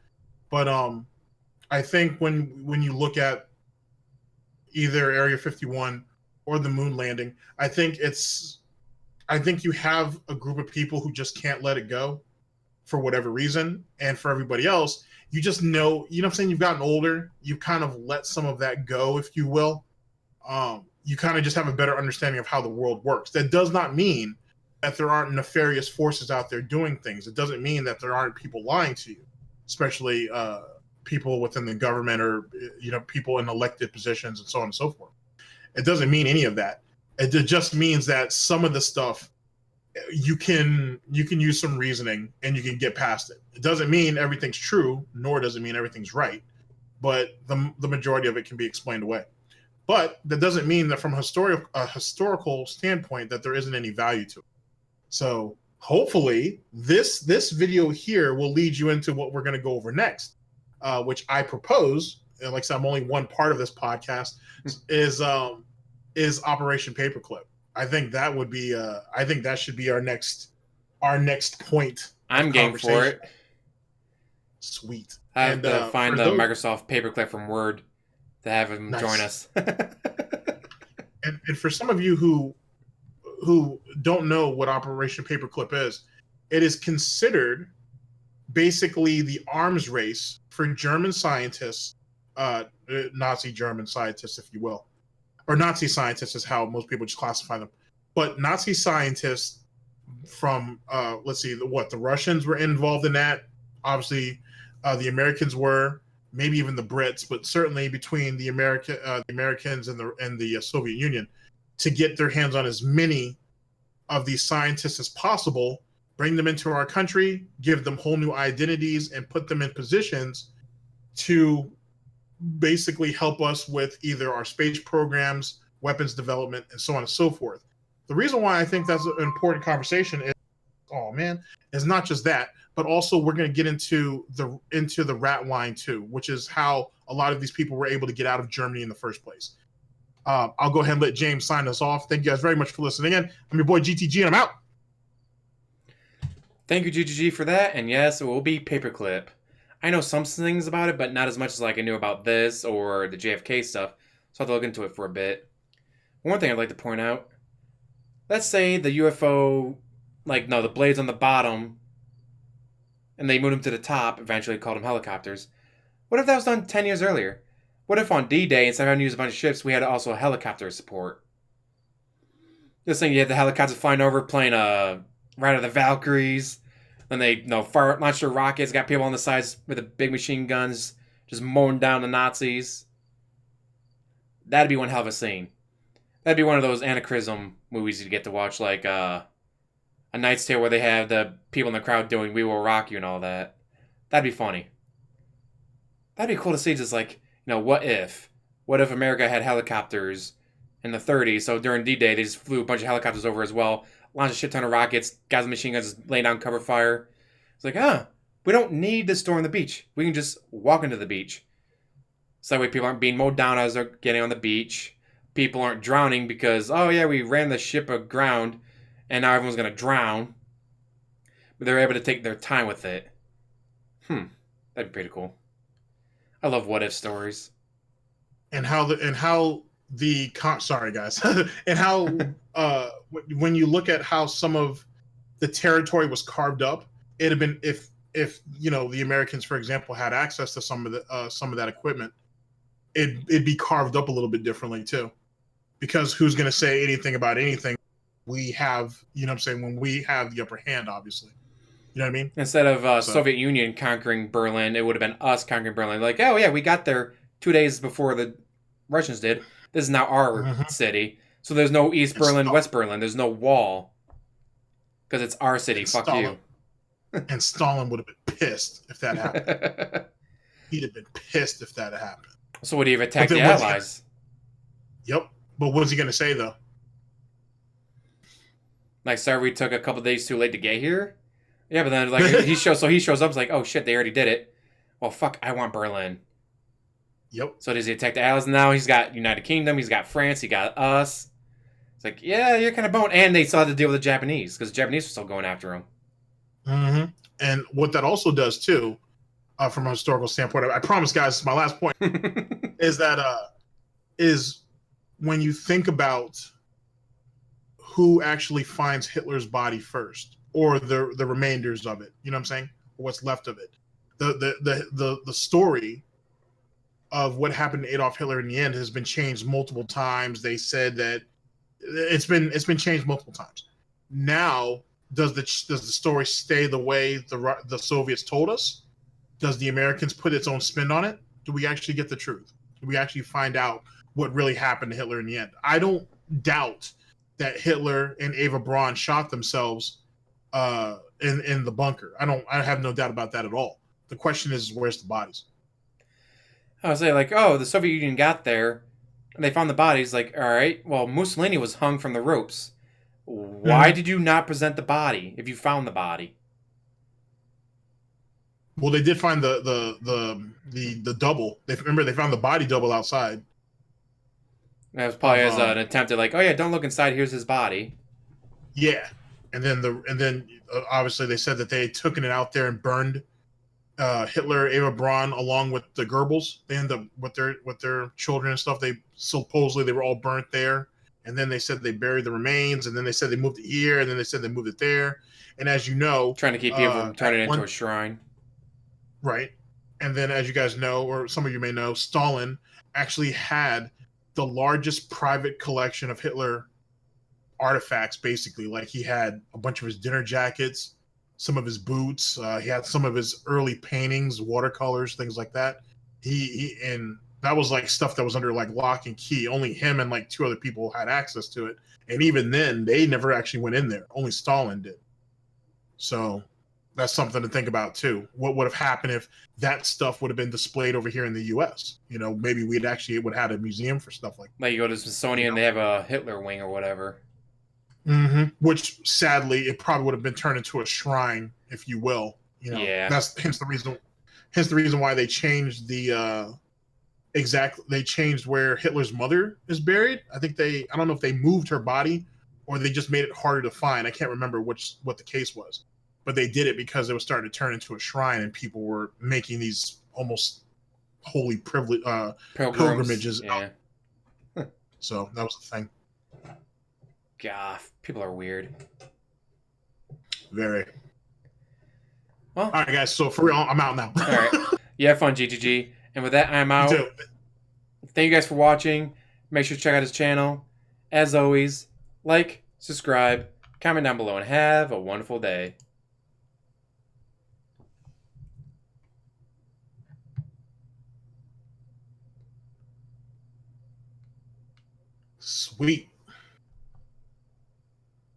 But I think when you look at either Area 51 or the moon landing. I think you have a group of people who just can't let it go for whatever reason, and for everybody else, you just know, what I'm saying, you've gotten older, you kind of let some of that go, if you will. You kind of just have a better understanding of how the world works. That does not mean that there aren't nefarious forces out there doing things. It doesn't mean that there aren't people lying to you, especially people within the government, or people in elected positions and so on and so forth. It doesn't mean any of that. It just means that some of the stuff you can use some reasoning and you can get past it. It doesn't mean everything's true, nor does it mean everything's right, but the majority of it can be explained away. But that doesn't mean that from a historical standpoint that there isn't any value to it. So hopefully this video here will lead you into what we're going to go over next, which I propose, and like I said, I'm only one part of this podcast, is Operation Paperclip. I think that would be I think that should be our next point. I'm game for it. Sweet. I have to find the Microsoft Paperclip from Word to have him join us. and for some of you who don't know what Operation Paperclip is, it is considered basically the arms race for German scientists, Nazi German scientists, if you will. Or Nazi scientists is how most people just classify them. But Nazi scientists from, the Russians were involved in that. Obviously, the Americans were, maybe even the Brits, but certainly between the Americans and the Soviet Union, to get their hands on as many of these scientists as possible, bring them into our country, give them whole new identities, and put them in positions to basically help us with either our space programs, weapons development, and so on and so forth. The reason why I think that's an important conversation is not just that, but also we're going to get into the rat line too, which is how a lot of these people were able to get out of Germany in the first place. I'll go ahead and let James sign us off. Thank you guys very much for listening in. I'm your boy GTG, and I'm out. Thank you, GTG, for that. And yes, it will be Paperclip. I know some things about it, but not as much as like I knew about this or the JFK stuff, so I'll have to look into it for a bit. One thing I'd like to point out, let's say the UFO, the blades on the bottom, and they moved them to the top, eventually called them helicopters. What if that was done 10 years earlier? What if on D-Day, instead of having to use a bunch of ships, we had also helicopter support? Just saying, you had the helicopters flying over, playing Ride of the Valkyries. Then they launch their rockets, got people on the sides with the big machine guns, just mowing down the Nazis. That'd be one hell of a scene. That'd be one of those anachronism movies you'd get to watch, like A Knight's Tale, where they have the people in the crowd doing "We Will Rock You" and all that. That'd be funny. That'd be cool to see. Just what if America had helicopters in the 30s? So during D-Day, they just flew a bunch of helicopters over as well. Launched a shit ton of rockets, guys with machine guns just laying down cover fire. It's like, we don't need to store on the beach. We can just walk into the beach. So that way people aren't being mowed down as they're getting on the beach. People aren't drowning because, we ran the ship aground and now everyone's going to drown. But they're able to take their time with it. That'd be pretty cool. I love what-if stories. And sorry guys, and how when you look at how some of the territory was carved up, it'd have been if the Americans, for example, had access to some of that equipment, it'd be carved up a little bit differently too, because who's going to say anything about anything? We have, when we have the upper hand, obviously. You know what I mean? Instead of Soviet Union conquering Berlin, it would have been us conquering Berlin. Like, oh yeah, we got there 2 days before the Russians did. This is now our city. So there's no East Berlin, West Berlin. There's no wall. Because it's our city. Fuck you. And Stalin would have been pissed if that happened. He'd have been pissed if that happened. So would he have attacked the Allies? Yep. But what's he going to say, though? Sorry, we took a couple days too late to get here? Yeah, but then he shows up, it's like, oh shit, they already did it. Well, fuck, I want Berlin. Yep. So does he attack the Allies now? He's got United Kingdom, he's got France, he got us. It's like, yeah, you're kind of boned. And they still had to deal with the Japanese, because the Japanese were still going after him. Mm-hmm. And what that also does, too, from a historical standpoint, I promise, guys, my last point, is that when you think about who actually finds Hitler's body first, or the remainders of it, you know what I'm saying? Or what's left of it. The story of what happened to Adolf Hitler in the end has been changed multiple times. They said that it's been changed multiple times. Now, does the story stay the way the Soviets told us? Does the Americans put its own spin on it? Do we actually get the truth? Do we actually find out what really happened to Hitler in the end? I don't doubt that Hitler and Eva Braun shot themselves in the bunker. I have no doubt about that at all. The question is, where's the bodies? I was like, oh, the Soviet Union got there, and they found the bodies. Like, all right, well, Mussolini was hung from the ropes. Why Mm-hmm. did you not present the body if you found the body? Well, they did find the double. They found the body double outside That was probably of as an attempt at like, oh yeah, don't look inside. Here's his body. yeah, and then obviously they said that they had taken it out there and burned Hitler, Eva Braun, along with the Goebbels. They ended up with their children and stuff. They supposedly they were all burnt there, and then they said they buried the remains, and then they said they moved it here, and then they said they moved it there. And as you know, Trying to keep people from at turning it into one a shrine. right, and then as you guys know, or some of you may know, Stalin actually had the largest private collection of Hitler artifacts. Basically, like he had a bunch of his dinner jackets, some of his boots, he had some of his early paintings, watercolors, things like that. He and that was like stuff that was under like lock and key. Only him and like two other people had access to it, and even then they never actually went in there. Only Stalin did. So that's something to think about too. What would have happened if that stuff would have been displayed over here in the U.S.? Maybe we'd actually would have had a museum for stuff like Like you go to that, Smithsonian, they have a Hitler wing or whatever. Which sadly it probably would have been turned into a shrine, if you will. Yeah. That's hence the reason why they changed they changed where Hitler's mother is buried. I don't know if they moved her body or they just made it harder to find. I can't remember what the case was, but they did it because it was starting to turn into a shrine and people were making these almost holy privilege Pilgrims. pilgrimages out. Yeah. So that was the thing. God, people are weird. Very. Well, All right, guys. So for real, I'm out now. all right. You have fun, GTG. And with that, I'm You out. too. Thank you guys for watching. Make sure to check out his channel. As always, like, subscribe, comment down below, and have a wonderful day. Sweet.